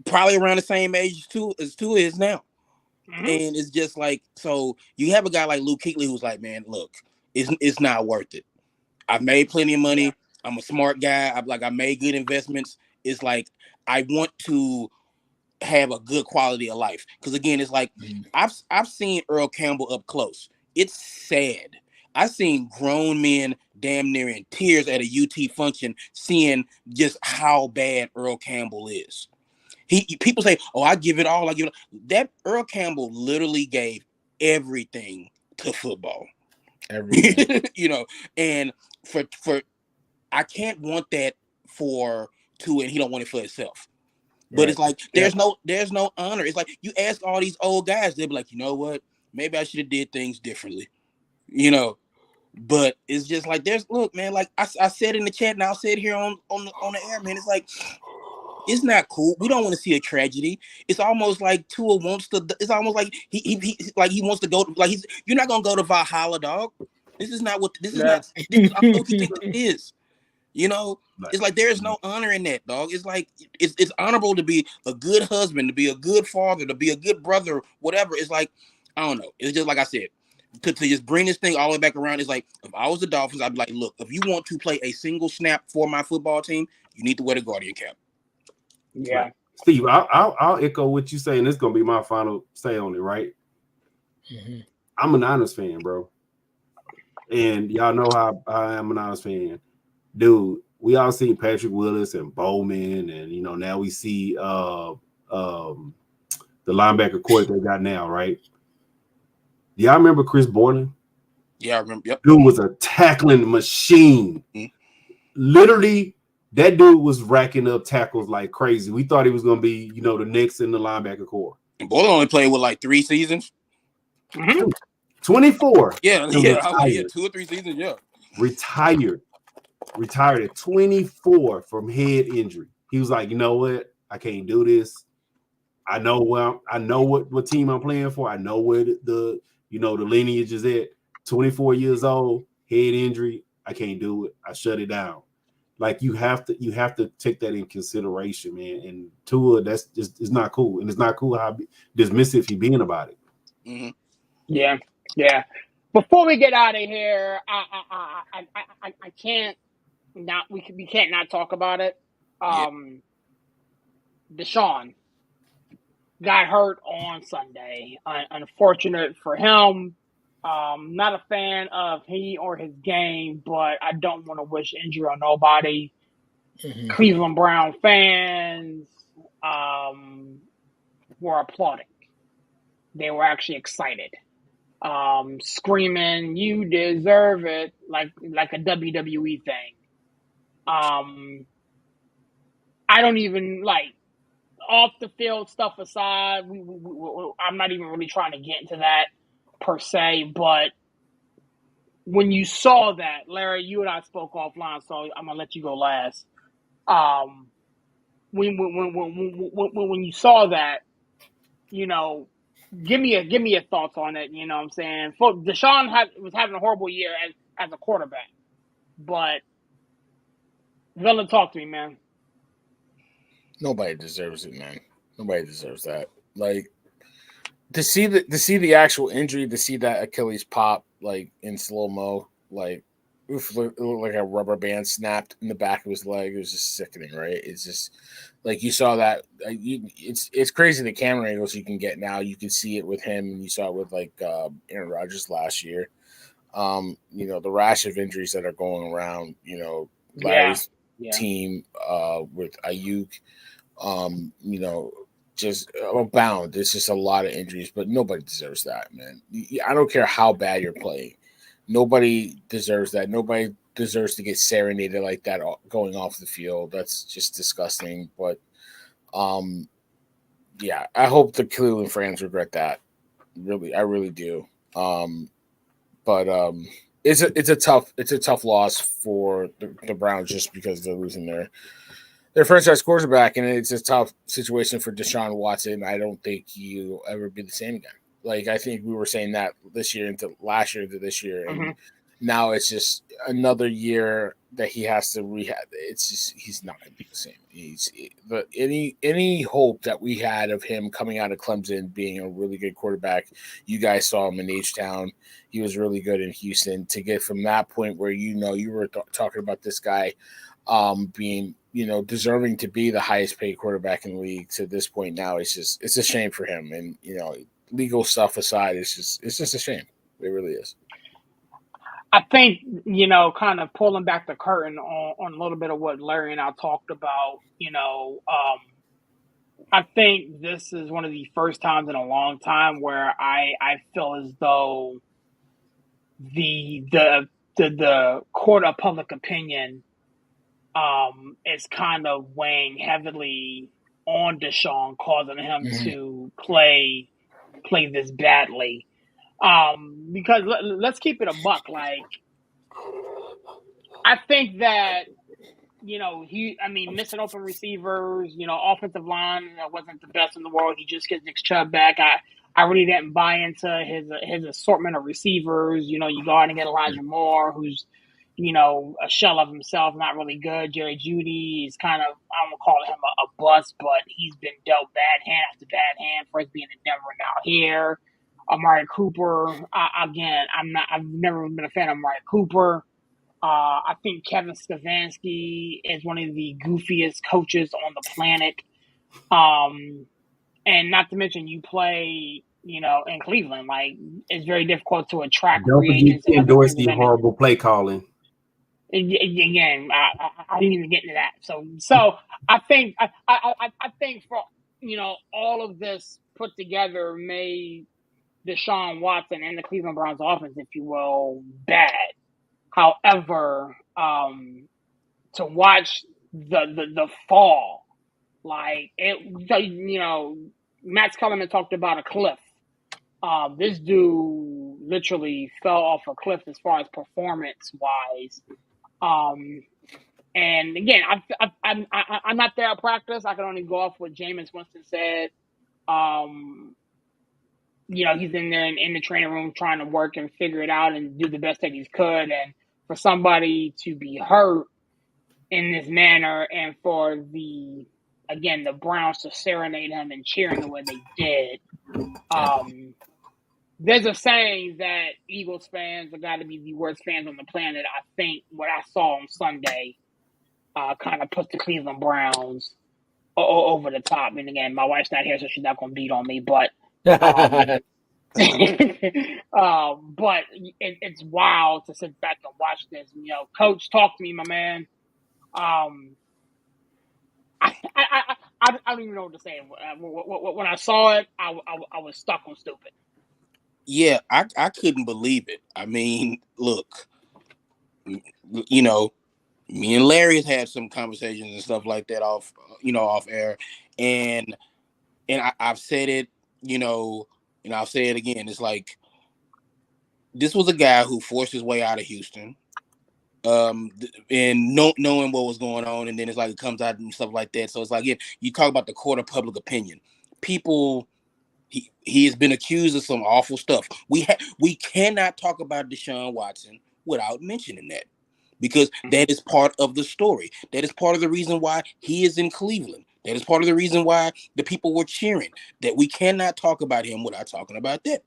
probably around the same age as Tua is now. And it's just like, so you have a guy like Luke Kuechly who's like, man, look, it's not worth it. I've made plenty of money. I'm a smart guy. I made good investments. It's like, I want to have a good quality of life. Because again, it's like, I've seen Earl Campbell up close. It's sad. I've seen grown men damn near in tears at a UT function seeing just how bad Earl Campbell is. People say, "Oh, I give it all. I give it all." That Earl Campbell literally gave everything to football. Everything. You know, and for I can't want that for Tua, and he don't want it for himself. But it's like there's no honor. It's like you ask all these old guys, they'll be like, you know what? Maybe I should have did things differently. You know. But it's just like look, man, like I said in the chat, and I'll say it here on the air, man. It's like, it's not cool. We don't want to see a tragedy. It's almost like Tua wants to. It's almost like he wants to go. Like you're not gonna go to Valhalla, dog. This is not what this is not. This, I don't know what you think it is. You know, it's like there's no honor in that, dog. It's like it's honorable to be a good husband, to be a good father, to be a good brother, whatever. It's like, I don't know. It's just like I said. To just bring this thing all the way back around, is like, if I was the Dolphins, I'd be like, look, if you want to play a single snap for my football team, you need to wear the guardian cap. Yeah. Steve, I'll echo what you saying. This is going to be my final say on it, right? I'm a Niners fan, bro. And y'all know how I am a Niners fan. Dude, we all seen Patrick Willis and Bowman, and, you know, now we see the linebacker court they got now, right? Y'all remember Chris Borland? Yeah, I remember. Yep. Dude was a tackling machine. Literally, that dude was racking up tackles like crazy. We thought he was going to be, you know, the next in the linebacker core. And Borland only played with like 3 seasons. 24. Yeah, and yeah. I was like, yeah, retired. 2 or 3 seasons. Yeah. Retired at 24 from head injury. He was like, you know what? I can't do this. I know what team I'm playing for. I know where the lineage is at. 24 years old, head injury. I can't do it. I shut it down. Like you have to take that in consideration, man. And Tua, that's just it's not cool, and it's not cool how dismissive he being about it. Mm-hmm. Yeah. Before we get out of here, I can't not we can't not talk about it. Deshaun got hurt on Sunday. Unfortunate for him. Not a fan of he or his game, but I don't want to wish injury on nobody. Mhm. Cleveland Brown fans were applauding. They were actually excited, screaming, "You deserve it!" like a WWE thing. I don't even off the field stuff aside. I'm not even really trying to get into that per se, but when you saw that, Larry, you and I spoke offline, so I'm gonna let you go last. When you saw that, give me your thoughts on it. You know what I'm saying? Deshaun was having a horrible year as a quarterback, but Villa, talk to me, man. Nobody deserves it, man. Nobody deserves that. Like to see the actual injury, to see that Achilles pop like in slow mo, like it looked like a rubber band snapped in the back of his leg. It was just sickening, right? It's just like you saw that. It's crazy the camera angles you can get now. You can see it with him, and you saw it with Aaron Rodgers last year. The rash of injuries that are going around. Larry's team with Ayuk. Just abound. It's just a lot of injuries, but nobody deserves that, man. I don't care how bad you're playing. Nobody deserves that. Nobody deserves to get serenaded like that going off the field. That's just disgusting. But, I hope the Cleveland fans regret that. Really, I really do. It's a tough loss for the Browns just because they're losing their franchise quarterback, and it's a tough situation for Deshaun Watson. I don't think he'll ever be the same again. Like, I think we were saying that this year into last year into this year, and now it's just another year that he has to rehab. It's just he's not going to be the same. Any hope that we had of him coming out of Clemson being a really good quarterback, you guys saw him in H-Town. He was really good in Houston. To get from that point where you were talking about this guy being deserving to be the highest paid quarterback in the league to this point now, it's a shame for him. And legal stuff aside, it's just a shame. It really is. I think, kind of pulling back the curtain on a little bit of what Larry and I talked about, I think this is one of the first times in a long time where I feel as though the court of public opinion is kind of weighing heavily on Deshaun, causing him to play this badly. Because let's keep it a buck. Like, I think that, missing open receivers, offensive line wasn't the best in the world. He just gets Nick Chubb back. I really didn't buy into his assortment of receivers. You go out and get Elijah Moore, who's, a shell of himself, not really good. Jerry Jeudy is kind of, I don't call him a bust, but he's been dealt bad hand after bad hand, first being in Denver, now here. Amari Cooper, again, I've never been a fan of Amari Cooper. I think Kevin Stefanski is one of the goofiest coaches on the planet. And not to mention you play, in Cleveland, like it's very difficult to attract free agents. Don't endorse the horrible play calling. Again, I didn't even get into that. So I think for all of this put together made Deshaun Watson and the Cleveland Browns offense, if you will, bad. However, to watch the fall, like it, Matt Kellerman talked about a cliff. This dude literally fell off a cliff as far as performance wise. And again, I'm not there at practice. I can only go off what Jameis Winston said. He's in there in the training room trying to work and figure it out and do the best that he could. And for somebody to be hurt in this manner, and for the Browns to serenade him and cheering the way they did. There's a saying that Eagles fans have got to be the worst fans on the planet. I think what I saw on Sunday kind of puts the Cleveland Browns over the top. And again, my wife's not here, so she's not going to beat on me. But but it's wild to sit back and watch this. Coach, talk to me, my man. I don't even know what to say. When I saw it, I was stuck on stupid. Yeah, I couldn't believe it. I mean, look, me and Larry has had some conversations and stuff like that off air, and I've said it, and I'll say it again. It's like, this was a guy who forced his way out of Houston, and knowing what was going on, and then it's like it comes out and stuff like that. So it's like, you talk about the court of public opinion. People, he has been accused of some awful stuff. We cannot talk about Deshaun Watson without mentioning that, because that is part of the story. That is part of the reason why he is in Cleveland. That is part of the reason why the people were cheering. That we cannot talk about him without talking about that.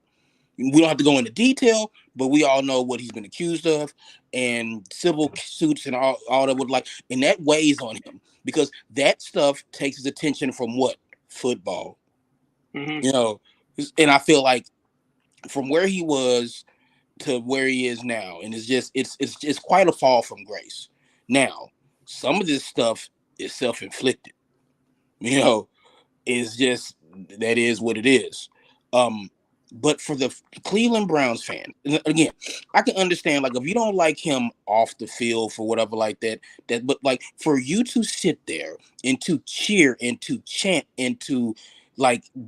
We don't have to go into detail, but we all know what he's been accused of, and civil suits and all that would and that weighs on him, because that stuff takes his attention from what? Football. And I feel like from where he was to where he is now, and it's quite a fall from grace. Now, some of this stuff is self-inflicted. It's just, that is what it is. But for the Cleveland Browns fan, again, I can understand, if you don't like him off the field for whatever but for you to sit there and to cheer and to chant and to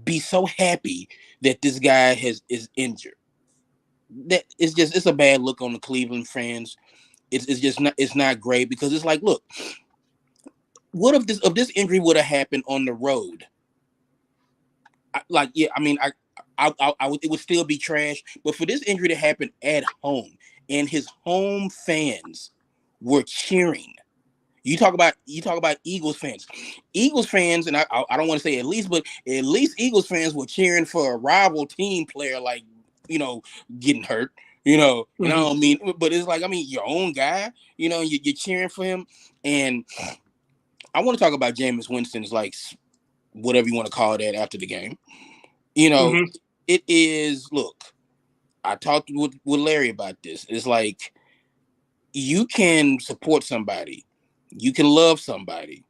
be so happy that this guy is injured, that it's a bad look on the Cleveland fans. It's not great, because it's like, look, what if this injury would have happened on the road? It would still be trash. But for this injury to happen at home, and his home fans were cheering. You talk about Eagles fans. Eagles fans, and I don't want to say at least, but at least Eagles fans were cheering for a rival team player, getting hurt. And I don't mean, but it's your own guy. You're cheering for him. And I want to talk about Jameis Winston's, whatever you want to call that, after the game. It is, look, I talked with Larry about this. It's like, you can support somebody, you can love somebody,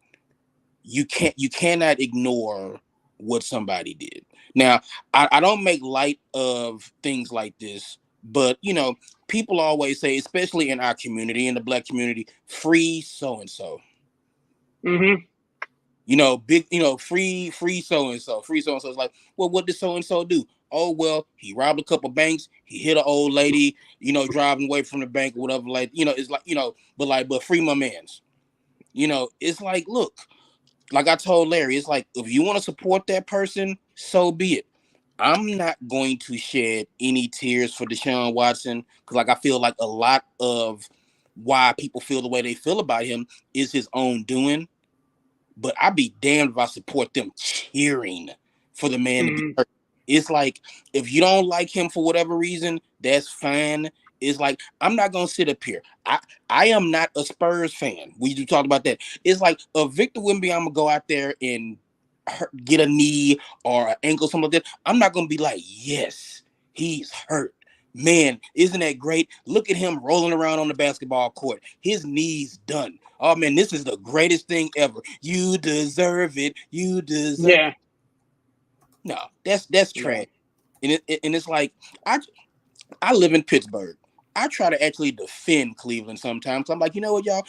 you cannot ignore what somebody did. Now, I don't make light of things like this, but people always say, especially in our community, in the Black community, free so-and-so. Free so-and-so. Free so-and-so. It's like, well, what did so-and-so do? Oh, well, he robbed a couple banks. He hit an old lady, driving away from the bank or whatever. It's like, but free my mans. It's like, look, like I told Larry, it's like, if you want to support that person, so be it. I'm not going to shed any tears for Deshaun Watson, because I feel like a lot of why people feel the way they feel about him is his own doing. But I'd be damned if I support them cheering for the man to be hurt. It's like, if you don't like him for whatever reason, that's fine. It's like, I'm not going to sit up here. I am not a Spurs fan. We do talk about that. It's like, if Victor Wembanyama going to go out there and get a knee or an ankle, something like that, I'm not going to be like, yes, he's hurt. Man, isn't that great? Look at him rolling around on the basketball court. His knee's done. Oh, man, this is the greatest thing ever. You deserve it. You deserve it. No, that's trash. And it's like, I live in Pittsburgh. I try to actually defend Cleveland sometimes. I'm like, you know what, y'all?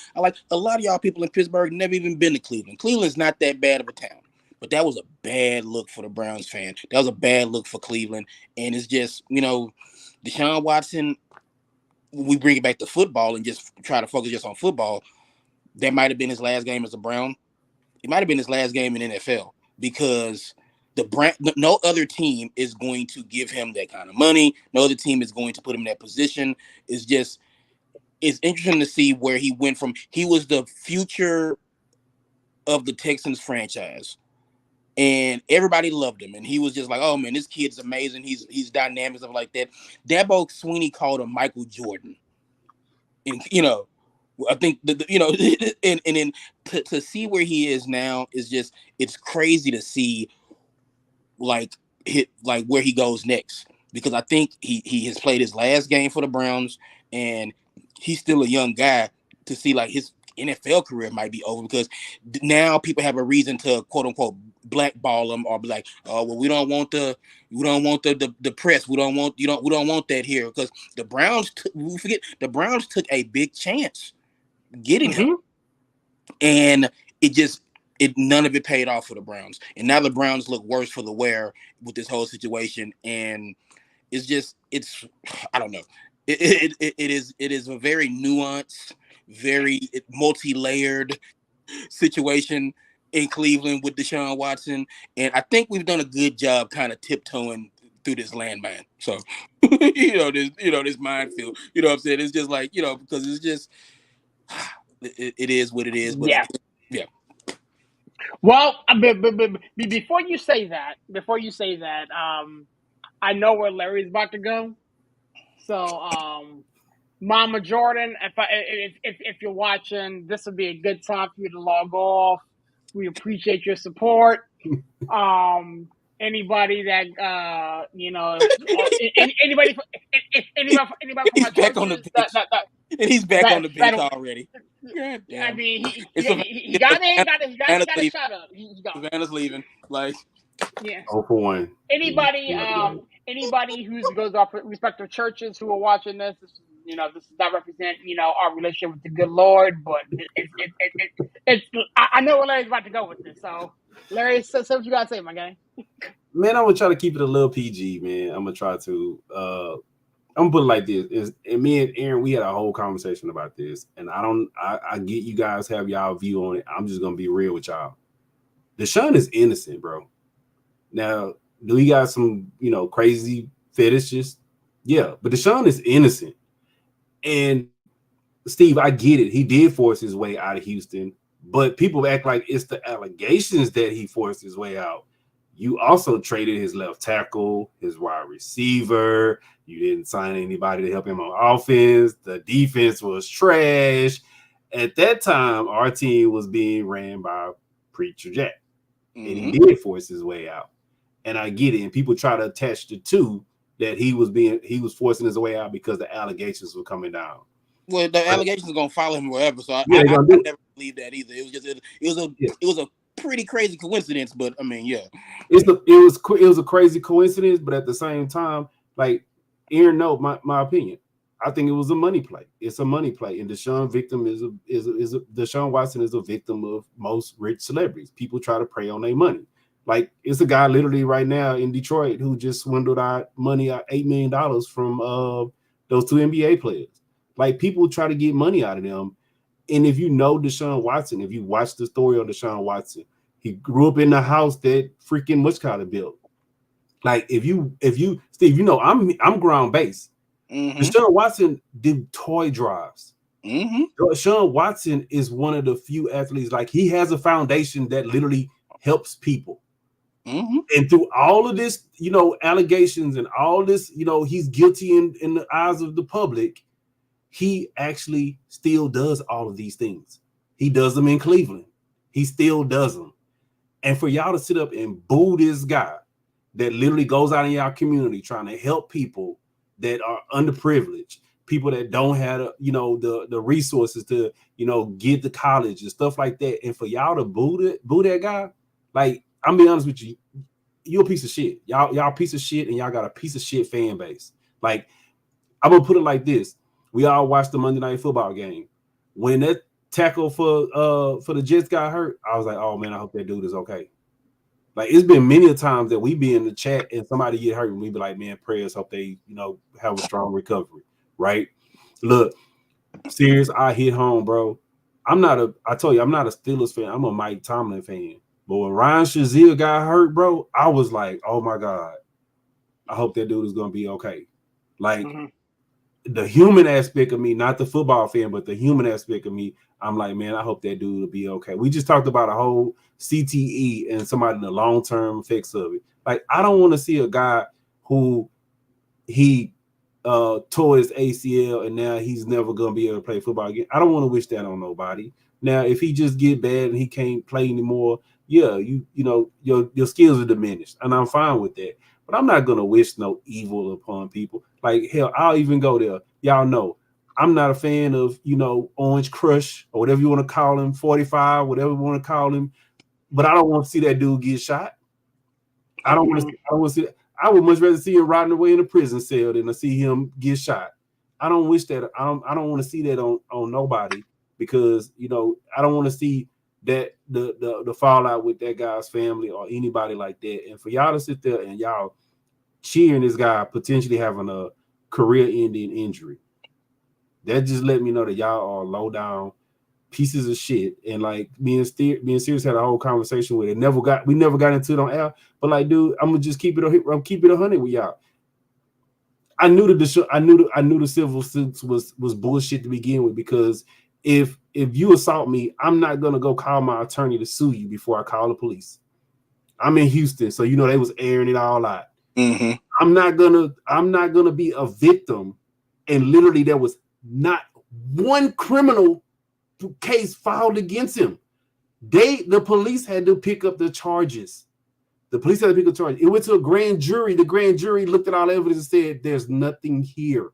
A lot of y'all people in Pittsburgh never even been to Cleveland. Cleveland's not that bad of a town. But that was a bad look for the Browns fan. That was a bad look for Cleveland. And it's just, Deshaun Watson, when we bring it back to football and just try to focus just on football, that might have been his last game as a Brown. It might have been his last game in NFL because no other team is going to give him that kind of money. No other team is going to put him in that position. It's interesting to see where he went from. He was the future of the Texans franchise, and everybody loved him. And he was just like, oh man, this kid's amazing. He's dynamic, stuff like that. Dabo Swinney called him Michael Jordan. And, I think and then to see where he is now is just, it's crazy to see like where he goes next, because I think he has played his last game for the Browns and he's still a young guy. To see like his NFL career might be over because now people have a reason to quote unquote blackball him or be like, oh well, we don't want the press, we don't want that here, because the Browns took a big chance getting him, and none of it paid off for the Browns, and now the Browns look worse for the wear with this whole situation, and it's I don't know, it is a very nuanced, very multi-layered situation in Cleveland with Deshaun Watson, and I think we've done a good job kind of tiptoeing through this landmine. So this minefield, what I'm saying? It's just like, because it's just it is what it is. But yeah. Well, before you say that, I know where Larry's about to go. So, Mama Jordan, if you're watching, this would be a good time for you to log off. We appreciate your support. Anybody that anybody from he's back on the bench. And he's back on the bench already. I mean, he got a shot up. Savannah's leaving. Like, yeah. 0 for 1. Anybody who goes to our respective churches who are watching this, this does not represent, our relationship with the good Lord, but it's I know where Larry's about to go with this. So, Larry, say what you gotta say, my guy. Man, I'm gonna try to keep it a little PG, man. I'm gonna try to. I'm gonna put it like this: and me and Aaron, we had a whole conversation about this, and I get you guys have y'all view on it. I'm just gonna be real with y'all. Deshaun is innocent, bro. Now, do he got some, crazy fetishes? Yeah, but Deshaun is innocent. And Steve, I get it. He did force his way out of Houston, but people act like it's the allegations that he forced his way out. You also traded his left tackle, his wide receiver. You didn't sign anybody to help him on offense. The defense was trash. At that time, our team was being ran by Preacher Jack. And he did force his way out. And I get it. And people try to attach the two, that he was forcing his way out because the allegations were coming down. Well, the allegations are gonna follow him wherever. So I never believed that either. It was just it was a pretty crazy coincidence, but I mean, yeah. It was a crazy coincidence, but at the same time, like Aaron, my opinion. I think it was a money play. It's a money play, and Deshaun Watson is a victim of most rich celebrities. People try to prey on their money. Like, it's a guy literally right now in Detroit who just swindled out $8 million from those two NBA players. Like, people try to get money out of them. And if you know Deshaun Watson, if you watch the story of Deshaun Watson, he grew up in the house that freaking Mushkata built. Like, if you Steve, I'm ground based. Deshaun Watson did toy drives. Deshaun Watson is one of the few athletes, like, he has a foundation that literally helps people. And through all of this, allegations and all this, he's guilty in the eyes of the public. He actually still does all of these things. He does them in Cleveland. He still does them. And for y'all to sit up and boo this guy that literally goes out in y'all community trying to help people that are underprivileged, people that don't have, the resources to, get to college and stuff like that. And for y'all to boo that guy, like, I'm being honest with you, you're a piece of shit. Y'all a piece of shit, and y'all got a piece of shit fan base. Like, I'm gonna put it like this: we all watched the Monday Night Football game. When that tackle for the Jets got hurt, I was like, oh man, I hope that dude is okay. Like it's been many a times that we be in the chat and somebody get hurt and we be like, man, prayers, hope they, have a strong recovery, right? Look, serious, I hit home, bro. I told you, I'm not a Steelers fan. I'm a Mike Tomlin fan. But when Ryan Shazier got hurt, bro, I was like, oh my God, I hope that dude is going to be okay. Like the human aspect of me, not the football fan, but the human aspect of me, I'm like, man, I hope that dude will be okay. We just talked about a whole CTE and somebody in the long-term effects of it. Like, I don't want to see a guy who he tore his ACL and now he's never going to be able to play football again. I don't want to wish that on nobody. Now, if he just get bad and he can't play anymore, yeah, your skills are diminished, and I'm fine with that. But I'm not going to wish no evil upon people. Like, hell, I'll even go there. Y'all know, I'm not a fan of, Orange Crush or whatever you want to call him, 45, whatever you want to call him. But I don't want to see that dude get shot. I don't want to see that. I would much rather see him riding away in a prison cell than to see him get shot. I don't wish that. I don't want to see that on nobody because, I don't want to see that the fallout with that guy's family or anybody like that. And for y'all to sit there and y'all cheering this guy potentially having a career-ending injury, that just let me know that y'all are low down pieces of shit. And like me and Sirius had a whole conversation with it. We never got into it on air. But like, dude, I'm gonna just keep it 100 with y'all. I knew the civil suits was bullshit to begin with, because if you assault me, I'm not gonna go call my attorney to sue you before I call the police. I'm in Houston, so they was airing it all out. Mm-hmm. I'm not gonna be a victim, and literally there was not one criminal case filed against him. The police had to pick up the charges. It went to a grand jury. The grand jury looked at all the evidence and said, "There's nothing here.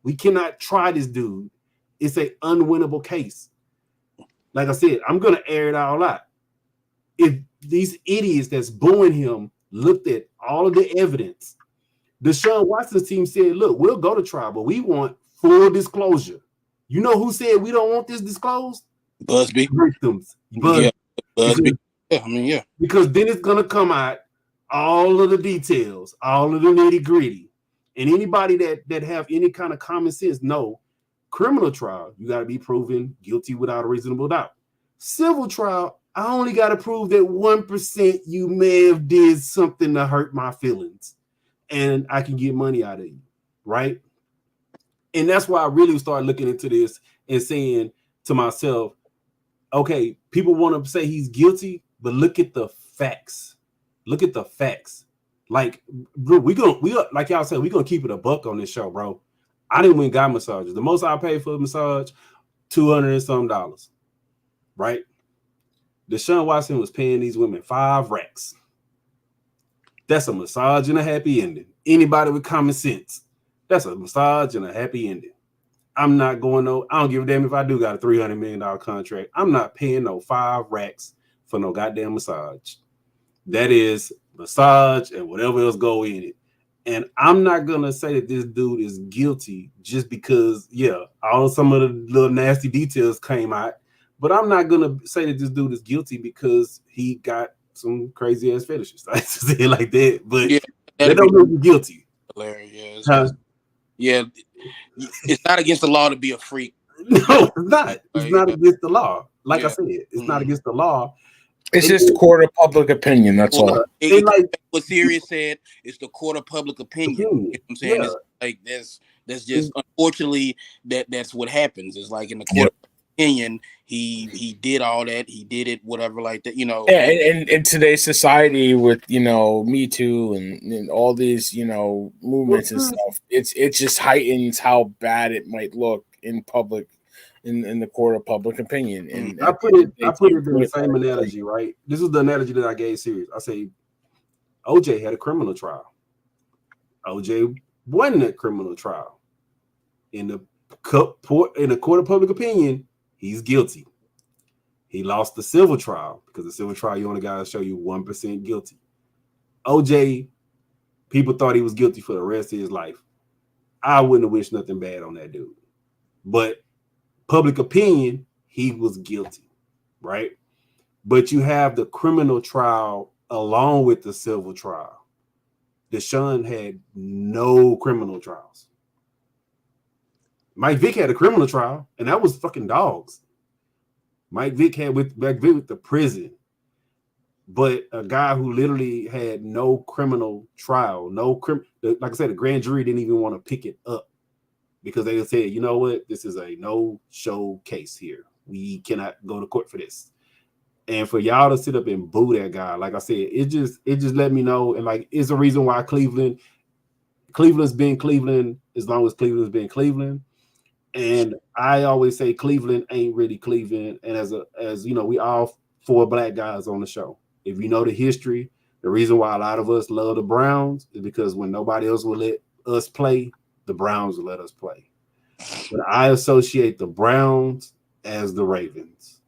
We cannot try this dude. It's an unwinnable case." Like I said, I'm gonna air it all out. If these idiots that's booing him looked at all of the evidence, Deshaun Watson's team said, "Look, we'll go to trial, but we want full disclosure." You know who said we don't want this disclosed? Busby. Victims. Yeah, Busby. Yeah. Because then it's gonna come out all of the details, all of the nitty gritty, and anybody that have any kind of common sense know, criminal trial, you got to be proven guilty without a reasonable doubt. Civil trial, I only got to prove that 1% you may have did something to hurt my feelings, and I can get money out of you, right? And that's why I really started looking into this and saying to myself, okay, people want to say he's guilty, but look at the facts. Look at the facts. Like, bro, we like y'all said, we're gonna keep it a buck on this show, bro. I didn't win guy massages. The most I paid for a massage, $200 and some, right? Deshaun Watson was paying these women 5 racks. That's a massage and a happy ending. Anybody with common sense, that's a massage and a happy ending. I'm not going I don't give a damn if I do got a $300 million contract. I'm not paying no 5 racks for no goddamn massage. That is massage and whatever else go in it. And I'm not gonna say that this dude is guilty just because, some of the little nasty details came out. But I'm not gonna say that this dude is guilty because he got some crazy ass fetishes. I just say it like that, but they don't make you guilty. Hilarious. Yeah, it's not against the law to be a freak. No, it's not. It's not against the law. Like I said, it's not against the law. It's just the court of public opinion. That's all. Like what Sirius said, it's the court of public opinion. You know what I'm saying? It's like that's just unfortunately that's what happens. It's like in the court of opinion, he did all that, he did it, whatever, like that, Yeah, and in today's society with Me Too and all these movements and stuff, it just heightens how bad it might look in public. In the court of public opinion, and I put it in the same analogy, right? This is the analogy that I gave Sirius. I say, OJ had a criminal trial. OJ won that criminal trial. In the court of public opinion, he's guilty. He lost the civil trial because the civil trial you only got to show you 1% guilty. OJ, people thought he was guilty for the rest of his life. I wouldn't have wished nothing bad on that dude, but public opinion, he was guilty, right? But you have the criminal trial along with the civil trial, Deshaun had no criminal trials. Mike Vick had a criminal trial, and that was fucking dogs. Mike Vick had with the prison, but a guy who literally had no criminal trial, like I said, the grand jury didn't even want to pick it up because they said, you know what, this is a no-show case here. We cannot go to court for this. And for y'all to sit up and boo that guy, like I said, it just let me know, and like it's a reason why Cleveland's been Cleveland as long as Cleveland's been Cleveland. And I always say Cleveland ain't really Cleveland. And as you know, we all 4 black guys on the show. If you know the history, the reason why a lot of us love the Browns is because when nobody else will let us play, the Browns will let us play. But I associate the Browns as the Ravens.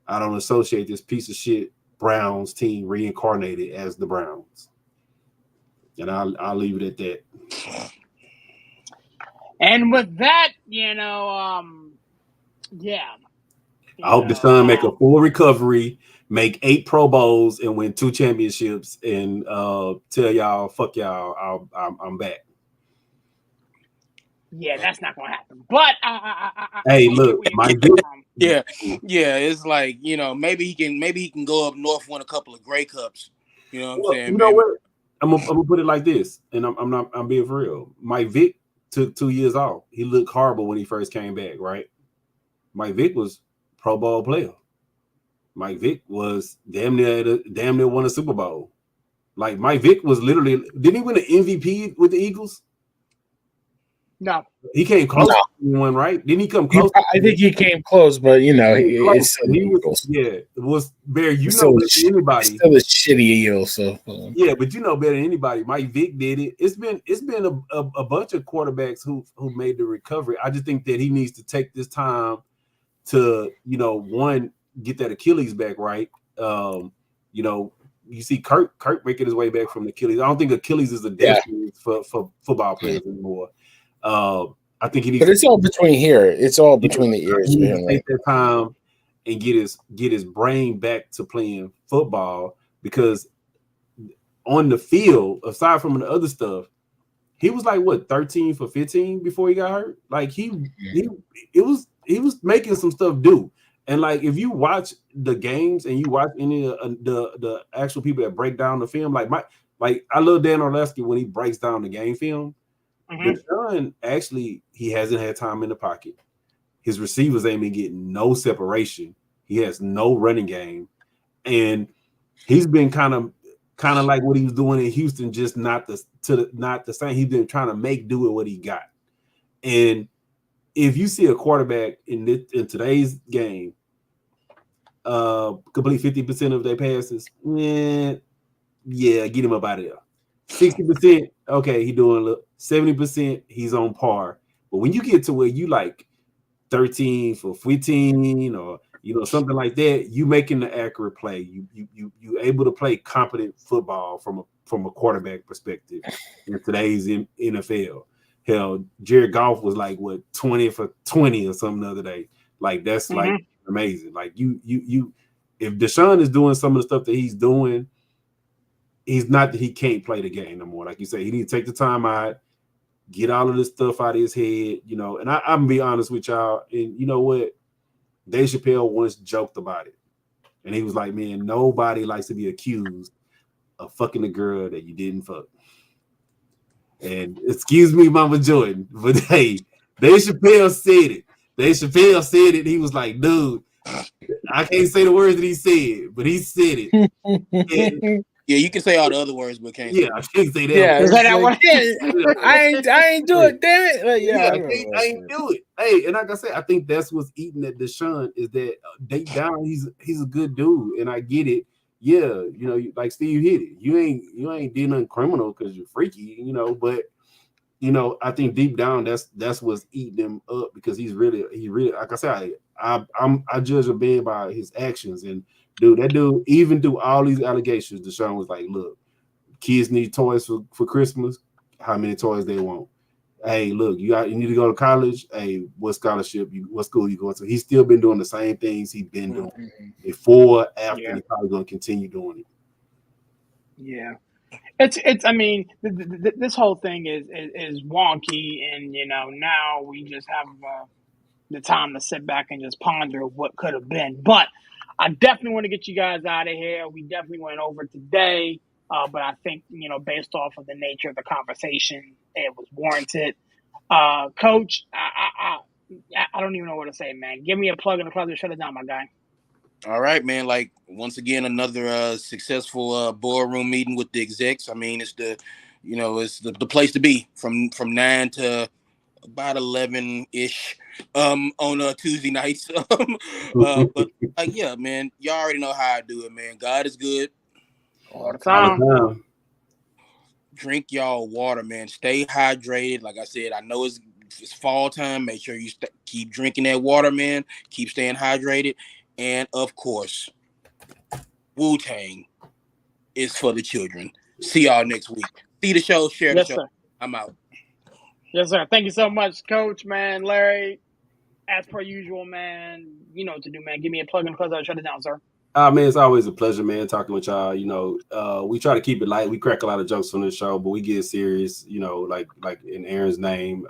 I don't associate this piece of shit Browns team reincarnated as the Browns. And I'll leave it at that. And with that, yeah. I hope Deshaun make a full recovery, make 8 Pro Bowls, and win 2 championships, and tell y'all, fuck y'all, I'm back. Yeah, that's not gonna happen. But hey, look, my yeah, it's like, you know, maybe he can go up north, win a couple of Grey Cups. You know what I'm saying? You know what? I'm gonna put it like this, and I'm being for real. Mike Vick took 2 years off. He looked horrible when he first came back, right? Mike Vick was Pro Bowl player. Mike Vick was damn near won a Super Bowl. Like Mike Vick was literally, didn't he win an MVP with the Eagles? No, he came close to one, right? Didn't he come close? I think he came close, but you know, it's still the Eagles. Yeah, it was Bear. You know better than anybody. Still a shitty Eagles. So yeah, but you know better than anybody. Mike Vick did it. It's been a bunch of quarterbacks who made the recovery. I just think that he needs to take this time to, you know, one, get that Achilles back right. You know, you see Kirk making his way back from the Achilles. I don't think Achilles is a death for football players anymore. I think he needs, but it's all between here. It's all between the ears. He needs to take that time and get his brain back to playing football, because on the field, aside from the other stuff, he was like what 13 for 15 before he got hurt. Like he was making some stuff do. And like if you watch the games and you watch any of the actual people that break down the film, like I love Dan Orlowski when he breaks down the game film. Deshaun, actually, he hasn't had time in the pocket. His receivers ain't been getting no separation. He has no running game, and he's been kind of like what he was doing in Houston, just not the same. He's been trying to make do with what he got. And if you see a quarterback in today's game complete 50% of their passes, get him up out of there. 60%, okay, he doing a little. 70%, he's on par. But when you get to where you like 13 for 15 or something like that, you making the accurate play. You able to play competent football from a quarterback perspective in today's NFL. Hell, Jared Goff was like what 20 for 20 or something the other day. Like that's like amazing. Like you if Deshaun is doing some of the stuff that he's doing, he's not that he can't play the game no more. Like you say, he need to take the time out, get all of this stuff out of his head, you know. And I'm gonna be honest with y'all. And you know what? Dave Chappelle once joked about it. And he was like, man, nobody likes to be accused of fucking a girl that you didn't fuck. And excuse me, Mama Jordan, but hey, Dave Chappelle said it. Dave Chappelle said it. He was like, dude, I can't say the words that he said, but he said it. And, yeah, you can say all the other words, but can't. Yeah, I can't say that. Yeah, like, I ain't do it. Damn it! Like, I ain't do it. Hey, and like I said, I think that's what's eating at Deshaun is that deep down he's a good dude, and I get it. Yeah, you know, like Steve hit it. You ain't did nothing criminal because you're freaky, you know. But you know, I think deep down that's what's eating him up, because he really like I said, I judge a man by his actions. And dude, that dude, even through all these allegations, Deshaun was like, look, kids need toys for Christmas. How many toys they want? Hey, look, you need to go to college. Hey, what scholarship? What school you going to? He's still been doing the same things he's been doing before, after. He's probably going to continue doing it. Yeah. It's. I mean, this whole thing is wonky, and now we just have the time to sit back and just ponder what could have been. But I definitely want to get you guys out of here. We definitely went over today, but I think based off of the nature of the conversation, it was warranted. Coach, I don't even know what to say, man. Give me a plug in the closet, shut it down, my guy. All right, man. Like once again, another successful boardroom meeting with the execs. I mean, it's the place to be from 9 to about 11-ish on Tuesday nights. But yeah, man, y'all already know how I do it, man. God is good All the time. Drink y'all water, man. Stay hydrated. Like I said, I know it's fall time. Make sure you keep drinking that water, man. Keep staying hydrated. And of course, Wu-Tang is for the children. See y'all next week. See the show, share the show. Sir. I'm out. Yes, sir. Thank you so much, Coach, man. Larry, as per usual, man, you know what to do, man. Give me a plug in the closet. I'll shut it down, sir. Man, it's always a pleasure, man, talking with y'all. We try to keep it light. We crack a lot of jokes on this show, but we get serious, like in Aaron's name.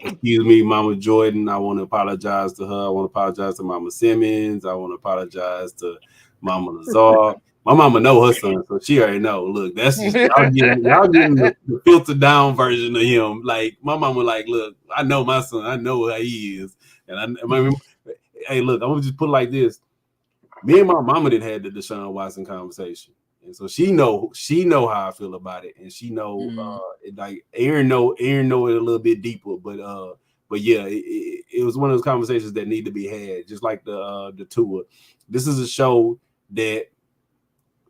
Excuse me, Mama Jordan. I want to apologize to her. I want to apologize to Mama Simmons. I want to apologize to Mama Lazar. My mama know her son, so she already know. Look, that's just y'all getting the filtered down version of him. Like my mama, like, look, I know my son. I know how he is, and hey, look, I'm gonna just put it like this. Me and my mama did had the Deshaun Watson conversation, and so she know how I feel about it, and she know like Aaron know it a little bit deeper, but yeah, it was one of those conversations that need to be had, just like the tour. This is a show that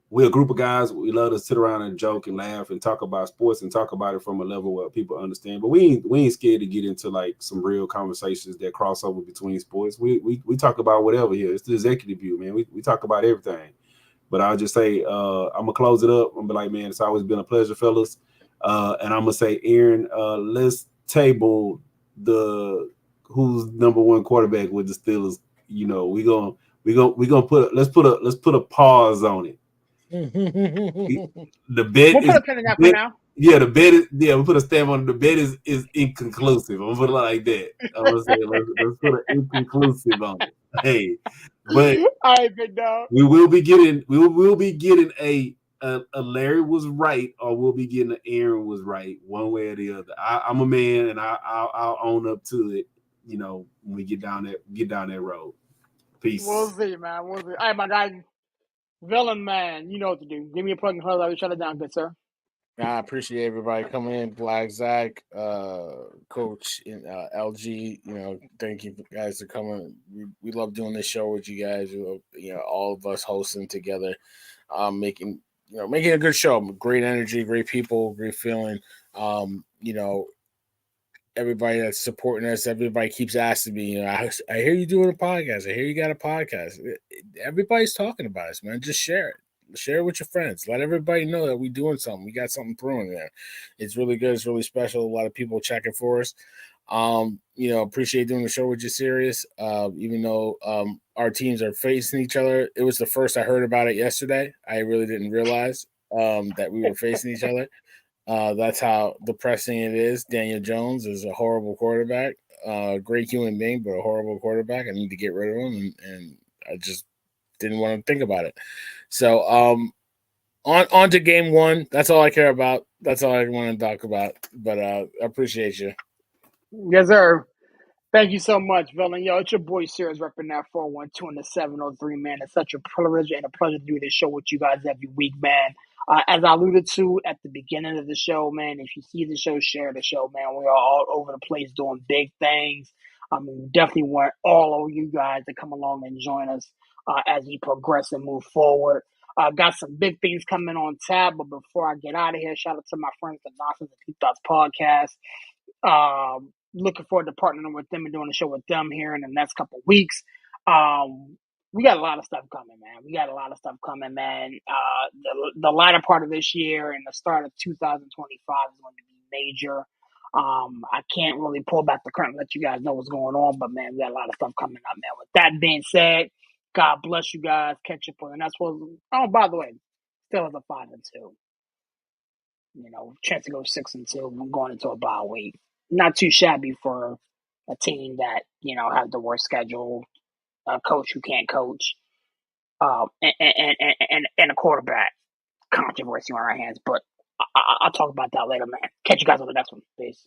we're a group of guys. We love to sit around and joke and laugh and talk about sports and talk about it from a level where people understand. But we ain't scared to get into like some real conversations that cross over between sports. We talk about whatever here. It's the executive view, man. We talk about everything. But I'll just say I'm gonna close it up. I'm gonna be like, man, it's always been a pleasure, fellas. And I'm gonna say, Aaron, let's table who's number one quarterback with the Steelers. We gonna let's put a pause on it. The bet we'll put a pin in that for now. Yeah, the bet is we put a stamp on it. The bet is inconclusive. I'm gonna put it like that. I'm gonna say let's put an inconclusive on it. Hey, but all right, big dog. We will be getting a Larry was right, or we'll be getting an Aaron was right, one way or the other. I'm a man, and I'll own up to it. When we get down that road. Peace. We'll see, man. We'll see. All right, my guy. Villain man, you know what to do. Give me a plug and close. I will shut it down, good sir. I appreciate everybody coming in. Black Zach, Coach, and LG. Thank you guys for coming. We love doing this show with you guys. All of us hosting together, making a good show. Great energy, great people, great feeling. Everybody that's supporting us, everybody keeps asking me, I hear you doing a podcast. I hear you got a podcast. Everybody's talking about us, man. Just share it. Share it with your friends. Let everybody know that we're doing something. We got something brewing there. It's really good. It's really special. A lot of people checking for us. Appreciate doing the show with you, Sirius. Even though our teams are facing each other. It was the first I heard about it yesterday. I really didn't realize that we were facing each other. That's how depressing it is. Daniel Jones is a horrible quarterback, great human being, but a horrible quarterback. I need to get rid of him, and I just didn't want to think about it. So on to game one. That's all I care about. That's all I want to talk about. But I appreciate you. Yes, sir. Thank you so much, Villain. Yo, it's your boy Sirius repping that 412 and the 703, man. It's such a privilege and a pleasure to do this show with you guys every week, man. As I alluded to at the beginning of the show, man, if you see the show, share the show, man. We are all over the place doing big things. We definitely want all of you guys to come along and join us as we progress and move forward. Got some big things coming on tap, but before I get out of here, shout out to my friends at Nonsense and Deep Thoughts Podcast. Looking forward to partnering with them and doing a show with them here in the next couple of weeks. We got a lot of stuff coming, man. The latter part of this year and the start of 2025 is going to be major. I can't really pull back the curtain and let you guys know what's going on, but man, we got a lot of stuff coming up, man. With that being said, God bless you guys. Catch up on the next one. Oh, by the way, Still has a 5-2. Chance to go 6-2 going into a bye week. Not too shabby for a team that have the worst schedule, a coach who can't coach, and a quarterback controversy on our hands. But I'll talk about that later, man. Catch you guys on the next one. Peace.